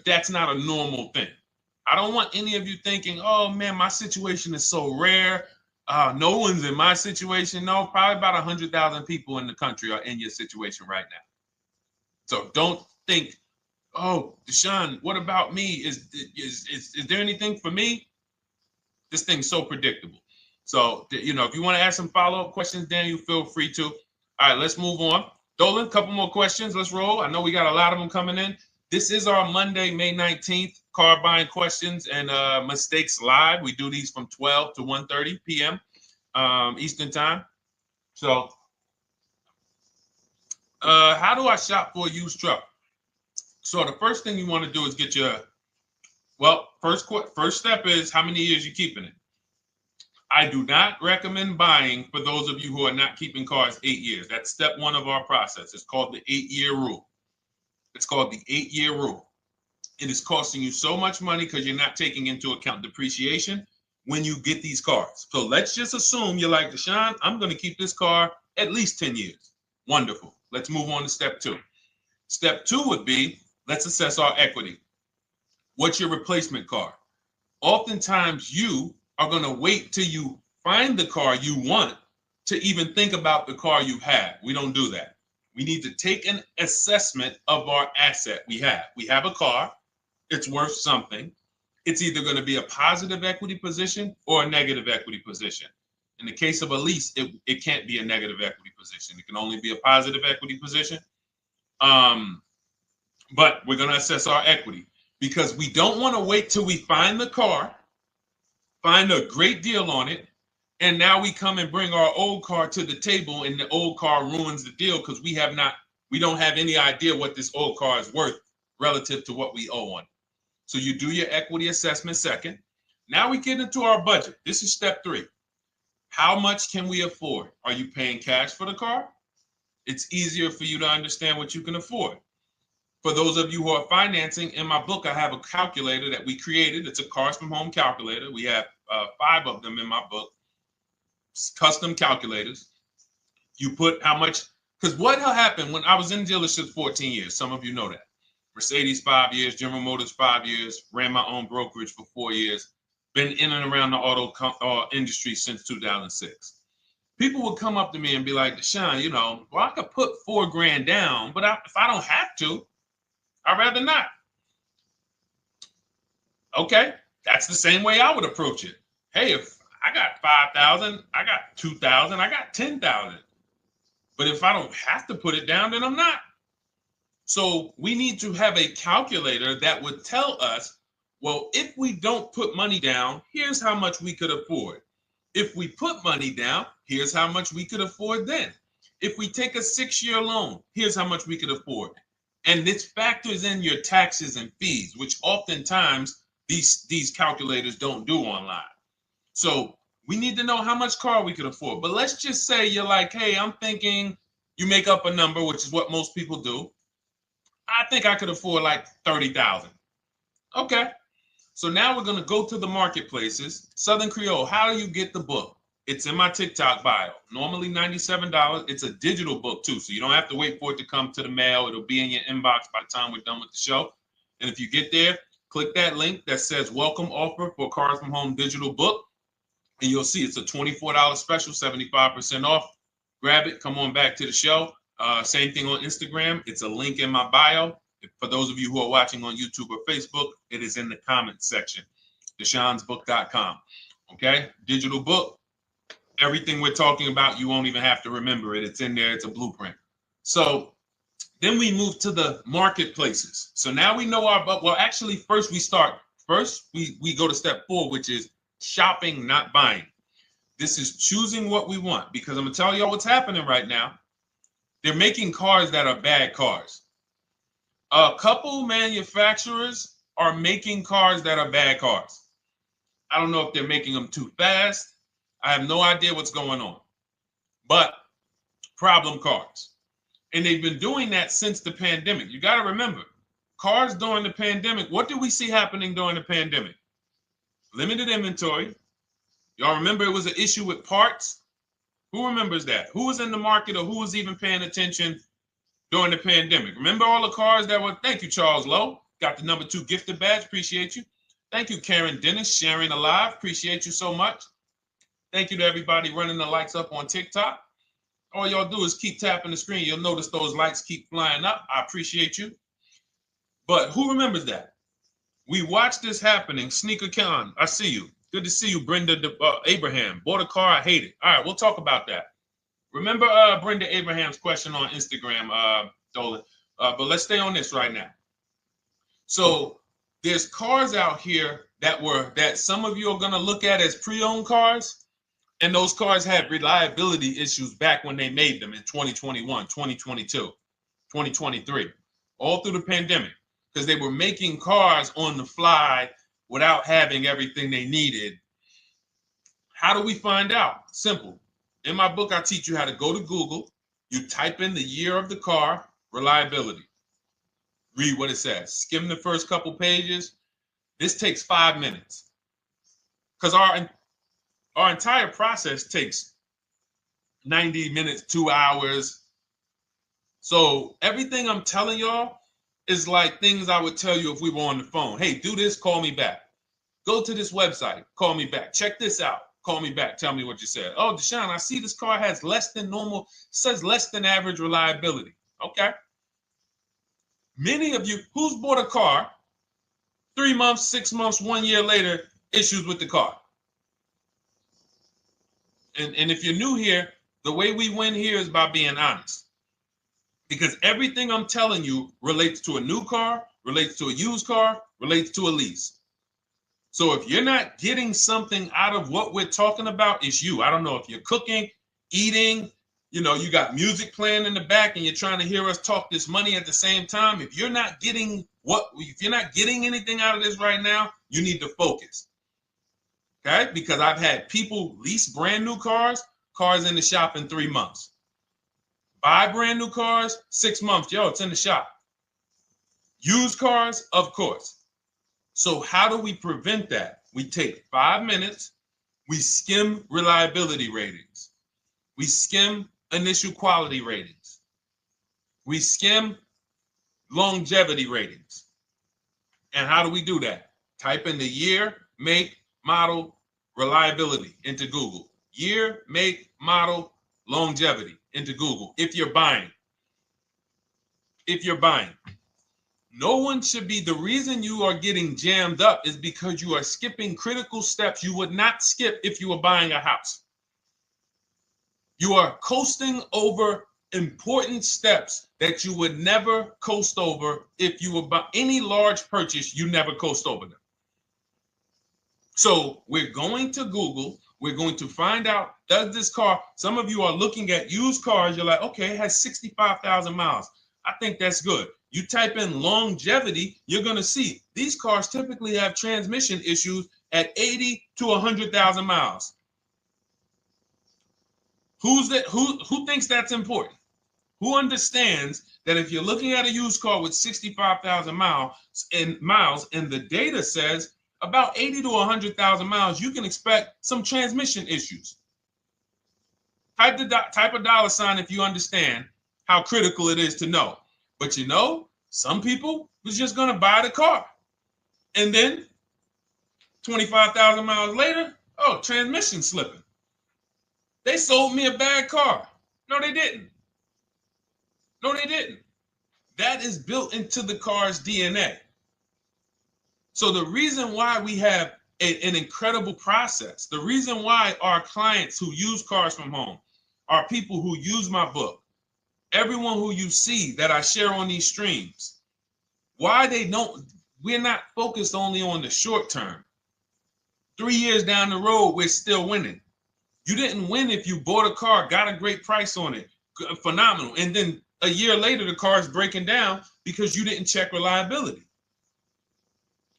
that's not a normal thing. I don't want any of you thinking, oh man, my situation is so rare. No one's in my situation. No, probably about 100,000 people in the country are in your situation right now. So don't think, oh, Deshone, what about me? Is there anything for me? This thing's so predictable. So, if you want to ask some follow-up questions, Daniel, feel free to. All right, let's move on. Dolan, a couple more questions. Let's roll. I know we got a lot of them coming in. This is our Monday, May 19th, car buying questions and mistakes live. We do these from 12 to 1:30 p.m. Eastern time. So, how do I shop for a used truck? So the first thing you want to do is get your, first step is how many years you're keeping it. I do not recommend buying for those of you who are not keeping cars 8 years. That's step one of our process. It's called the 8-year rule. It's called the 8-year rule. It is costing you so much money because you're not taking into account depreciation when you get these cars. So let's just assume you're like, Deshone, I'm going to keep this car at least 10 years. Wonderful. Let's move on to step two. Step two would be, let's assess our equity. What's your replacement car? Oftentimes you are going to wait till you find the car you want to even think about the car you have. We don't do that. We need to take an assessment of our asset we have. We have a car. It's worth something. It's either going to be a positive equity position or a negative equity position. In the case of a lease, it can't be a negative equity position. It can only be a positive equity position. But we're going to assess our equity because we don't want to wait till we find the car, find a great deal on it, and now we come and bring our old car to the table and the old car ruins the deal because we don't have any idea what this old car is worth relative to what we owe on it. So you do your equity assessment second. Now we get into our budget. This is step three. How much can we afford? Are you paying cash for the car? It's easier for you to understand what you can afford. For those of you who are financing, in my book, I have a calculator that we created. It's a Cars from Home calculator. We have 5 of them in my book, custom calculators. You put how much, because what happened when I was in dealerships 14 years, some of you know that. Mercedes 5 years, General Motors 5 years, ran my own brokerage for 4 years, been in and around the auto industry since 2006. People would come up to me and be like, Deshone, I could put $4,000 down, but if I don't have to, I'd rather not. Okay, that's the same way I would approach it. Hey, if I got 5,000, I got 2,000, I got 10,000. But if I don't have to put it down, then I'm not. So we need to have a calculator that would tell us, well, if we don't put money down, here's how much we could afford. If we put money down, here's how much we could afford then. If we take a 6-year loan, here's how much we could afford. And this factors in your taxes and fees, which oftentimes these calculators don't do online. So we need to know how much car we could afford. But let's just say you're like, hey, I'm thinking, you make up a number, which is what most people do. I think I could afford like 30,000. Okay. So now we're going to go to the marketplaces. Southern Creole, how do you get the book? It's in my TikTok bio. Normally $97. It's a digital book too, so you don't have to wait for it to come to the mail. It'll be in your inbox by the time we're done with the show. And if you get there, click that link that says welcome offer for Cars from Home digital book. And you'll see it's a $24 special, 75% off. Grab it. Come on back to the show. Same thing on Instagram. It's a link in my bio. For those of you who are watching on YouTube or Facebook, it is in the comments section. DeshonesBook.com. Okay? Digital book. Everything we're talking about, you won't even have to remember it. It's in there. It's a blueprint. So then we move to the marketplaces. So now we know actually first we go to step 4, which is shopping, not buying. This is choosing what we want, because I'm gonna tell y'all what's happening right now. They're making cars that are bad cars. A couple manufacturers are making cars that are bad cars. I don't know if they're making them too fast. I have no idea what's going on, but problem cars. And they've been doing that since the pandemic. You got to remember, cars during the pandemic, what did we see happening during the pandemic? Limited inventory. Y'all remember it was an issue with parts? Who remembers that? Who was in the market or who was even paying attention during the pandemic? Remember all the cars that were, thank you, Charles Lowe. Got the #2 gifted badge, appreciate you. Thank you, Karen Dennis, sharing alive, appreciate you so much. Thank you to everybody running the likes up on TikTok. All y'all do is keep tapping the screen. You'll notice those likes keep flying up. I appreciate you. But who remembers that? We watched this happening. Sneaker Con, I see you. Good to see you, Brenda Abraham. Bought a car, I hate it. All right, we'll talk about that. Remember Brenda Abraham's question on Instagram, Dolan. But let's stay on this right now. So there's cars out here that some of you are going to look at as pre-owned cars. And those cars had reliability issues back when they made them in 2021, 2022, 2023, all through the pandemic, because they were making cars on the fly without having everything they needed. How do we find out? Simple. In my book, I teach you how to go to Google. You type in the year of the car, reliability. Read what it says. Skim the first couple pages. This takes 5 minutes. Because our entire process takes 90 minutes, 2 hours. So everything I'm telling y'all is like things I would tell you if we were on the phone. Hey, do this, call me back. Go to this website, call me back. Check this out, call me back. Tell me what you said. Oh, Deshone, I see this car has less than normal, says less than average reliability. Okay. Many of you, who's bought a car 3 months, 6 months, 1 year later, issues with the car? And if you're new here, the way we win here is by being honest. Because everything I'm telling you relates to a new car, relates to a used car, relates to a lease. So if you're not getting something out of what we're talking about, it's you. I don't know if you're cooking, eating, you got music playing in the back and you're trying to hear us talk this money at the same time. If you're not getting anything out of this right now, you need to focus. Okay? Because I've had people lease brand new cars in the shop in 3 months. Buy brand new cars, 6 months. Yo, it's in the shop. Used cars, of course. So how do we prevent that? We take 5 minutes. We skim reliability ratings. We skim initial quality ratings. We skim longevity ratings. And how do we do that? Type in the year, make, model, reliability into Google. Year, make, model, longevity into Google. If you're buying. No one should be, the reason you are getting jammed up is because you are skipping critical steps you would not skip if you were buying a house. You are coasting over important steps that you would never coast over if you were buying any large purchase, you never coast over them. So we're going to Google, we're going to find out, does this car, some of you are looking at used cars, you're like, okay, it has 65,000 miles. I think that's good. You type in longevity, you're going to see these cars typically have transmission issues at 80 to 100,000 miles. Who thinks that's important? Who understands that if you're looking at a used car with 65,000 miles and the data says about 80 to 100,000 miles, you can expect some transmission issues. Type a dollar sign if you understand how critical it is to know. But some people was just going to buy the car. And then 25,000 miles later, transmission slipping. They sold me a bad car. No, they didn't. That is built into the car's DNA. So the reason why we have an incredible process, the reason why our clients who use cars from home are people who use my book, everyone who you see that I share on these streams, we're not focused only on the short term. 3 years down the road, we're still winning. You didn't win if you bought a car, got a great price on it, phenomenal, and then a year later the car is breaking down because you didn't check reliability.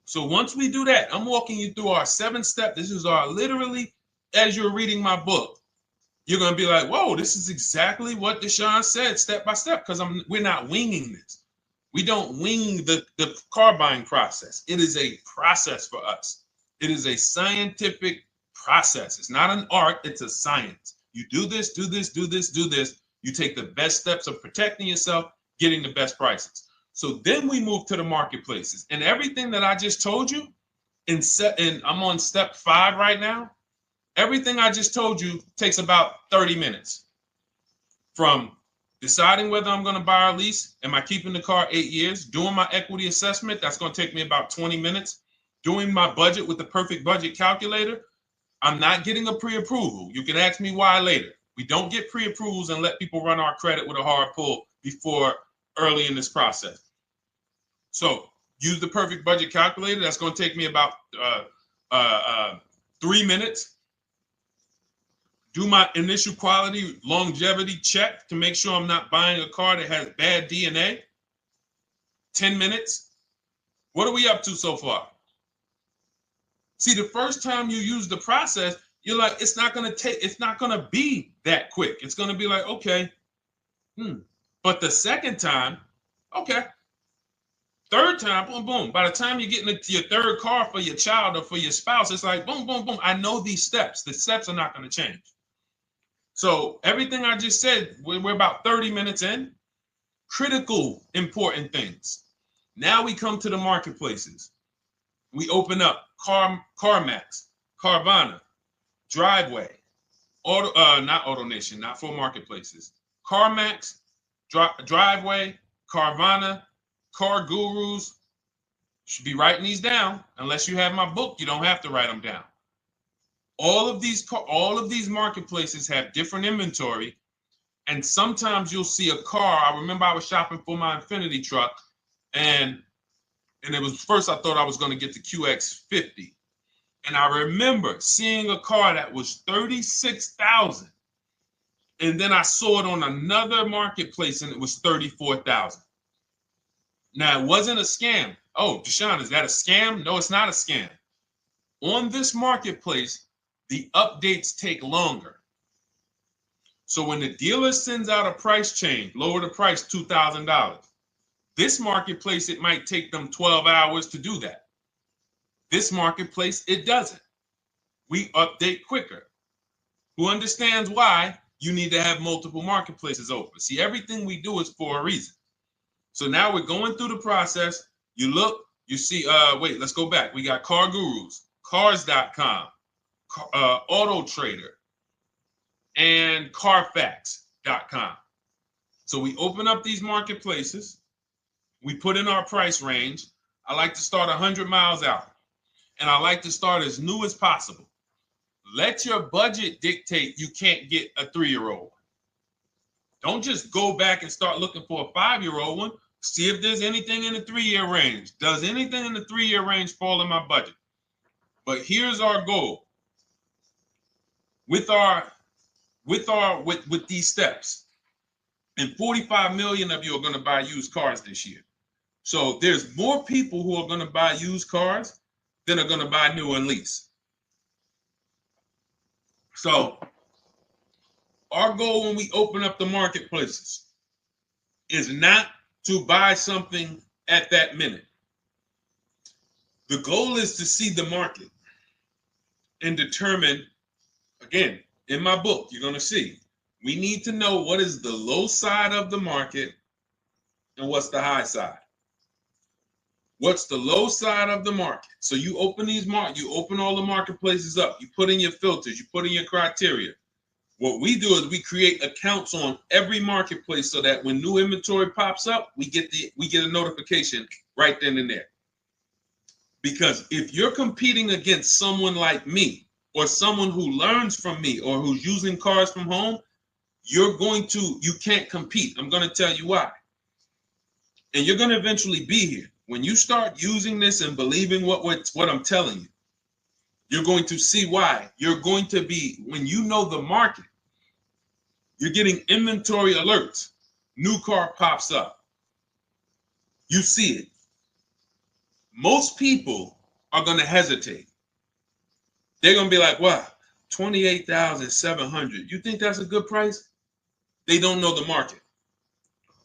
So once we do that, I'm walking you through our 7-step. This is our literally, as you're reading my book, you're going to be like, whoa, this is exactly what Deshone said step by step, because we're not winging this. We don't wing the car buying process. It is a process for us. It is a scientific process. It's not an art, it's a science. You do this, do this, do this, do this. You take the best steps of protecting yourself, getting the best prices. So then we move to the marketplaces. And everything that I just told you, and I'm on step 5 right now, everything I just told you takes about 30 minutes. From deciding whether I'm going to buy or lease, am I keeping the car 8 years, doing my equity assessment, that's going to take me about 20 minutes, doing my budget with the perfect budget calculator. I'm not getting a pre-approval. You can ask me why later. We don't get pre-approvals and let people run our credit with a hard pull before early in this process. So use the perfect budget calculator. That's going to take me about 3 minutes. Do my initial quality longevity check to make sure I'm not buying a car that has bad DNA. 10 minutes. What are we up to so far? See, the first time you use the process, you're like, it's not going to be that quick. It's going to be like, okay. But the second time, okay. Third time, boom, boom. By the time you're getting into your third car for your child or for your spouse, it's like, boom, boom, boom. I know these steps. The steps are not going to change. So everything I just said, we're about 30 minutes in. Critical, important things. Now we come to the marketplaces. We open up CarMax, Carvana, Driveway, not AutoNation, not for marketplaces. CarMax, Driveway, Carvana, Car Gurus. Should be writing these down. Unless you have my book, you don't have to write them down. All of these marketplaces have different inventory, and sometimes you'll see a car. I remember I was shopping for my Infinity truck, and it was first I thought I was going to get the QX50, and I remember seeing a car that was $36,000, and then I saw it on another marketplace, and it was $34,000. Now it wasn't a scam. Oh, Deshone, is that a scam? No, it's not a scam. On this marketplace, the updates take longer. So when the dealer sends out a price change, lower the price $2,000. This marketplace, it might take them 12 hours to do that. This marketplace, it doesn't. We update quicker. Who understands why you need to have multiple marketplaces open? See, everything we do is for a reason. So now we're going through the process. You look, you see, wait, let's go back. We got Car Gurus, Cars.com, Auto Trader, and Carfax.com. So we open up these marketplaces. We put in our price range. I like to start 100 miles out, and I like to start as new as possible. Let your budget dictate you can't get a 3-year-old. Don't just go back and start looking for a 5-year-old one. See if there's anything in the 3-year range. Does anything in the 3-year range fall in my budget? But here's our goal. With these steps, and 45 million of you are going to buy used cars this year. So there's more people who are going to buy used cars than are going to buy new and lease. So our goal when we open up the marketplaces is not to buy something at that minute. The goal is to see the market and determine, again, in my book, you're going to see, we need to know what is the low side of the market and what's the high side. What's the low side of the market? So you open you open all the marketplaces up. You put in your filters. You put in your criteria. What we do is we create accounts on every marketplace so that when new inventory pops up, we get a notification right then and there. Because if you're competing against someone like me or someone who learns from me or who's using cars from home, you can't compete. I'm going to tell you why. And you're going to eventually be here. When you start using this and believing what I'm telling you, You're going to see why. You're going to be, when you know the market, you're getting inventory alerts. New car pops up. You see it. Most people are going to hesitate. They're going to be like, wow, 28,700. You think that's a good price? They don't know the market.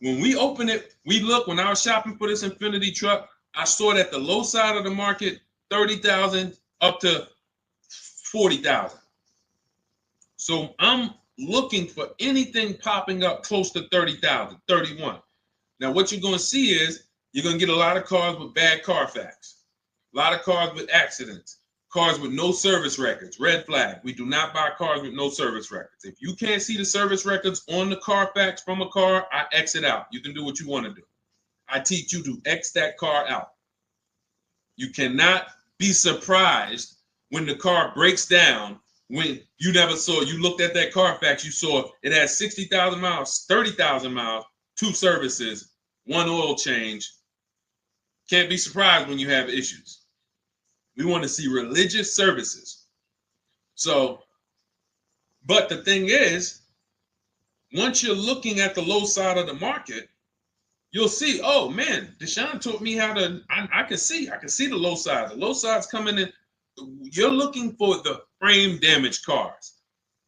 When we open it, we look, when I was shopping for this Infinity truck, I saw it at the low side of the market, 30,000 up to 40,000. So I'm looking for anything popping up close to 30,000, 31. Now, what you're going to see is you're going to get a lot of cars with bad Carfax, a lot of cars with accidents, cars with no service records, red flag. We do not buy cars with no service records. If you can't see the service records on the Carfax from a car, I exit out. You can do what you want to do. I teach you to X that car out. You cannot be surprised when the car breaks down, when you never saw, you looked at that Carfax, you saw it had 60,000 miles, 30,000 miles, 2 services, 1 oil change. Can't be surprised when you have issues. We want to see religious services. So, but the thing is, once you're looking at the low side of the market, you'll see, oh man, Deshone taught me how to, I can see the low side. The low side's coming in. You're looking for the frame damage cars.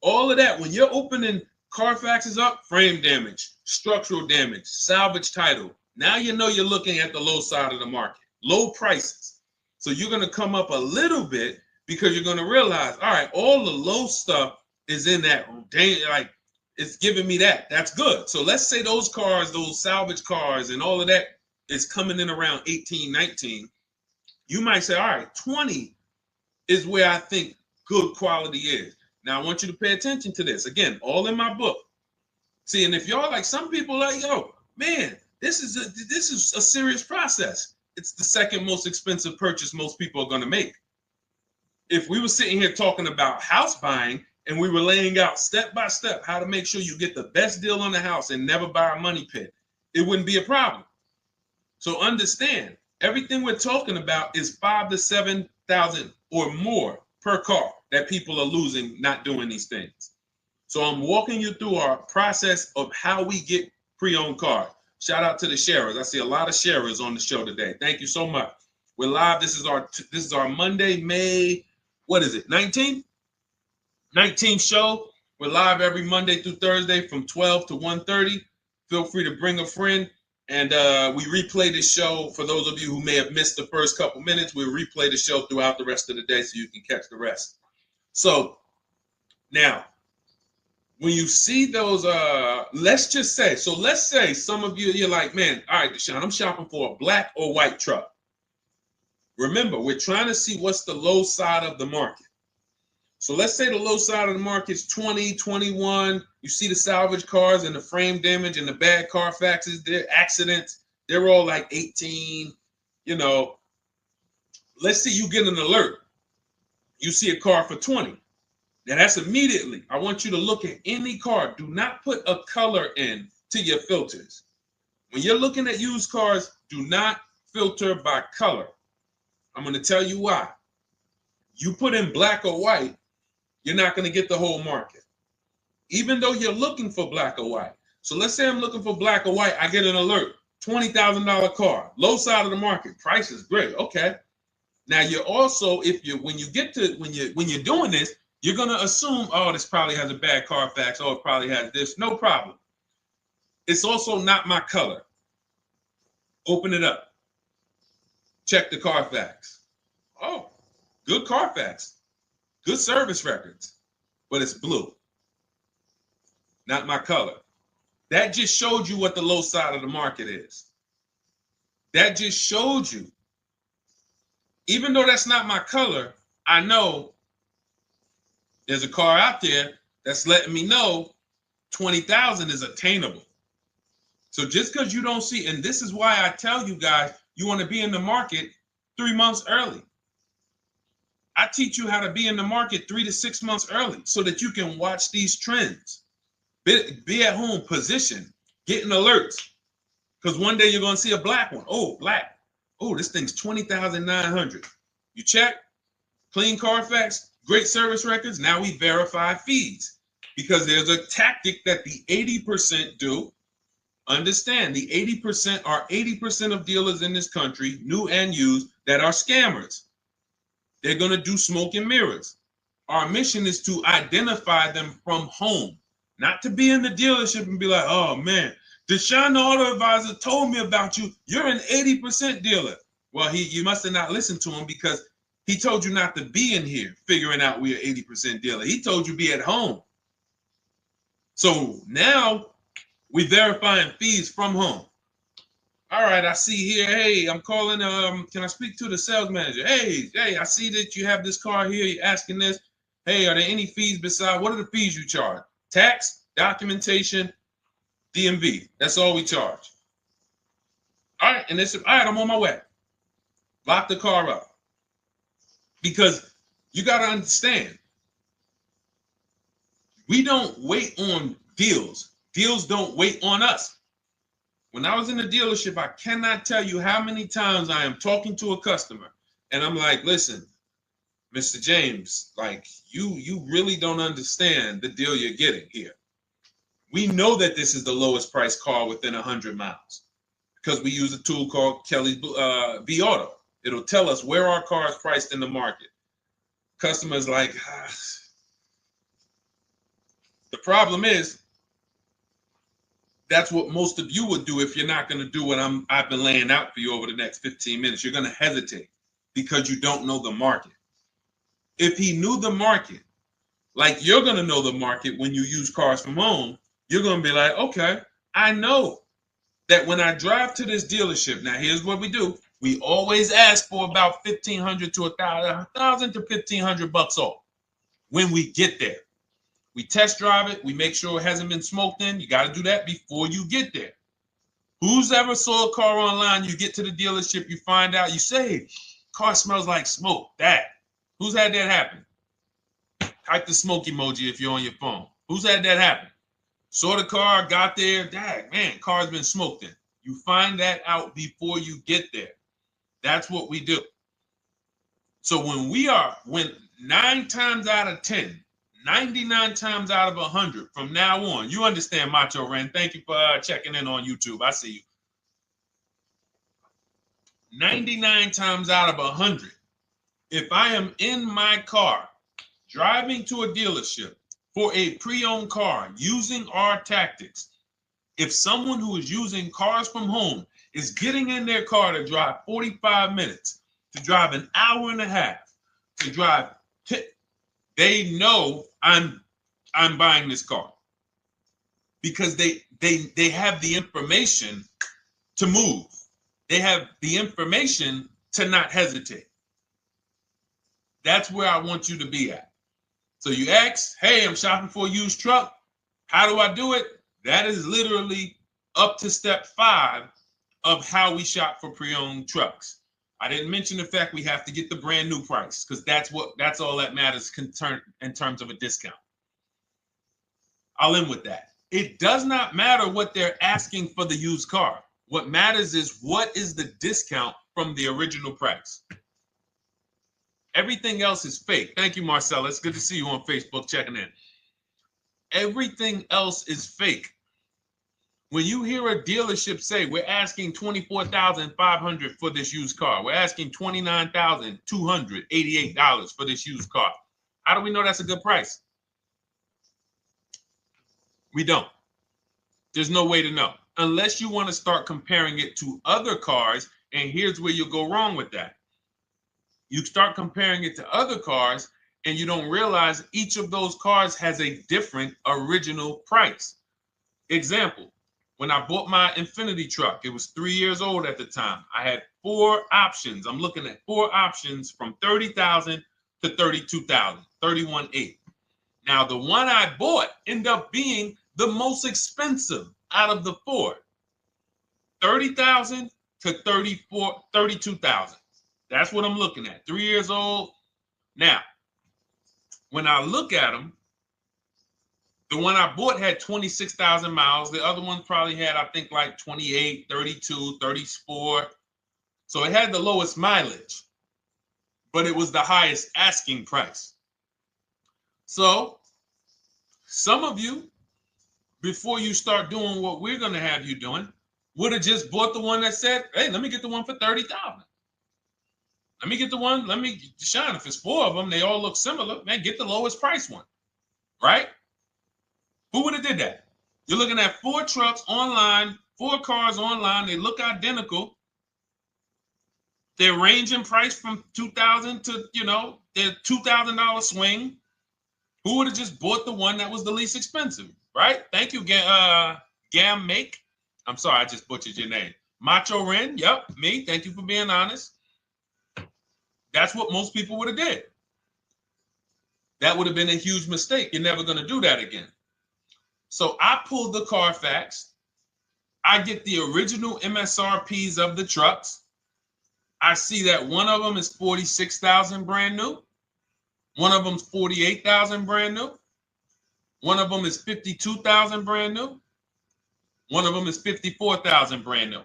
All of that, when you're opening Carfaxes up, frame damage, structural damage, salvage title. Now you know you're looking at the low side of the market, low prices. So you're going to come up a little bit because you're going to realize, all right, all the low stuff is in that, like, it's giving me that. That's good. So let's say those cars, those salvage cars and all of that is coming in around 18, 19. You might say, all right, 20 is where I think good quality is. Now, I want you to pay attention to this. Again, all in my book. See, and if y'all like, some people like, yo, man, this is a serious process. It's the second most expensive purchase most people are going to make. If we were sitting here talking about house buying and we were laying out step by step how to make sure you get the best deal on the house and never buy a money pit, it wouldn't be a problem. So understand, everything we're talking about is 5,000 to 7,000 or more per car that people are losing not doing these things. So I'm walking you through our process of how we get pre-owned cars. Shout out to the sharers. I see a lot of sharers on the show today. Thank you so much. We're live. This is our Monday, May, what is it, 19th? 19th show. We're live every Monday through Thursday from 12 to 1:30. Feel free to bring a friend. And we replay this show. For those of you who may have missed the first couple minutes, we'll replay the show throughout the rest of the day so you can catch the rest. So now, when you see those, let's say some of you, you're like, man, all right, Deshone, I'm shopping for a black or white truck. Remember, we're trying to see what's the low side of the market. So let's say the low side of the market is 20, 21. You see the salvage cars and the frame damage and the bad Carfaxes, their accidents, they're all like 18, you know. Let's say you get an alert. You see a car for 20. Now that's immediately, I want you to look at any car. Do not put a color in to your filters. When you're looking at used cars, do not filter by color. I'm going to tell you why. You put in black or white, you're not going to get the whole market, even though you're looking for black or white. So let's say I'm looking for black or white. I get an alert, $20,000 car, low side of the market. Price is great. Okay. Now you're also, when you're doing this, you're going to assume, oh, this probably has a bad Carfax. Oh, it probably has this. No problem. It's also not my color. Open it up. Check the Carfax. Oh, good Carfax. Good service records, but it's blue. Not my color. That just showed you what the low side of the market is. That just showed you. Even though that's not my color, I know there's a car out there that's letting me know 20,000 is attainable. So just because you don't see, and this is why I tell you guys, you want to be in the market 3 months early. I teach you how to be in the market 3 to 6 months early so that you can watch these trends. Be at home, position, getting alerts. Because one day you're going to see a black one. Oh, black. Oh, this thing's 20,900. You check. clean Carfax, great service records. Now we verify fees because there's a tactic that the 80% do. Understand, the 80% are 80% of dealers in this country, new and used, that are scammers. They're going to do smoke and mirrors. Our mission is to identify them from home, not to be in the dealership and be like, oh man, Deshone the Auto Advisor told me about you. You're an 80% dealer. Well, you must have not listened to him because he told you not to be in here figuring out we're 80% dealer. He told you be at home. So now we verifying fees from home. All right, I see here, hey, I'm calling, can I speak to the sales manager? Hey, I see that you have this car here, you're asking this. Hey, are there any fees besides, what are the fees you charge? Tax, documentation, DMV. That's all we charge. All right, and they said, all right, I'm on my way. Lock the car up. Because you got to understand, we don't wait on deals. Deals don't wait on us. When I was in the dealership, I cannot tell you how many times I am talking to a customer and I'm like, listen, Mr. James, like you really don't understand the deal you're getting here. We know that this is the lowest price car within 100 miles because we use a tool called Kelly's V Auto. It'll tell us where our car is priced in the market. Customers like, the problem is, that's what most of you would do if you're not going to do what I've been laying out for you over the next 15 minutes. You're going to hesitate because you don't know the market. If he knew the market, like you're going to know the market when you use cars from home, you're going to be like, okay, I know that when I drive to this dealership, now here's what we do. We always ask for about $1,500 to $1,000 to $1,500 off when we get there. We test drive it. We make sure it hasn't been smoked in. You got to do that before you get there. Who's ever saw a car online? You get to the dealership, you find out, you say, car smells like smoke. That. Who's had that happen? Type the smoke emoji if you're on your phone. Who's had that happen? Saw the car, got there, dang, man, car's been smoked in. You find that out before you get there. That's what we do. So when 9 times out of 10, 99 times out of 100 from now on, you understand, Macho Ren. Thank you for checking in on YouTube. I see you. 99 times out of 100, if I am in my car driving to a dealership for a pre-owned car using our tactics, if someone who is using cars from home is getting in their car to drive 45 minutes, to drive an hour and a half, to drive, they know I'm buying this car because they have the information to move. They have the information to not hesitate. That's where I want you to be at. So you ask, hey, I'm shopping for a used truck. How do I do it? That is literally up to step 5 of how we shop for pre-owned trucks. I didn't mention the fact we have to get the brand new price because that's all that matters in terms of a discount. I'll end with that. It does not matter what they're asking for the used car. What matters is what is the discount from the original price. Everything else is fake. Thank you, Marcella. It's good to see you on Facebook checking in. Everything else is fake. When you hear a dealership say, we're asking $24,500 for this used car, we're asking $29,288 for this used car, how do we know that's a good price? We don't. There's no way to know. Unless you want to start comparing it to other cars, and here's where you'll go wrong with that. You start comparing it to other cars, and you don't realize each of those cars has a different original price. Example. When I bought my Infinity truck, it was 3 years old at the time. I had 4 options. I'm looking at 4 options from $30,000 to $32,000, $31,800. Now, the one I bought ended up being the most expensive out of the 4. $30,000 to $32,000. That's what I'm looking at. 3 years old. Now, when I look at them, the one I bought had 26,000 miles. The other one probably had, I think, like 28, 32, 34. So it had the lowest mileage. but it was the highest asking price. So some of you, before you start doing what we're going to have you doing, would have just bought the one that said, hey, let me get the one for $30,000. Let me get the one, Deshone, if it's 4 of them, they all look similar, man, get the lowest price one, right? Who would have did that? You're looking at 4 trucks online, 4 cars online, they look identical. They're ranging price from $2,000 to, their $2,000 swing. Who would have just bought the one that was the least expensive, right? Thank you, Gam Make. I'm sorry, I just butchered your name. Macho Ren, yep, me. Thank you for being honest. That's what most people would have did. That would have been a huge mistake. You're never going to do that again. So I pulled the Carfax. I get the original MSRPs of the trucks. I see that one of them is 46,000 brand new. One of them's 48,000 brand new. One of them is 52,000 brand new. One of them is 54,000 brand new.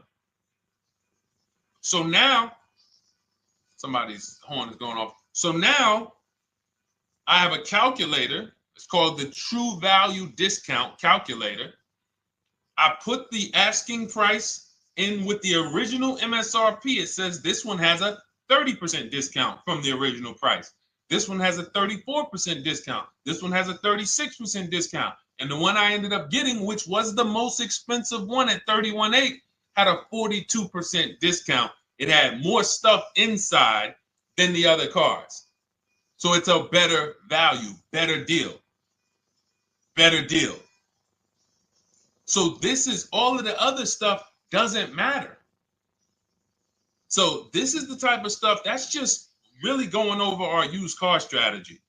So now, somebody's horn is going off. So now I have a calculator. It's called the True Value Discount Calculator. I put the asking price in with the original MSRP. It says this one has a 30% discount from the original price. This one has a 34% discount. This one has a 36% discount. And the one I ended up getting, which was the most expensive one at $31,800, had a 42% discount. It had more stuff inside than the other cars. So it's a better value, better deal. Better deal. So this is all of the other stuff doesn't matter. So this is the type of stuff that's just really going over our used car strategy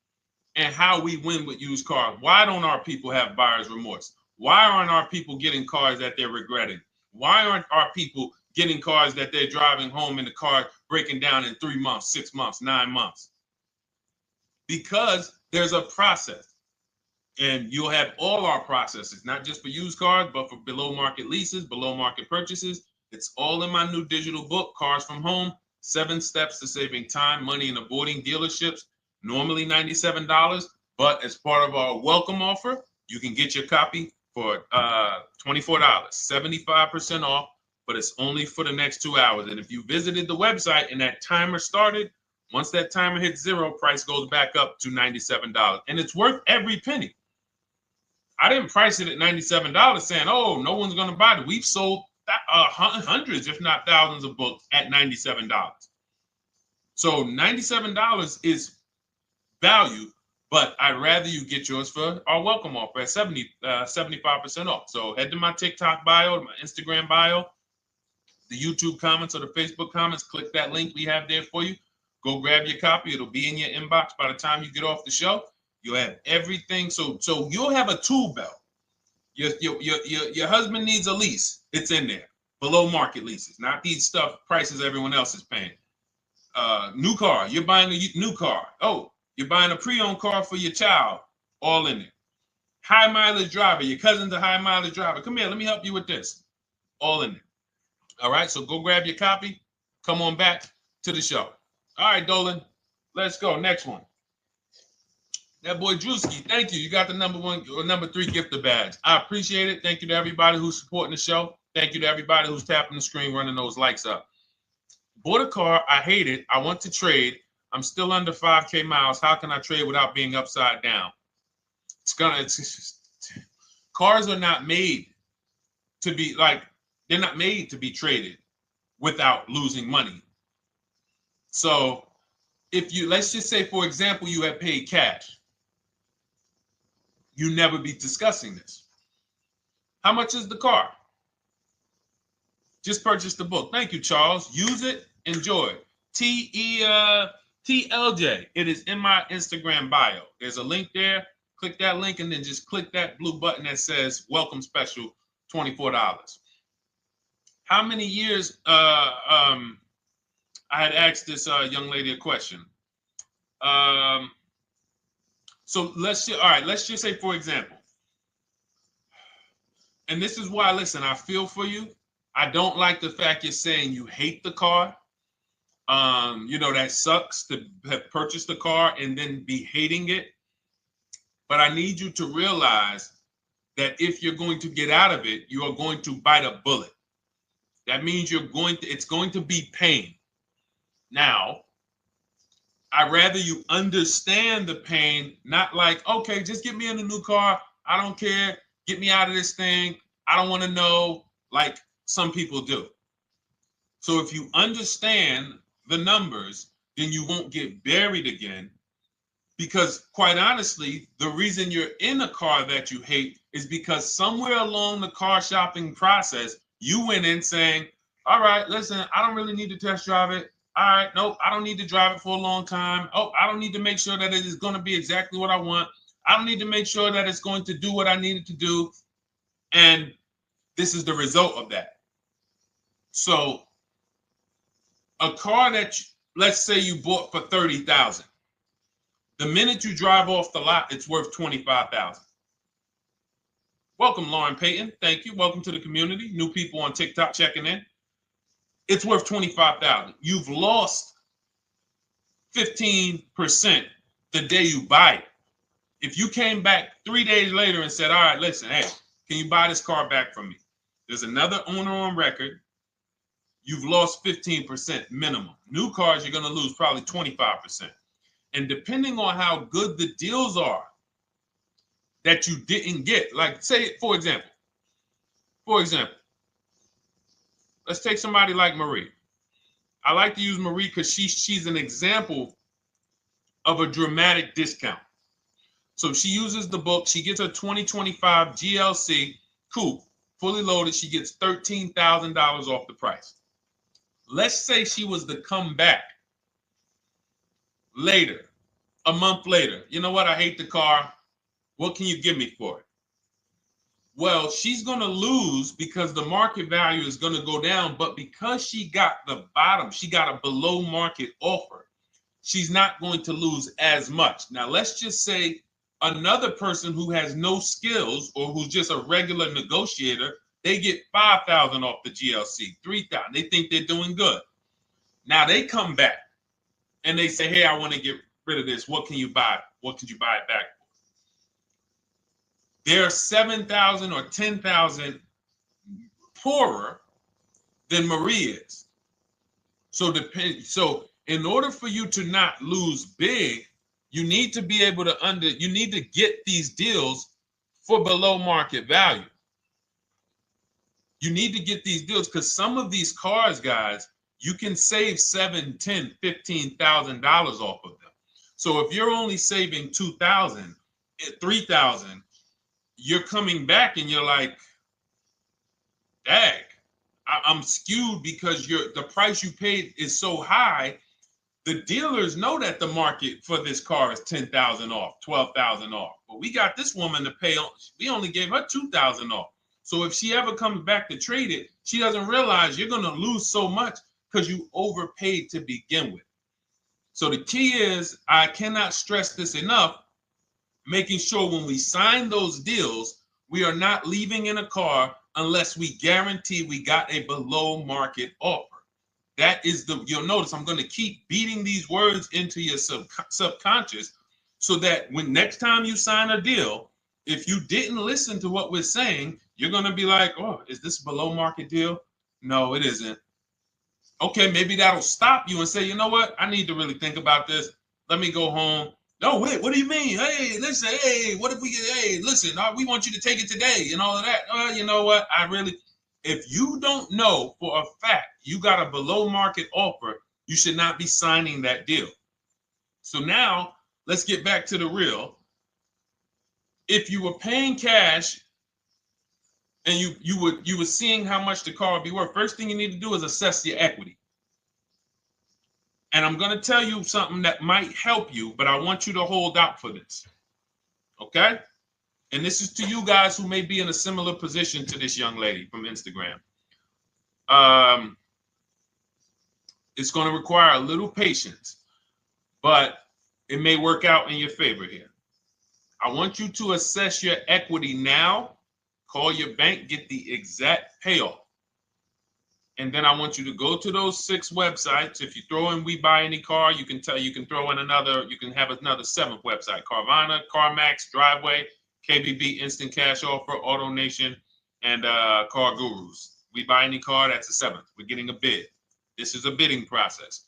and how we win with used cars. Why don't our people have buyer's remorse? Why aren't our people getting cars that they're regretting? Why aren't our people getting cars that they're driving home and the car breaking down in 3 months, 6 months, 9 months? Because there's a process. And you'll have all our processes, not just for used cars, but for below market leases, below market purchases. It's all in my new digital book, Cars from Home, 7 Steps to Saving Time, Money, and Avoiding Dealerships. Normally $97, but as part of our welcome offer, you can get your copy for $24, 75% off, but it's only for the next 2 hours. And if you visited the website and that timer started, once that timer hits 0, price goes back up to $97. And it's worth every penny. I didn't price it at $97 saying, oh, no one's going to buy it. We've sold hundreds, if not thousands of books at $97. So $97 is value, but I'd rather you get yours for our welcome offer at 75% off. So head to my TikTok bio, my Instagram bio, the YouTube comments or the Facebook comments, click that link we have there for you. Go grab your copy. It'll be in your inbox by the time you get off the show. You'll have everything. So you'll have a tool belt. Your husband needs a lease. It's in there. Below market leases, not these stuff prices everyone else is paying. New car. You're buying a new car. Oh, you're buying a pre-owned car for your child. All in there. High mileage driver. Your cousin's a high mileage driver. Come here. Let me help you with this. All in there. All right. So go grab your copy. Come on back to the show. All right, Dolan. Let's go. Next one. That boy Drewski, thank you. You got the number 1 or number 3 gifter badge. I appreciate it. Thank you to everybody who's supporting the show. Thank you to everybody who's tapping the screen, running those likes up. Bought a car. I hate it. I want to trade. I'm still under 5K miles. How can I trade without being upside down? Cars are not made to be they're not made to be traded without losing money. So if you, let's just say, for example, you have paid cash, you never be discussing this. How much is the car? Just purchase the book. Thank you, Charles. Use it, enjoy it. TLJ. It is in my Instagram bio. There's a link there. Click that link and then just click that blue button that says welcome special, $24. How many years I had asked this young lady a question. So let's just say, for example, and this is why, listen, I feel for you. I don't like the fact you're saying you hate the car. That sucks to have purchased a car and then be hating it. But I need you to realize that if you're going to get out of it, you are going to bite a bullet. That means it's going to be pain. Now, I'd rather you understand the pain, not like, okay, just get me in a new car. I don't care. Get me out of this thing. I don't want to know, like some people do. So if you understand the numbers, then you won't get buried again. Because quite honestly, the reason you're in a car that you hate is because somewhere along the car shopping process, you went in saying, all right, listen, I don't really need to test drive it. All right, nope, I don't need to drive it for a long time. Oh, I don't need to make sure that it is going to be exactly what I want. I don't need to make sure that it's going to do what I need it to do. And this is the result of that. So a car that, let's say you bought for $30,000. The minute you drive off the lot, it's worth $25,000. Welcome, Lauren Payton. Thank you. Welcome to the community. New people on TikTok checking in. It's worth $25,000. You've lost 15% the day you buy it. If you came back 3 days later and said, all right, listen, hey, can you buy this car back from me? There's another owner on record. You've lost 15% minimum. New cars, you're going to lose probably 25%. And depending on how good the deals are that you didn't get, like say, for example, let's take somebody like Marie. I like to use Marie because she's an example of a dramatic discount. So she uses the book. She gets her 2025 GLC coupe, fully loaded. She gets $13,000 off the price. Let's say she was to come back later, a month later. You know what? I hate the car. What can you give me for it? Well, she's going to lose because the market value is going to go down. But because she got the bottom, she got a below market offer, she's not going to lose as much. Now, let's just say another person who has no skills or who's just a regular negotiator, they get $5,000 off the GLC, $3,000. They think they're doing good. Now they come back and they say, hey, I want to get rid of this. What can you buy? What could you buy it back for? They're 7,000 or 10,000 poorer than Marie is. So in order for you to not lose big, you need to be able to you need to get these deals for below market value. You need to get these deals because some of these cars, guys, you can save $7,000, $10,000, $15,000 off of them. So if you're only saving $2,000, $3,000, you're coming back and you're like, dang, I'm skewed because the price you paid is so high. The dealers know that the market for this car is $10,000 off, $12,000 off. But we got this woman to pay, we only gave her $2,000 off. So if she ever comes back to trade it, she doesn't realize you're going to lose so much because you overpaid to begin with. So the key is, I cannot stress this enough, making sure when we sign those deals, we are not leaving in a car unless we guarantee we got a below market offer. That is you'll notice I'm going to keep beating these words into your subconscious so that when next time you sign a deal, if you didn't listen to what we're saying, you're going to be like, oh, is this a below market deal? No, it isn't. Okay, maybe that'll stop you and say, you know what? I need to really think about this. Let me go home. No, wait, what do you mean? Hey, listen, hey, what if we get, hey, listen, we want you to take it today and all of that. You know what? If you don't know for a fact you got a below market offer, you should not be signing that deal. So now let's get back to the real. If you were paying cash and you were seeing how much the car would be worth, first thing you need to do is assess your equity. And I'm going to tell you something that might help you, but I want you to hold out for this. Okay? And this is to you guys who may be in a similar position to this young lady from Instagram. It's going to require a little patience, but it may work out in your favor here. I want you to assess your equity now. Call your bank, get the exact payoff. And then I want you to go to those 6 websites. If you throw in We Buy Any Car, you can throw in you can have another 7th website: Carvana, CarMax, Driveway, KBB, Instant Cash Offer, AutoNation, and Car Gurus. We Buy Any Car, that's the 7th. We're getting a bid. This is a bidding process.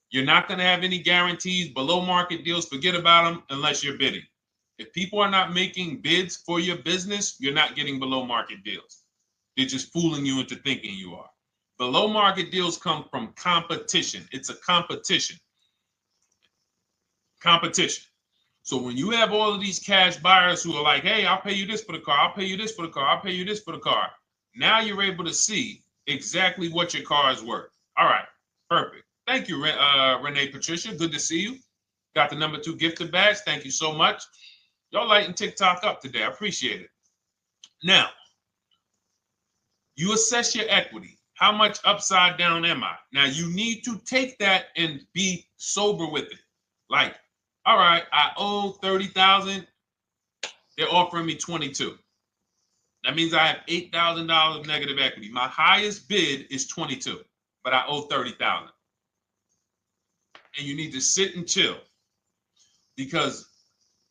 You're not going to have any guarantees, below market deals. Forget about them unless you're bidding. If people are not making bids for your business, you're not getting below market deals. They're just fooling you into thinking you are. Below market deals come from competition. It's a competition. Competition. So when you have all of these cash buyers who are like, hey, I'll pay you this for the car, I'll pay you this for the car, I'll pay you this for the car. Now you're able to see exactly what your car is worth. All right, perfect. Thank you, Renee Patricia. Good to see you. Got the number 2 gifted badge. Thank you so much. Y'all lighting TikTok up today. I appreciate it. Now, you assess your equity. How much upside down am I? Now, you need to take that and be sober with it. Like, all right, I owe $30,000. They're offering me 22. That means I have $8,000 negative equity. My highest bid is 22, but I owe 30,000. And you need to sit and chill, because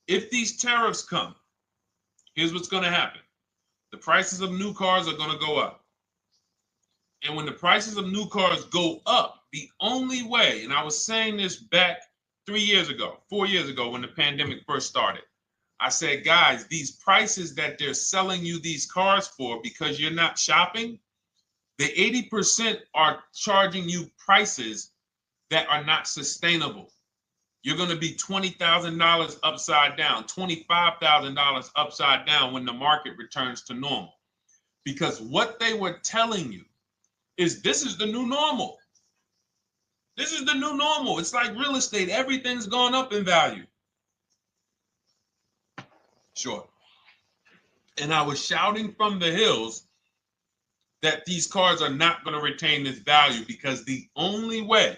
if these tariffs come, here's what's going to happen. The prices of new cars are going to go up. And when the prices of new cars go up, the only way, and I was saying this back 4 years ago, when the pandemic first started, I said, guys, these prices that they're selling you these cars for, because you're not shopping, the 80% are charging you prices that are not sustainable. You're going to be $20,000 upside down, $25,000 upside down when the market returns to normal. Because what they were telling you is this is the new normal. This is the new normal. It's like real estate. Everything's gone up in value. Sure. And I was shouting from the hills that these cars are not going to retain this value, because the only way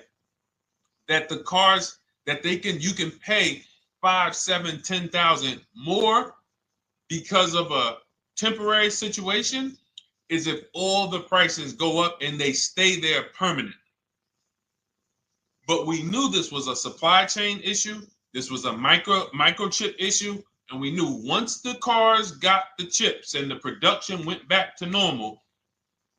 that the cars that you can pay 5, 7, 10,000 more because of a temporary situation is if all the prices go up and they stay there permanently. But we knew this was a supply chain issue. This was a microchip issue. And we knew once the cars got the chips and the production went back to normal,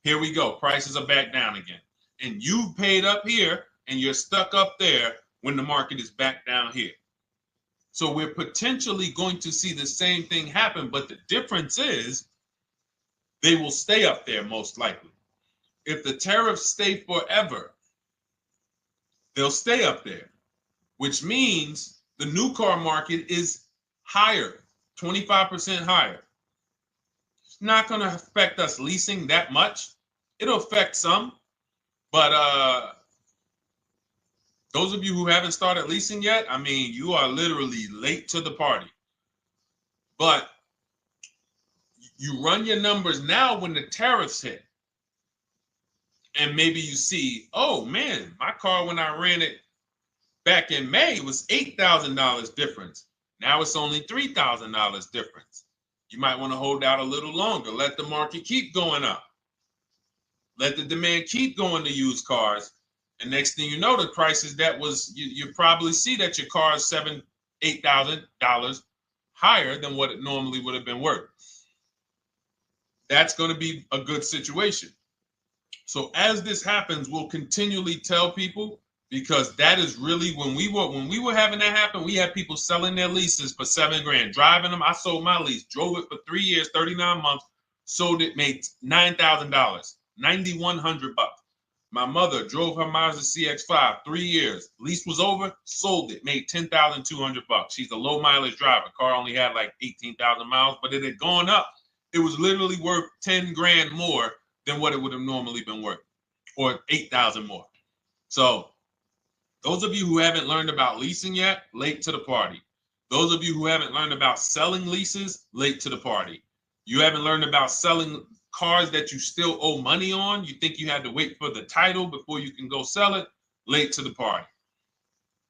here we go. Prices are back down again. And you paid up here and you're stuck up there when the market is back down here. So we're potentially going to see the same thing happen. But the difference is they will stay up there most likely. If the tariffs stay forever, they'll stay up there, which means the new car market is higher, 25% higher. It's not going to affect us leasing that much. It'll affect some, but those of you who haven't started leasing yet, I mean, you are literally late to the party. But you run your numbers now when the tariffs hit. And maybe you see, oh man, my car when I ran it back in May was $8,000 difference. Now it's only $3,000 difference. You might want to hold out a little longer. Let the market keep going up. Let the demand keep going to used cars. And next thing you know, the prices that was, you probably see that your car is $7,000, $8,000 higher than what it normally would have been worth. That's going to be a good situation. So as this happens, we'll continually tell people, because that is really when we were having that happen, we had people selling their leases for $7,000, driving them. I sold my lease, drove it for 3 years, 39 months, sold it, made $9,000, $9,100. My mother drove her Mazda CX-5, 3 years, lease was over, sold it, made $10,200. She's a low mileage driver. Car only had like 18,000 miles, but it had gone up. It was literally worth $10,000 more than what it would have normally been worth, or 8,000 more. So those of you who haven't learned about leasing yet, late to the party. Those of you who haven't learned about selling leases, late to the party. You haven't learned about selling cars that you still owe money on. You think you had to wait for the title before you can go sell it, late to the party.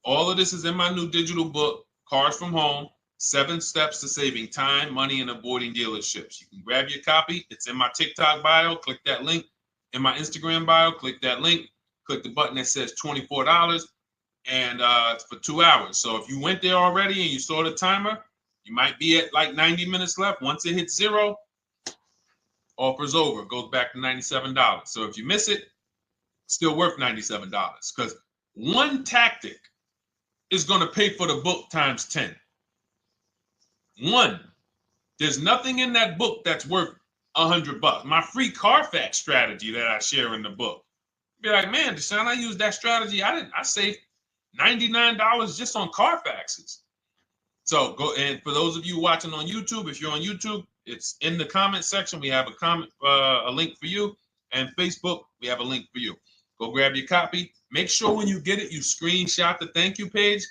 All of this is in my new digital book, Cars from Home, 7 Steps to Saving Time, Money, and Avoiding Dealerships. You can grab your copy. It's in my TikTok bio. Click that link. in my Instagram bio. Click that link. Click the button that says $24, and it's for 2 hours. So if you went there already and you saw the timer, you might be at like 90 minutes left. Once it hits 0, offer's over. It goes back to $97. So if you miss it, still worth $97, because one tactic is going to pay for the book times 10. One. There's nothing in that book that's worth $100. My free Carfax strategy that I share in the book. Be like, man, Deshone, I used that strategy. I saved $99 just on Carfaxes. So go, and for those of you watching on YouTube, if you're on YouTube, it's in the comment section. We have a link for you, and Facebook, we have a link for you. Go grab your copy. Make sure when you get it, you screenshot the thank you page.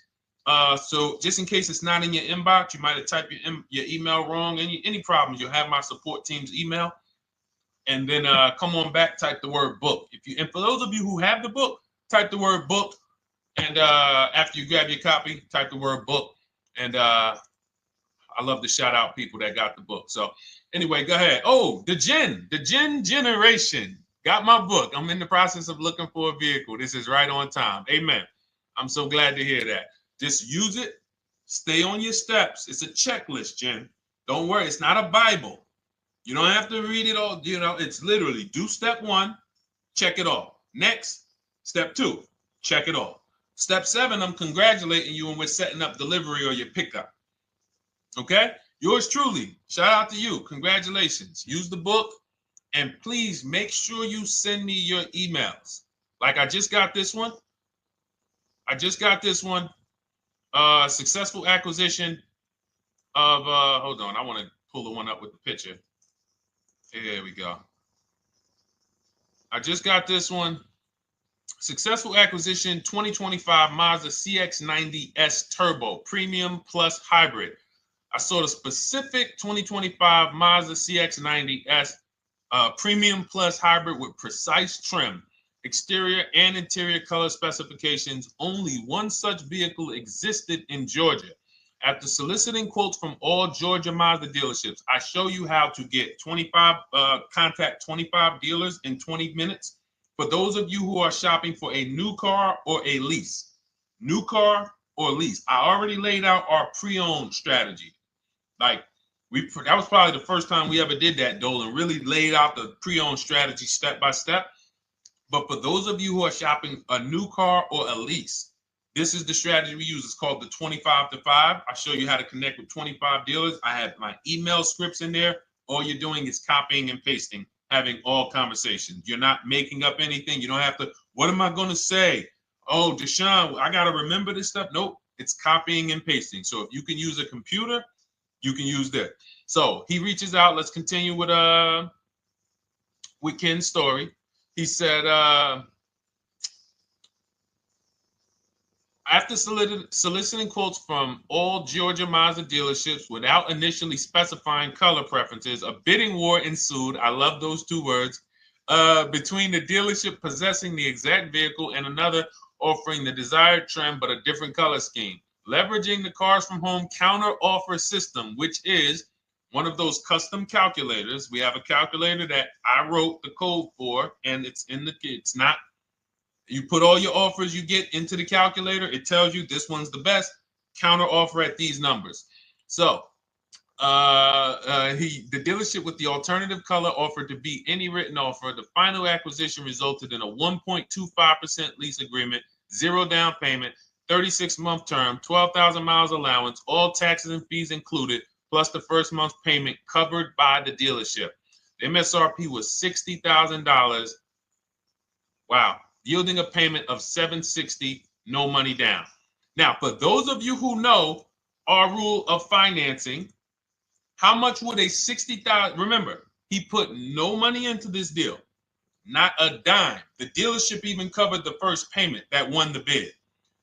So just in case it's not in your inbox, you might have typed your email wrong. Any problems, you'll have my support team's email. And then come on back, type the word book. And for those of you who have the book, type the word book. And after you grab your copy, type the word book. And I love to shout out people that got the book. So anyway, go ahead. Oh, the Gen Generation got my book. I'm in the process of looking for a vehicle. This is right on time. Amen. I'm so glad to hear that. Just use it. Stay on your steps. It's a checklist, Jen. Don't worry. It's not a Bible. You don't have to read it all. You know, it's literally do step 1, check it off. Next, step 2, check it off. Step 7, I'm congratulating you and we're setting up delivery or your pickup. Okay? Yours truly. Shout out to you. Congratulations. Use the book, and please make sure you send me your emails. Like I just got this one. Successful acquisition of, hold on, I want to pull the one up with the picture. Here we go. I just got this one. Successful acquisition 2025 Mazda CX-90S Turbo Premium Plus Hybrid. I saw the specific 2025 Mazda CX-90S Premium Plus Hybrid with precise trim, exterior and interior color specifications. Only one such vehicle existed in Georgia. After soliciting quotes from all Georgia Mazda dealerships, I show you how to get contact 25 dealers in 20 minutes. For those of you who are shopping for a new car or a lease, new car or lease, I already laid out our pre-owned strategy. Like that was probably the first time we ever did that, Dolan, really laid out the pre-owned strategy step by step. But for those of you who are shopping a new car or a lease, this is the strategy we use. It's called the 25 to 5. I show you how to connect with 25 dealers. I have my email scripts in there. All you're doing is copying and pasting, having all conversations. You're not making up anything. You don't have to, what am I going to say? Oh, Deshone, I got to remember this stuff. Nope, it's copying and pasting. So if you can use a computer, you can use that. So he reaches out. Let's continue with Ken's story. He said, after soliciting quotes from all Georgia Mazda dealerships without initially specifying color preferences, a bidding war ensued. I love those 2 words. Between the dealership possessing the exact vehicle and another offering the desired trim but a different color scheme. Leveraging the Cars from Home counter offer system, which is one of those custom calculators. We have a calculator that I wrote the code for, and it's not. You put all your offers you get into the calculator. It tells you this one's the best. Counter offer at these numbers. So the dealership with the alternative color offered to beat any written offer. The final acquisition resulted in a 1.25% lease agreement, 0 down payment, 36-month term, 12,000 miles allowance, all taxes and fees included, plus the first month's payment covered by the dealership. The MSRP was $60,000. Wow. Yielding a payment of $760, no money down. Now, for those of you who know our rule of financing, how much would a $60,000, remember, he put no money into this deal, not a dime. The dealership even covered the first payment that won the bid.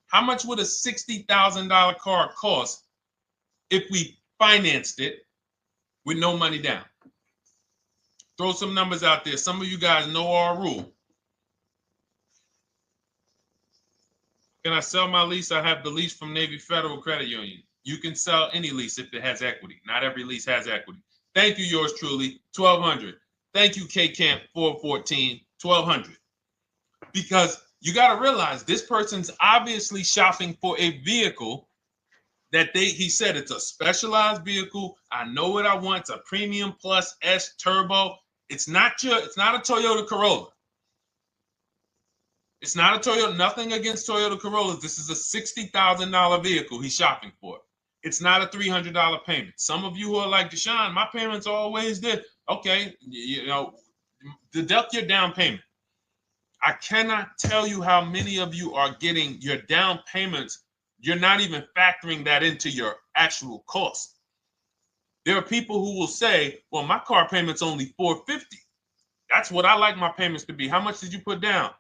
How much would a $60,000 car cost if we financed it with no money down? Throw some numbers out there. Some of you guys know our rule. Can I sell my lease? I have the lease from Navy Federal Credit Union. You can sell any lease if it has equity. Not every lease has equity. Thank you, yours truly, 1200. Thank you, K Camp 414, $1,200. Because you got to realize this person's obviously shopping for a vehicle that he said it's a specialized vehicle. I know what I want. It's a premium plus S turbo. It's not a Toyota Corolla. It's not a Toyota, nothing against Toyota Corollas. This is a $60,000 vehicle he's shopping for. It's not a $300 payment. Some of you who are like, Deshone, my payments are always there. Okay, deduct your down payment. I cannot tell you how many of you are getting your down payments. You're not even factoring that into your actual cost. There are people who will say, well, my car payment's only $450. That's what I like my payments to be. How much did you put down?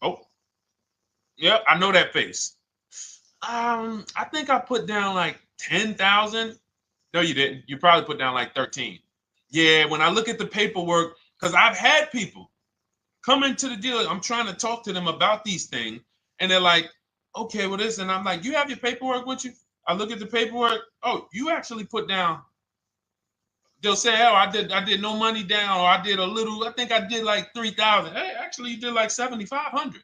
Oh, yeah, I know that face. I think I put down like 10,000. No, you didn't. You probably put down like 13. Yeah, when I look at the paperwork, because I've had people come into the dealer, I'm trying to talk to them about these things, and they're like, okay, well, this, and I'm like, you have your paperwork with you? I look at the paperwork. Oh, you actually put down. They'll say, oh, I did no money down, or I did a little. I think I did like 3,000. Hey, actually, you did like 7,500.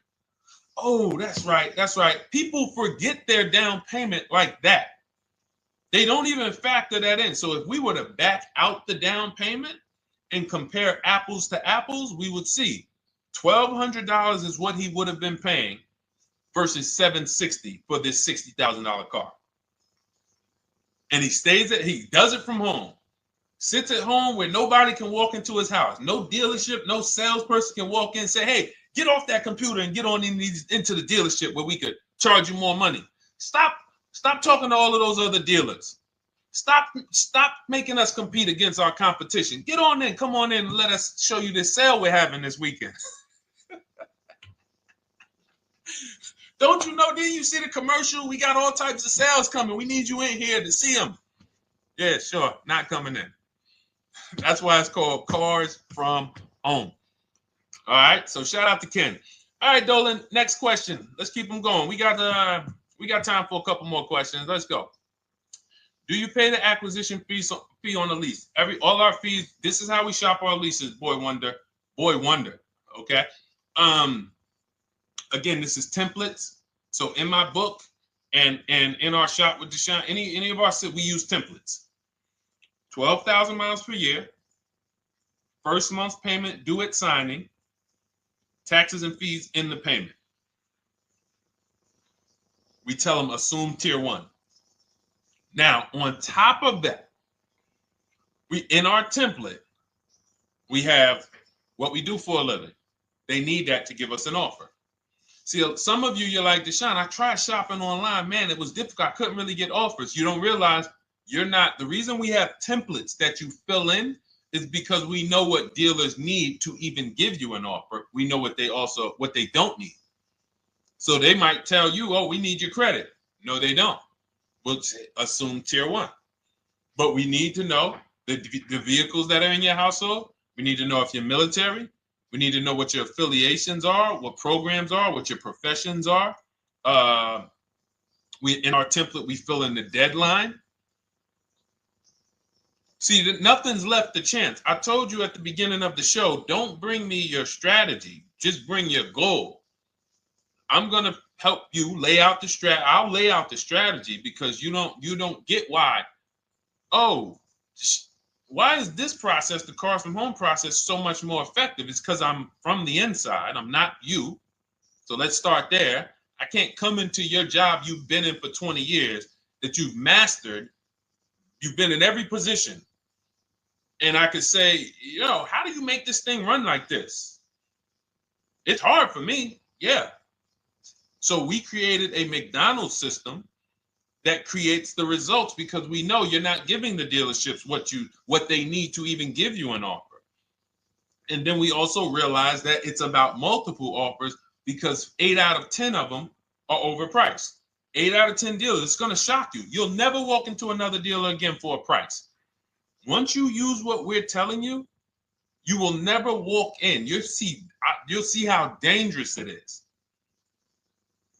Oh, that's right. That's right. People forget their down payment like that. They don't even factor that in. So if we were to back out the down payment and compare apples to apples, we would see $1,200 is what he would have been paying versus $760 for this $60,000 car. And he does it from home. Sits at home where nobody can walk into his house. No dealership, no salesperson can walk in and say, hey, get off that computer and get on into the dealership where we could charge you more money. Stop talking to all of those other dealers. Stop making us compete against our competition. Get on in, come on in and let us show you this sale we're having this weekend. Don't you know, didn't you see the commercial? We got all types of sales coming. We need you in here to see them. Yeah, sure, not coming in. That's why it's called Cars from Home. All right, so shout out to Ken. All right, Dolan, next question. Let's keep them going. We got time for a couple more questions. Let's go. Do you pay the acquisition fee on the lease? All our fees, this is how we shop our leases, Boy Wonder. Okay. Again, this is templates. So in my book and in our shop with Deshone, any of our we use templates. 12,000 miles per year, first month's payment due at signing, taxes and fees in the payment. We tell them assume tier 1. Now, on top of that, in our template, we have what we do for a living. They need that to give us an offer. See, some of you, you're like, Deshone, I tried shopping online. Man, it was difficult. I couldn't really get offers. You don't realize you're not. The reason we have templates that you fill in is because we know what dealers need to even give you an offer. We know what they don't need. So they might tell you, oh, we need your credit. No, they don't. We'll assume tier 1. But we need to know the vehicles that are in your household. We need to know if you're military. We need to know what your affiliations are, what programs are, what your professions are. In our template, we fill in the deadline. See, nothing's left to chance. I told you at the beginning of the show, don't bring me your strategy. Just bring your goal. I'm going to help you lay out the strat. I'll lay out the strategy because you don't get why. Oh, why is this process, the Cars from Home process, so much more effective? It's because I'm from the inside. I'm not you. So let's start there. I can't come into your job you've been in for 20 years that you've mastered. You've been in every position. And I could say, how do you make this thing run like this? It's hard for me. Yeah. So we created a McDonald's system that creates the results because we know you're not giving the dealerships what they need to even give you an offer. And then we also realize that it's about multiple offers because 8 out of 10 of them are overpriced. 8 out of 10 dealers, it's going to shock you. You'll never walk into another dealer again for a price. Once you use what we're telling you, you will never walk in. You'll see how dangerous it is.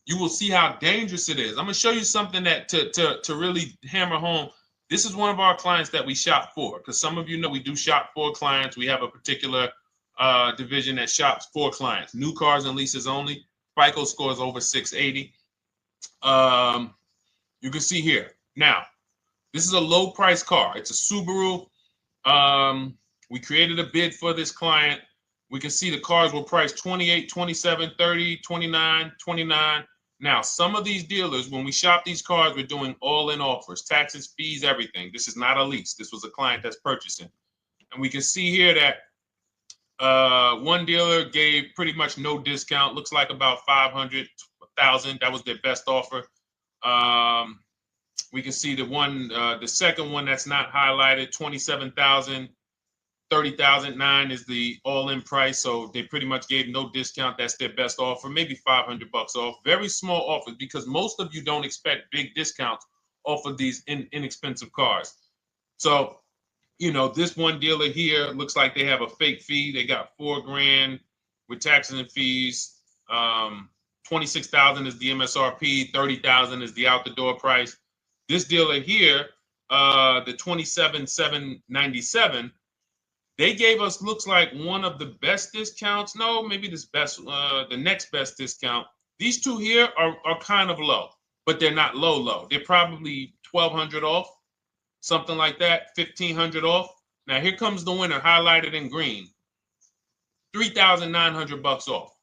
You will see how dangerous it is. I'm going to show you something that to really hammer home. This is one of our clients that we shop for because some of you know we do shop for clients. We have a particular division that shops for clients. New cars and leases only. FICO scores over 680. You can see here. Now, this is a low price car. It's a Subaru. We created a bid for this client. We can see the cars were priced 28, 27, 30, 29, 29. Now, some of these dealers, when we shop these cars, we're doing all-in offers, taxes, fees, everything. This is not a lease. This was a client that's purchasing. And we can see here that one dealer gave pretty much no discount. Looks like about 500, 1,000. That was their best offer. We can see the second one that's not highlighted, 27,000. 30,009 is the all-in price, so they pretty much gave no discount. That's their best offer, maybe $500 off. Very small offers because most of you don't expect big discounts off of these inexpensive cars. So, you know, this one dealer here looks like they have a fake fee. They got $4,000 with taxes and fees. 26,000 is the MSRP. 30,000 is the out-the-door price. This dealer here, the 27,797. They gave us, looks like, one of the best discounts. No, maybe the next best discount. These two here are kind of low, but they're not low. They're probably 1,200 off, something like that, 1,500 off. Now here comes the winner, highlighted in green, 3,900 bucks off.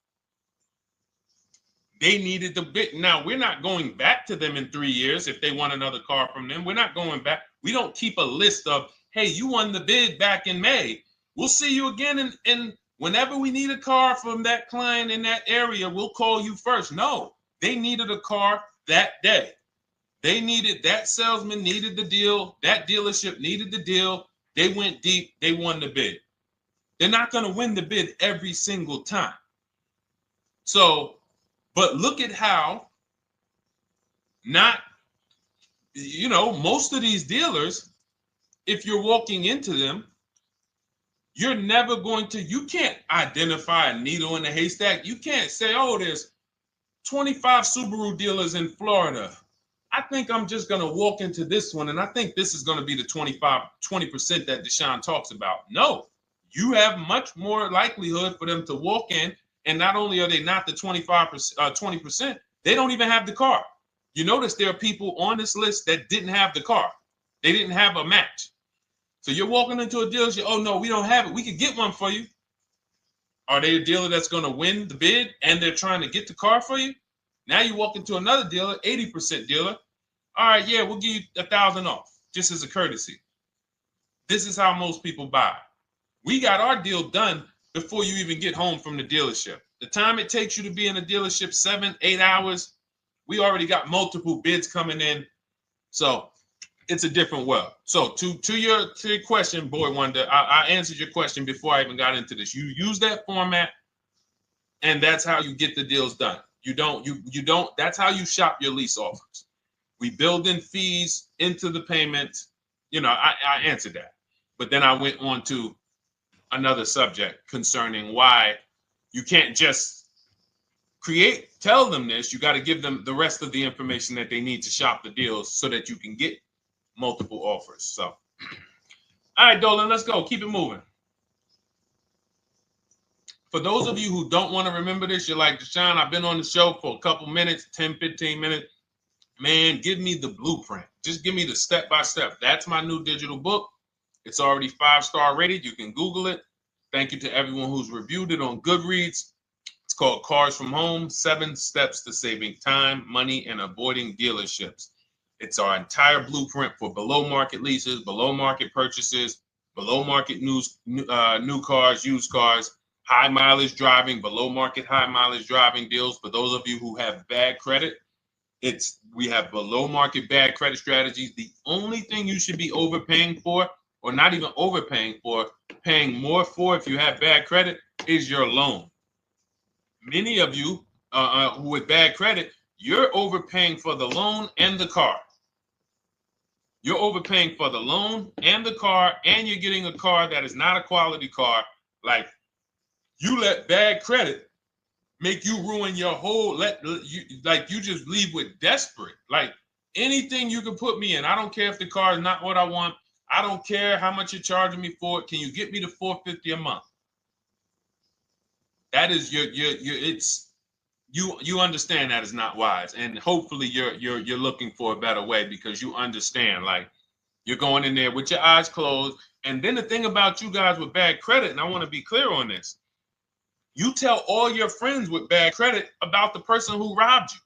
They needed the bid. Now we're not going back to them in 3 years if they want another car from them. We're not going back. We don't keep a list of, hey, you won the bid back in May. We'll see you again. And whenever we need a car from that client in that area, we'll call you first. No, they needed a car that day. They needed, that salesman needed the deal. That dealership needed the deal. They went deep. They won the bid. They're not going to win the bid every single time. So, but look at how most of these dealers, if you're walking into them, you're never going to, you can't identify a needle in a haystack. You can't say, oh, there's 25 Subaru dealers in Florida. I think I'm just going to walk into this one, and I think this is going to be the 20% that Deshone talks about. No, you have much more likelihood for them to walk in, and not only are they not the 20%, they don't even have the car. You notice there are people on this list that didn't have the car. They didn't have a match. So you're walking into a dealership, oh no, we don't have it. We could get one for you. Are they a dealer that's going to win the bid and they're trying to get the car for you? Now you walk into another dealer, 80% dealer. All right, yeah, we'll give you 1,000 off, just as a courtesy. This is how most people buy. We got our deal done before you even get home from the dealership. The time it takes you to be in a dealership, 7-8 hours, we already got multiple bids coming in. So it's a different world. So to your question, Boy Wonder, I answered your question before I even got into this. You use that format, and that's how you get the deals done. You don't, that's how you shop your lease offers. We build in fees into the payments. I answered that. But then I went on to another subject concerning why you can't just tell them this. You got to give them the rest of the information that they need to shop the deals so that you can get multiple offers. So, all right, Dolan, let's go. Keep it moving. For those of you who don't want to remember this, you're like, Deshone, I've been on the show for a couple minutes, 10, 15 minutes. Man, give me the blueprint. Just give me the step-by-step. That's my new digital book. It's already 5-star rated. You can Google it. Thank you to everyone who's reviewed it on Goodreads. It's called Cars from Home, 7 Steps to Saving Time, Money, and Avoiding Dealerships. It's our entire blueprint for below market leases, below market purchases, below market new cars, used cars, high mileage driving, below market high mileage driving deals. For those of you who have bad credit, we have below market bad credit strategies. The only thing you should be overpaying for, or not even overpaying for, paying more for if you have bad credit, is your loan. Many of you who with bad credit, you're overpaying for the loan and the car. You're overpaying for the loan and the car, and you're getting a car that is not a quality car. Like, you let bad credit make you ruin your whole, you just leave with desperate. Like, anything you can put me in. I don't care if the car is not what I want. I don't care how much you're charging me for it. Can you get me to $450 a month? That is you understand that is not wise, and hopefully you're looking for a better way, because you understand, like, you're going in there with your eyes closed. And then the thing about you guys with bad credit, and I want to be clear on this, you tell all your friends with bad credit about the person who robbed you.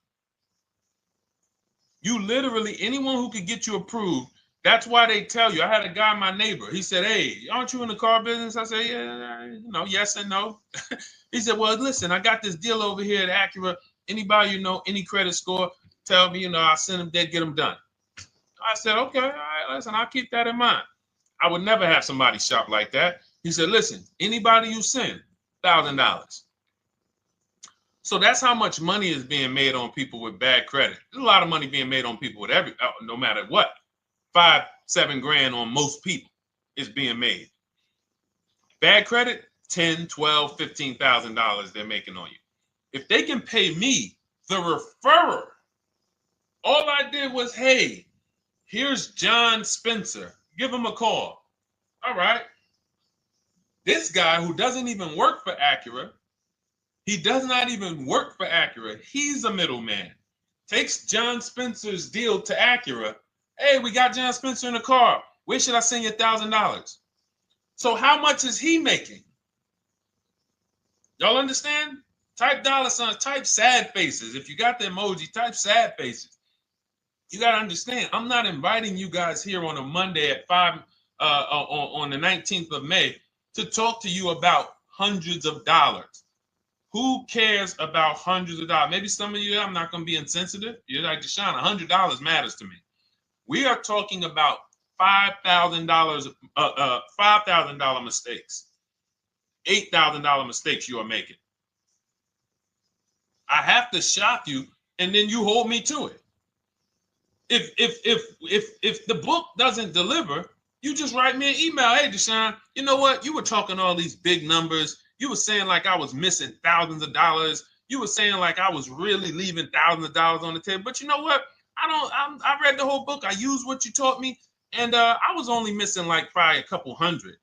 You literally, anyone who could get you approved, that's why they tell you. I had a guy, my neighbor, he said, "Hey, aren't you in the car business?" I said, "Yeah, yes and no." He said, "Well, listen, I got this deal over here at Acura. Anybody any credit score, tell me, I'll send them there, get them done." I said, "Okay, all right, listen, I'll keep that in mind." I would never have somebody shop like that. He said, "Listen, anybody you send, $1,000. So that's how much money is being made on people with bad credit. There's a lot of money being made on people with no matter what. 5-7 grand on most people is being made. Bad credit, $10, $12, $15,000 they're making on you. If they can pay me, the referrer, all I did was, hey, here's John Spencer. Give him a call. All right. This guy who doesn't even work for Acura, he does not even work for Acura. He's a middleman. Takes John Spencer's deal to Acura. Hey, we got John Spencer in the car. Where should I send you $1,000? So how much is he making? Y'all understand? Type dollar signs, type sad faces. If you got the emoji, type sad faces. You got to understand, I'm not inviting you guys here on a Monday at 5 on the 19th of May to talk to you about hundreds of dollars. Who cares about hundreds of dollars? Maybe some of you, I'm not going to be insensitive. You're like, Deshone, $100 matters to me. We are talking about $5,000 mistakes, $8,000 mistakes you are making. I have to shock you, and then you hold me to it. If the book doesn't deliver, you just write me an email. Hey, Deshone, you know what? You were talking all these big numbers. You were saying like I was missing thousands of dollars. You were saying like I was really leaving thousands of dollars on the table. But you know what? I read the whole book. I used what you taught me, and I was only missing like probably a couple hundred.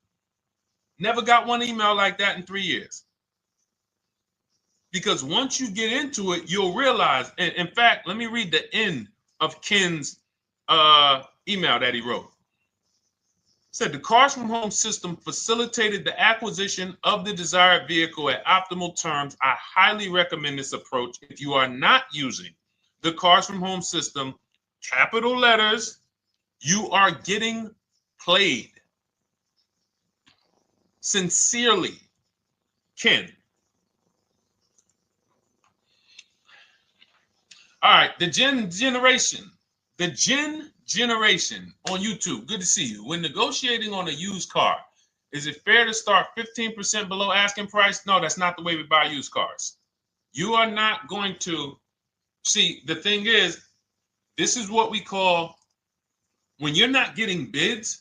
Never got one email like that in 3 years. Because once you get into it, you'll realize. And in fact, let me read the end of Ken's email that he wrote. It said, the Cars from Home system facilitated the acquisition of the desired vehicle at optimal terms. I highly recommend this approach. If you are not using the Cars from Home system, capital letters, you are getting played. Sincerely, Ken. All right, the Gen Generation on YouTube. Good to see you. When negotiating on a used car, is it fair to start 15% below asking price? No, that's not the way we buy used cars. You are not going to see. The thing is, this is what we call, when you're not getting bids,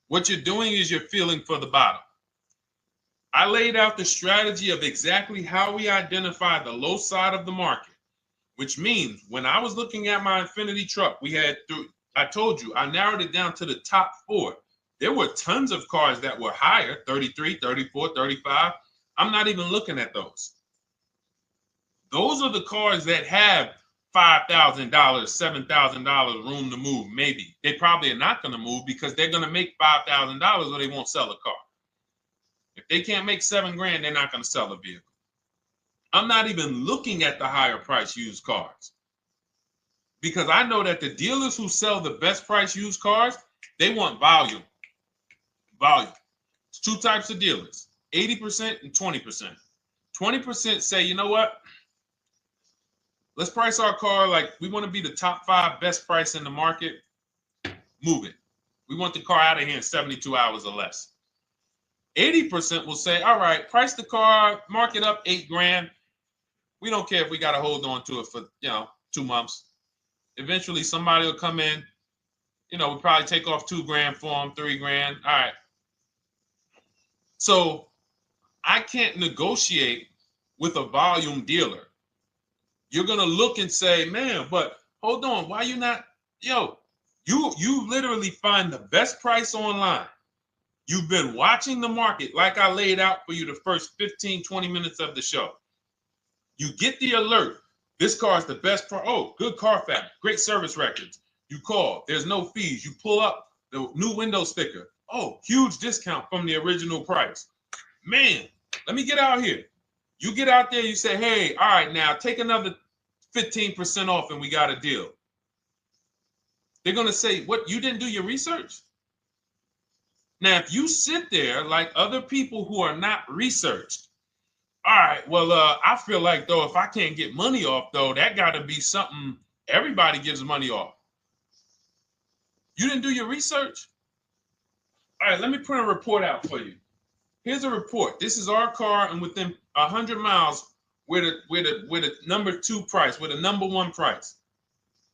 what you're doing is you're feeling for the bottom. I laid out the strategy of exactly how we identify the low side of the market. Which means when I was looking at my Infinity truck, I told you, I narrowed it down to the top 4. There were tons of cars that were higher, 33, 34, 35. I'm not even looking at those. Those are the cars that have $5,000, $7,000 room to move, maybe. They probably are not going to move because they're going to make $5,000 or they won't sell a car. If they can't make $7 grand, they're not going to sell a vehicle. I'm not even looking at the higher price used cars because I know that the dealers who sell the best price used cars, they want volume. Volume. It's 2 types of dealers, 80% and 20%. 20% say, you know what? Let's price our car like we want to be the top 5 best price in the market. Move it. We want the car out of here in 72 hours or less. 80% will say, all right, price the car, mark it up 8 grand. We don't care if we got to hold on to it for, 2 months. Eventually, somebody will come in. We'll probably take off 2 grand for them, 3 grand. All right. So I can't negotiate with a volume dealer. You're going to look and say, man, but hold on. Why you not? You literally find the best price online. You've been watching the market like I laid out for you the first 15, 20 minutes of the show. You get the alert. This car is the best car. Oh, good Carfax, great service records. You call. There's no fees. You pull up the new window sticker. Oh, huge discount from the original price. Man, let me get out here. You get out there, you say, hey, all right, now take another 15% off and we got a deal. They're going to say, what, you didn't do your research? Now, if you sit there like other people who are not researched, all right, well, I feel like, though, if I can't get money off, though, that got to be something everybody gives money off. You didn't do your research? All right, let me print a report out for you. Here's a report. This is our car, and within 100 miles, we're the number 2 price, we're the number 1 price.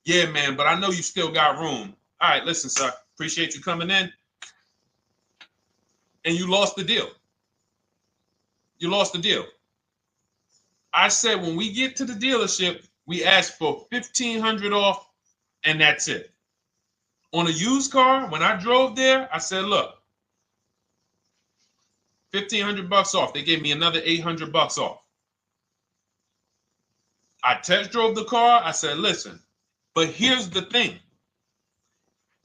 Yeah, man, but I know you still got room. All right, listen, sir, appreciate you coming in. And you lost the deal. You lost the deal. I said when we get to the dealership, we ask for $1,500 off, and that's it. On a used car, when I drove there, I said, look, $1,500 off. They gave me another $800 off. I test drove the car. I said, listen, but here's the thing.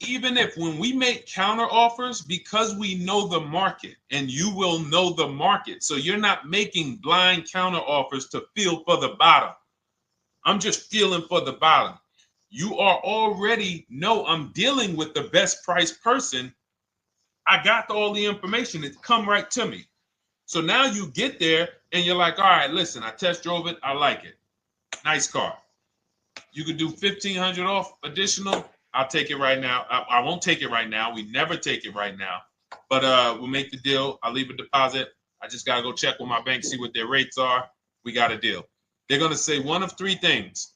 Even if when we make counter offers, because we know the market, and you will know the market, so you're not making blind counter offers to feel for the bottom. I'm just feeling for the bottom. You are already know I'm dealing with the best price person. I got all the information. It come right to me. So now you get there and you're like, all right, listen, I test drove it. I like it. Nice car. You could do $1,500 off additional. I'll take it right now. I won't take it right now. We never take it right now. But we'll make the deal. I'll leave a deposit. I just got to go check with my bank, see what their rates are. We got a deal. They're going to say one of 3 things.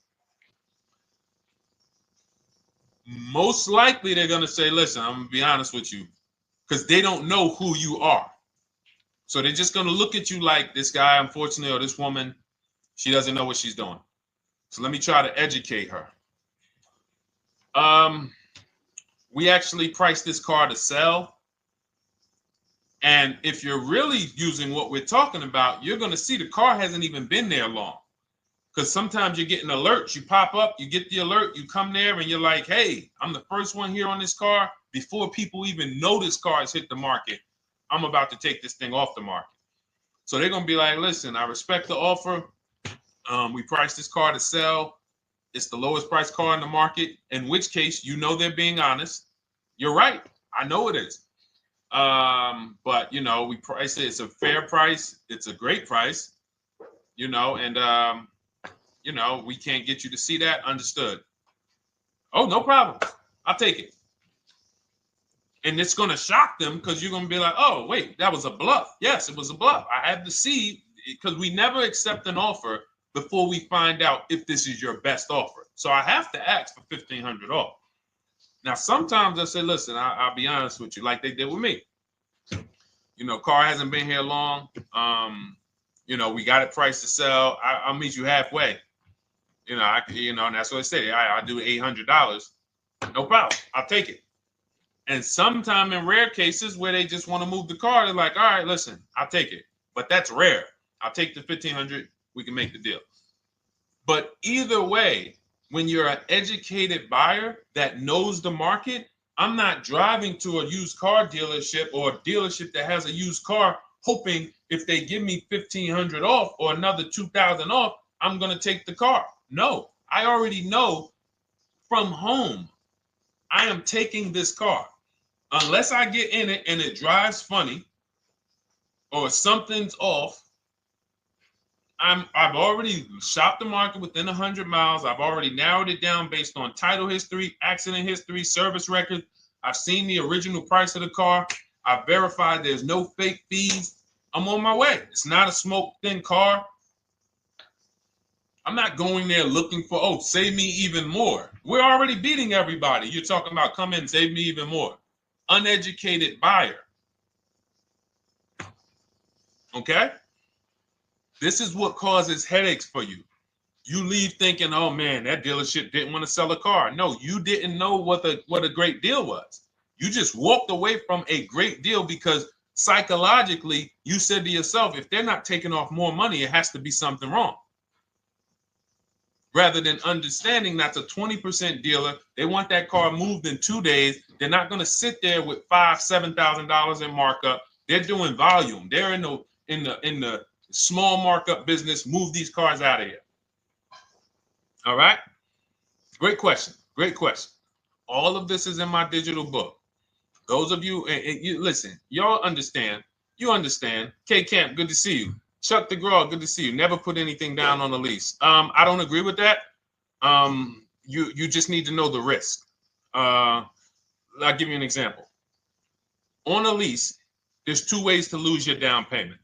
Most likely they're going to say, listen, I'm going to be honest with you, because they don't know who you are. So they're just going to look at you like this guy, unfortunately, or this woman, she doesn't know what she's doing. So let me try to educate her. We actually priced this car to sell. And if you're really using what we're talking about, you're going to see the car hasn't even been there long. Because sometimes you're getting alerts. You pop up, you get the alert, you come there, and you're like, hey, I'm the first one here on this car. Before people even know this car has hit the market, I'm about to take this thing off the market. So they're going to be like, listen, I respect the offer. We priced this car to sell. It's the lowest price car in the market, in which case, you know, they're being honest. You're right. I know it is. But, you know, we price it. It's a fair price. It's a great price, you know, and, you know, we can't get you to see that. Understood. Oh, no problem. I'll take it. And it's going to shock them because you're going to be like, oh, wait, that was a bluff. Yes, it was a bluff. I had to see, because we never accept an offer before we find out if this is your best offer. So I have to ask for $1,500 off. Now, sometimes I say, listen, I'll be honest with you, like they did with me. You know, car hasn't been here long. You know, we got it priced to sell. I'll meet you halfway. You know, and that's what I say. I do $800. No problem. I'll take it. And sometimes in rare cases where they just want to move the car, they're like, all right, listen, I'll take it. But that's rare. I'll take the $1,500. We can make the deal. But either way, when you're an educated buyer that knows the market, I'm not driving to a used car dealership or a dealership that has a used car hoping if they give me $1,500 off or another $2,000 off, I'm going to take the car. No, I already know from home, I am taking this car. Unless I get in it and it drives funny or something's off, I've already shopped the market within 100 miles. I've already narrowed it down based on title history, accident history, service record. I've seen the original price of the car. I've verified there's no fake fees. I'm on my way. It's not a smoke thin car. I'm not going there looking for, oh, save me even more. We're already beating everybody. You're talking about come in, save me even more. Uneducated buyer. Okay? This is what causes headaches for you. You leave thinking, oh man, that dealership didn't want to sell a car. No, you didn't know what a great deal was. You just walked away from a great deal because psychologically you said to yourself, if they're not taking off more money, it has to be something wrong. Rather than understanding that's a 20% dealer, they want that car moved in 2 days. They're not going to sit there with $5,000-$7,000 in markup. They're doing volume. They're in the small markup business. Move these cars out of here. All right. Great question. Great question. All of this is in my digital book. Those of you, and you listen, y'all understand. You understand. K Camp, good to see you. Chuck DeGraw, good to see you. Never put anything down on a lease. I don't agree with that. You just need to know the risk. I'll give you an example. On a lease, there's 2 ways to lose your down payment.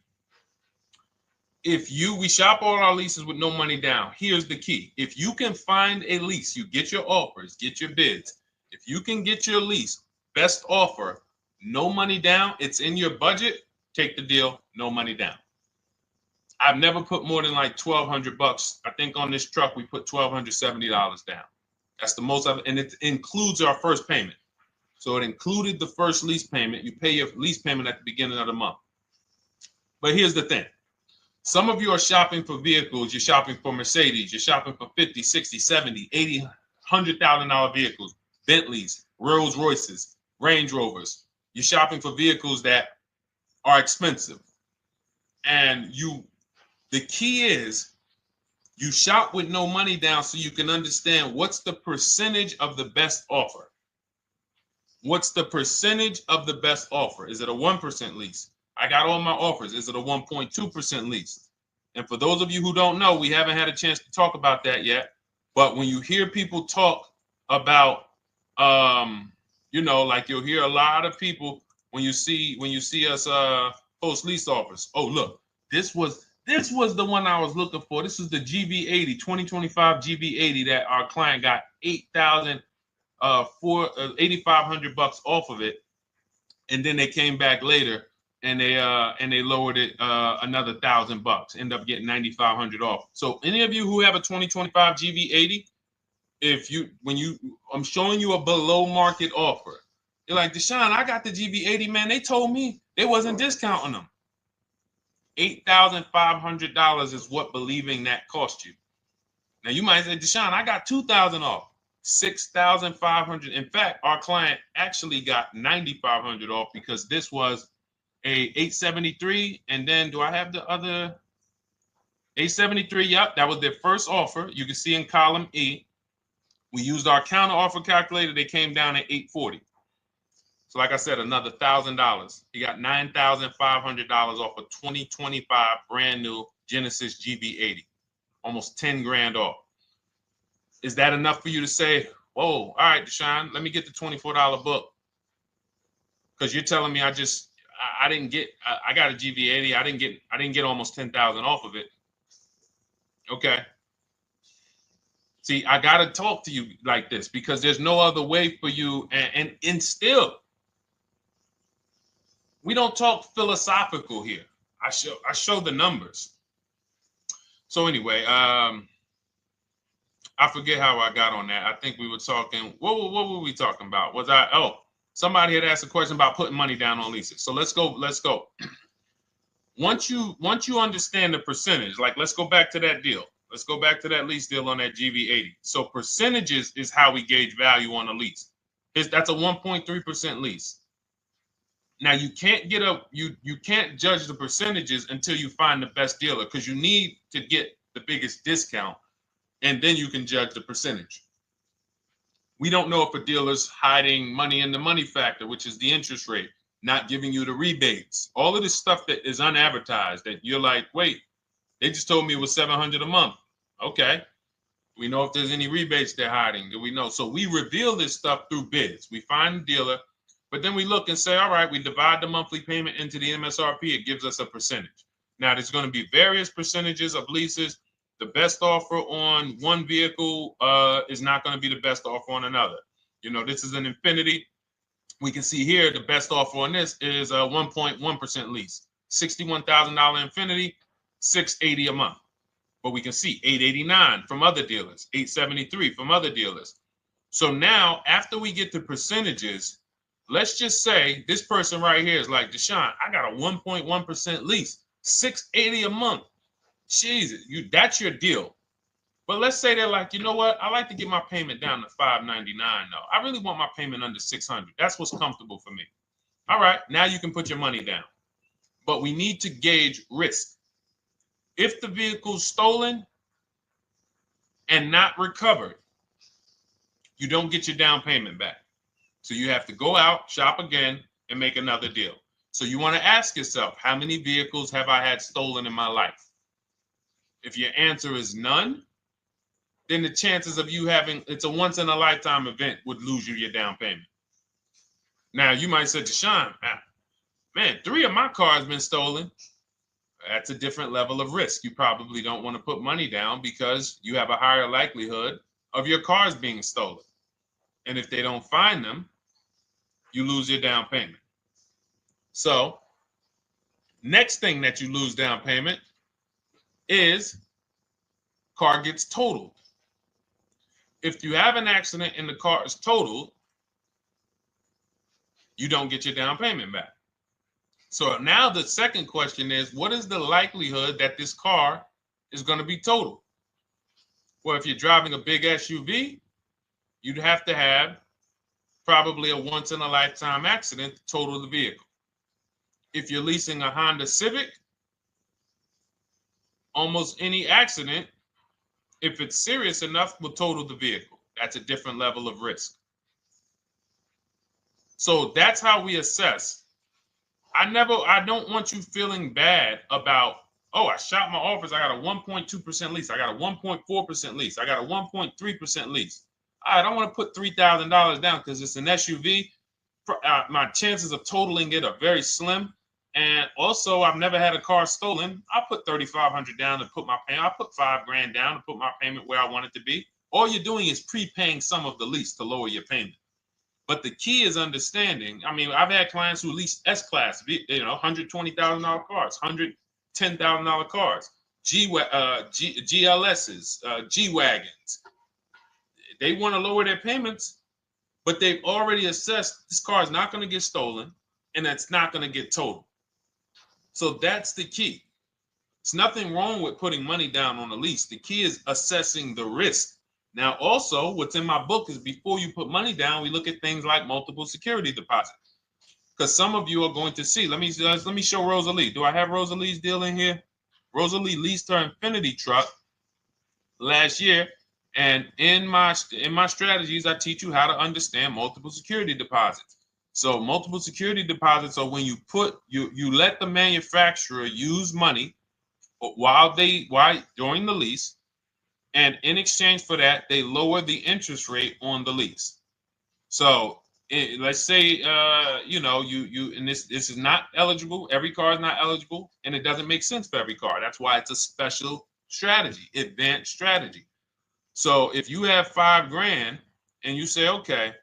We shop all our leases with no money down. Here's the key. If you can find a lease, you get your offers, get your bids. If you can get your lease, best offer, no money down, it's in your budget, take the deal, no money down. I've never put more than like $1,200. I think on this truck, we put $1,270 down. That's the most of it. And it includes our first payment. So it included the first lease payment. You pay your lease payment at the beginning of the month. But here's the thing. Some of you are shopping for vehicles. You're shopping for Mercedes. You're shopping for 50, 60, 70, 80, $100,000 vehicles, Bentleys, Rolls Royces, Range Rovers. You're shopping for vehicles that are expensive. And the key is you shop with no money down so you can understand what's the percentage of the best offer. What's the percentage of the best offer? Is it a 1% lease? I got all my offers. Is it a 1.2% lease? And for those of you who don't know, we haven't had a chance to talk about that yet. But when you hear people talk about, like you'll hear a lot of people when you see us post lease offers. Oh, look, this was the one I was looking for. This is the GV80, 2025 GV80 that our client got $8,500 off of it, and then they came back later and they lowered it another $1,000. End up getting $9,500 off. So any of you who have a 2025 GV80, I'm showing you a below market offer. You're like, Deshone, I got the GV80, man. They told me they wasn't discounting them. $8,500 is what believing that cost you. Now you might say, Deshone, I got $2,000 off. $6,500. In fact, our client actually got $9,500 off because this was a 873. And then do I have the other 873? Yep, that was their first offer. You can see in column E. We used our counter offer calculator. They came down at 840. So like I said, another $1,000. He got $9,500 off a 2025 brand new Genesis GV80, almost 10 grand off. Is that enough for you to say, whoa, all right, Deshone, let me get the $24 book? Because you're telling me I got a GV80. I didn't get almost 10,000 off of it. Okay. See, I got to talk to you like this because there's no other way for you. And still, we don't talk philosophical here. I show the numbers. So anyway, I forget how I got on that. I think we were talking. What were we talking about? Somebody had asked a question about putting money down on leases. So let's go. Once you understand the percentage, like let's go back to that deal. Let's go back to that lease deal on that GV80. So percentages is how we gauge value on a lease. That's a 1.3% lease. Now you can't you can't judge the percentages until you find the best dealer because you need to get the biggest discount, and then you can judge the percentage. We don't know if a dealer's hiding money in the money factor, which is the interest rate, not giving you the rebates, all of this stuff that is unadvertised that you're like, wait, they just told me it was $700 a month. Okay. We know if there's any rebates they're hiding. Do we know? So we reveal this stuff through bids. We find the dealer, but then we look and say, all right, we divide the monthly payment into the MSRP. It gives us a percentage. Now, there's going to be various percentages of leases. The best offer on one vehicle is not going to be the best offer on another. This is an Infiniti. We can see here the best offer on this is a 1.1% lease. $61,000 Infiniti, $680 a month. But we can see $889 from other dealers, $873 from other dealers. So now, after we get the percentages, let's just say this person right here is like, Deshone, I got a 1.1% lease, $680 a month. Jesus, that's your deal. But let's say they're like, you know what? I like to get my payment down to $599 though. I really want my payment under $600. That's what's comfortable for me. All right, now you can put your money down. But we need to gauge risk. If the vehicle's stolen and not recovered, you don't get your down payment back. So you have to go out, shop again, and make another deal. So you want to ask yourself, how many vehicles have I had stolen in my life? If your answer is none, then the chances of you having, it's a once in a lifetime event, would lose you your down payment. Now you might say, Deshone, man, 3 of my cars been stolen. That's a different level of risk. You probably don't want to put money down because you have a higher likelihood of your cars being stolen. And if they don't find them, you lose your down payment. So next thing that you lose down payment is car gets totaled. If you have an accident and the car is totaled, you don't get your down payment back. So now the second question is, what is the likelihood that this car is going to be totaled? Well, if you're driving a big SUV, you'd have to have probably a once in a lifetime accident to total the vehicle. If you're leasing a Honda Civic, almost any accident, if it's serious enough, will total the vehicle. That's a different level of risk. So that's how we assess. I don't want you feeling bad about, oh, I shot my office, I got a 1.2% lease, I got a 1.4% lease, I got a 1.3% lease. I don't want to put $3,000 down because it's an SUV. My chances of totaling it are very slim. And also, I've never had a car stolen. I put $3,500 down to put my payment. I put $5,000 down to put my payment where I want it to be. All you're doing is prepaying some of the lease to lower your payment. But the key is understanding. I mean, I've had clients who lease S-Class, $120,000 cars, $110,000 cars, GLSs, G-Wagons. They want to lower their payments, but they've already assessed this car is not going to get stolen and it's not going to get totaled. So that's the key. It's nothing wrong with putting money down on a lease. The key is assessing the risk. Now, also, what's in my book is before you put money down, we look at things like multiple security deposit. Because some of you are going to see, let me show Rosalie. Do I have Rosalie's deal in here? Rosalie leased her Infinity truck last year. And in my strategies, I teach you how to understand multiple security deposits. So multiple security deposits are when you let the manufacturer use money during the lease, and in exchange for that, they lower the interest rate on the lease. So let's say and this is not eligible. Every car is not eligible, and it doesn't make sense for every car. That's why it's a special strategy, advanced strategy. So if you have $5,000 and you say, okay,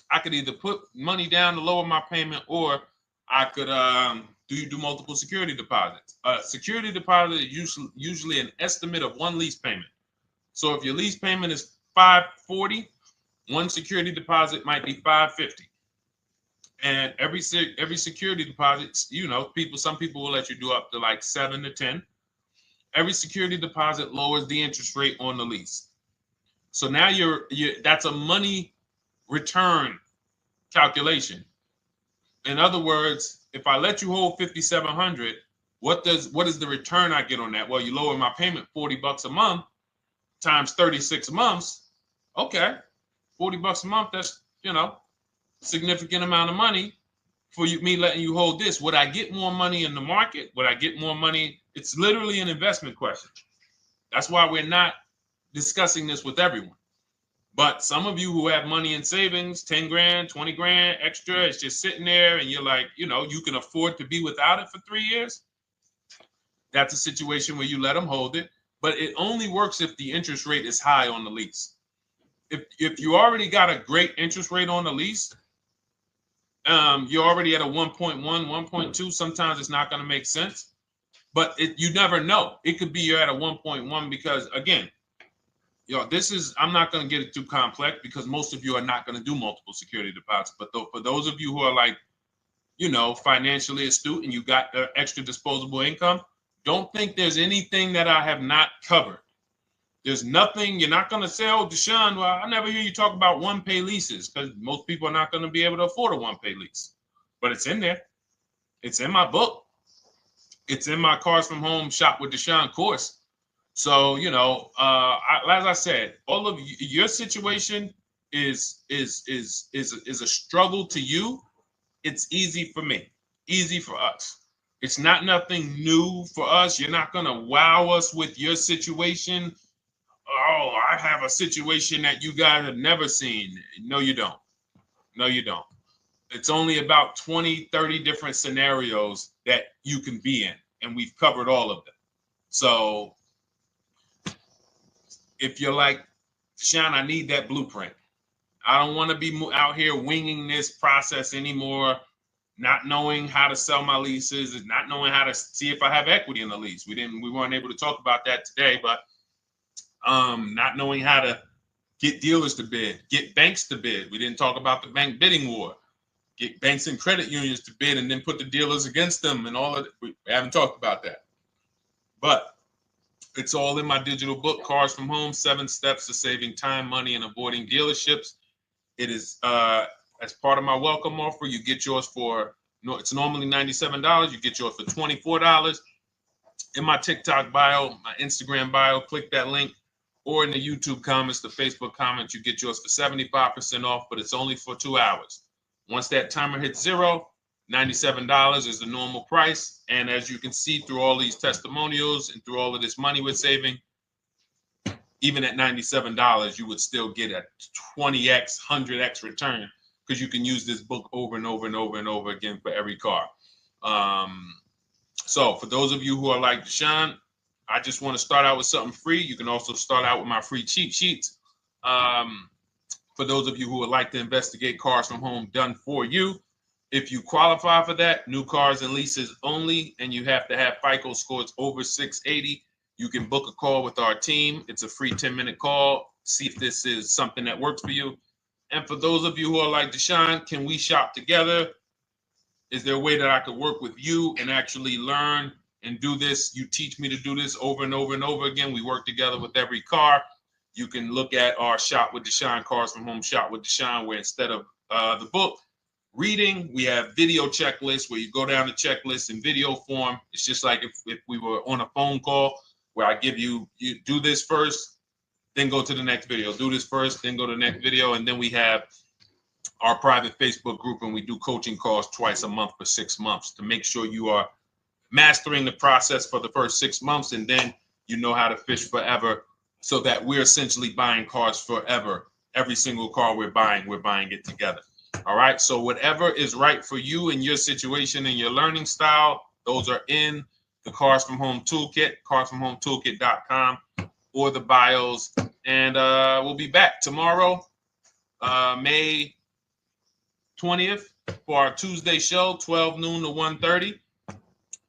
I could either put money down to lower my payment, or I could do multiple security deposits. Security deposit is usually an estimate of one lease payment. So if your lease payment is $540, one security deposit might be $550. And every security deposit, some people will let you do up to like 7 to 10. Every security deposit lowers the interest rate on the lease. So now that's a money return calculation. In other words, if I let you hold $5,700, what is the return I get on that? Well, you lower my payment $40 a month times 36 months. Okay, $40 a month. That's significant amount of money for me letting you hold this. Would I get more money in the market? Would I get more money? It's literally an investment question. That's why we're not discussing this with everyone. But some of you who have money in savings, 10 grand, 20 grand extra, it's just sitting there and you're like, you can afford to be without it for 3 years. That's a situation where you let them hold it, but it only works if the interest rate is high on the lease. If you already got a great interest rate on the lease, you're already at a 1.1, 1.2. Sometimes it's not going to make sense, but you never know. It could be you're at a 1.1 because, again, this is, I'm not going to get it too complex because most of you are not going to do multiple security deposits. But for those of you who are like, financially astute and you got extra disposable income, don't think there's anything that I have not covered. There's nothing. You're not going to say, oh, Deshone, well, I never hear you talk about one-pay leases, because most people are not going to be able to afford a one-pay lease. But it's in there. It's in my book. It's in my Cars from Home Shop with Deshone course. So, as I said, all of your situation is a struggle to you. It's easy for me, easy for us. It's not nothing new for us. You're not going to wow us with your situation. Oh, I have a situation that you guys have never seen. No, you don't. No, you don't. It's only about 20, 30 different scenarios that you can be in, and we've covered all of them. So if you're like, Deshone, I need that blueprint. I don't want to be out here winging this process anymore, not knowing how to sell my leases and not knowing how to see if I have equity in the lease. We weren't able to talk about that today, but not knowing how to get dealers to bid, get banks to bid. We didn't talk about the bank bidding war. Get banks and credit unions to bid and then put the dealers against them and all of it. We haven't talked about that. But it's all in my digital book, Cars from Home, 7 Steps to Saving Time, Money, and Avoiding Dealerships. It is as part of my welcome offer. You get yours it's normally $97. You get yours for $24. In my TikTok bio, my Instagram bio, click that link, or in the YouTube comments, the Facebook comments, you get yours for 75% off, but it's only for 2 hours. Once that timer hits 0, $97 is the normal price. And as you can see through all these testimonials and through all of this money we're saving, even at $97, you would still get a 20x, 100x return, because you can use this book over and over and over and over again for every car. So for those of you who are like, Deshone, I just want to start out with something free. You can also start out with my free cheat sheets. For those of you who would like to investigate Cars from Home done for you, if you qualify for that, new cars and leases only, and you have to have FICO scores over 680, you can book a call with our team. It's a free 10-minute call. See if this is something that works for you. And for those of you who are like, Deshone, can we shop together? Is there a way that I could work with you and actually learn and do this? You teach me to do this over and over and over again. We work together with every car. You can look at our Shop with Deshone, Cars from Home Shop with Deshone, where instead of the book reading, we have video checklists where you go down the checklist in video form. It's just like if we were on a phone call, where I give you do this first, then go to the next video. Do this first, then go to the next video. And then we have our private Facebook group, and we do coaching calls twice a month for 6 months to make sure you are mastering the process for the first 6 months, and then you know how to fish forever, so that we're essentially buying cars forever. Every single car we're buying it together. All right. So whatever is right for you and your situation and your learning style, those are in the Cars from Home Toolkit, carsfromhometoolkit.com, or the bios. And we'll be back tomorrow, May 20th, for our Tuesday show, 12 noon to 1:30.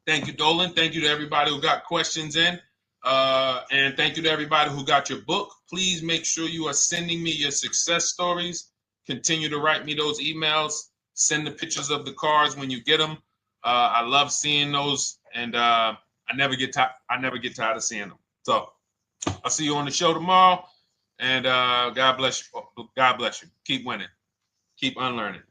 Thank you, Dolan. Thank you to everybody who got questions in. And thank you to everybody who got your book. Please make sure you are sending me your success stories. Continue to write me those emails. Send the pictures of the cars when you get them. I love seeing those, and I never get tired of seeing them. So I'll see you on the show tomorrow, and God bless you. God bless you. Keep winning. Keep unlearning.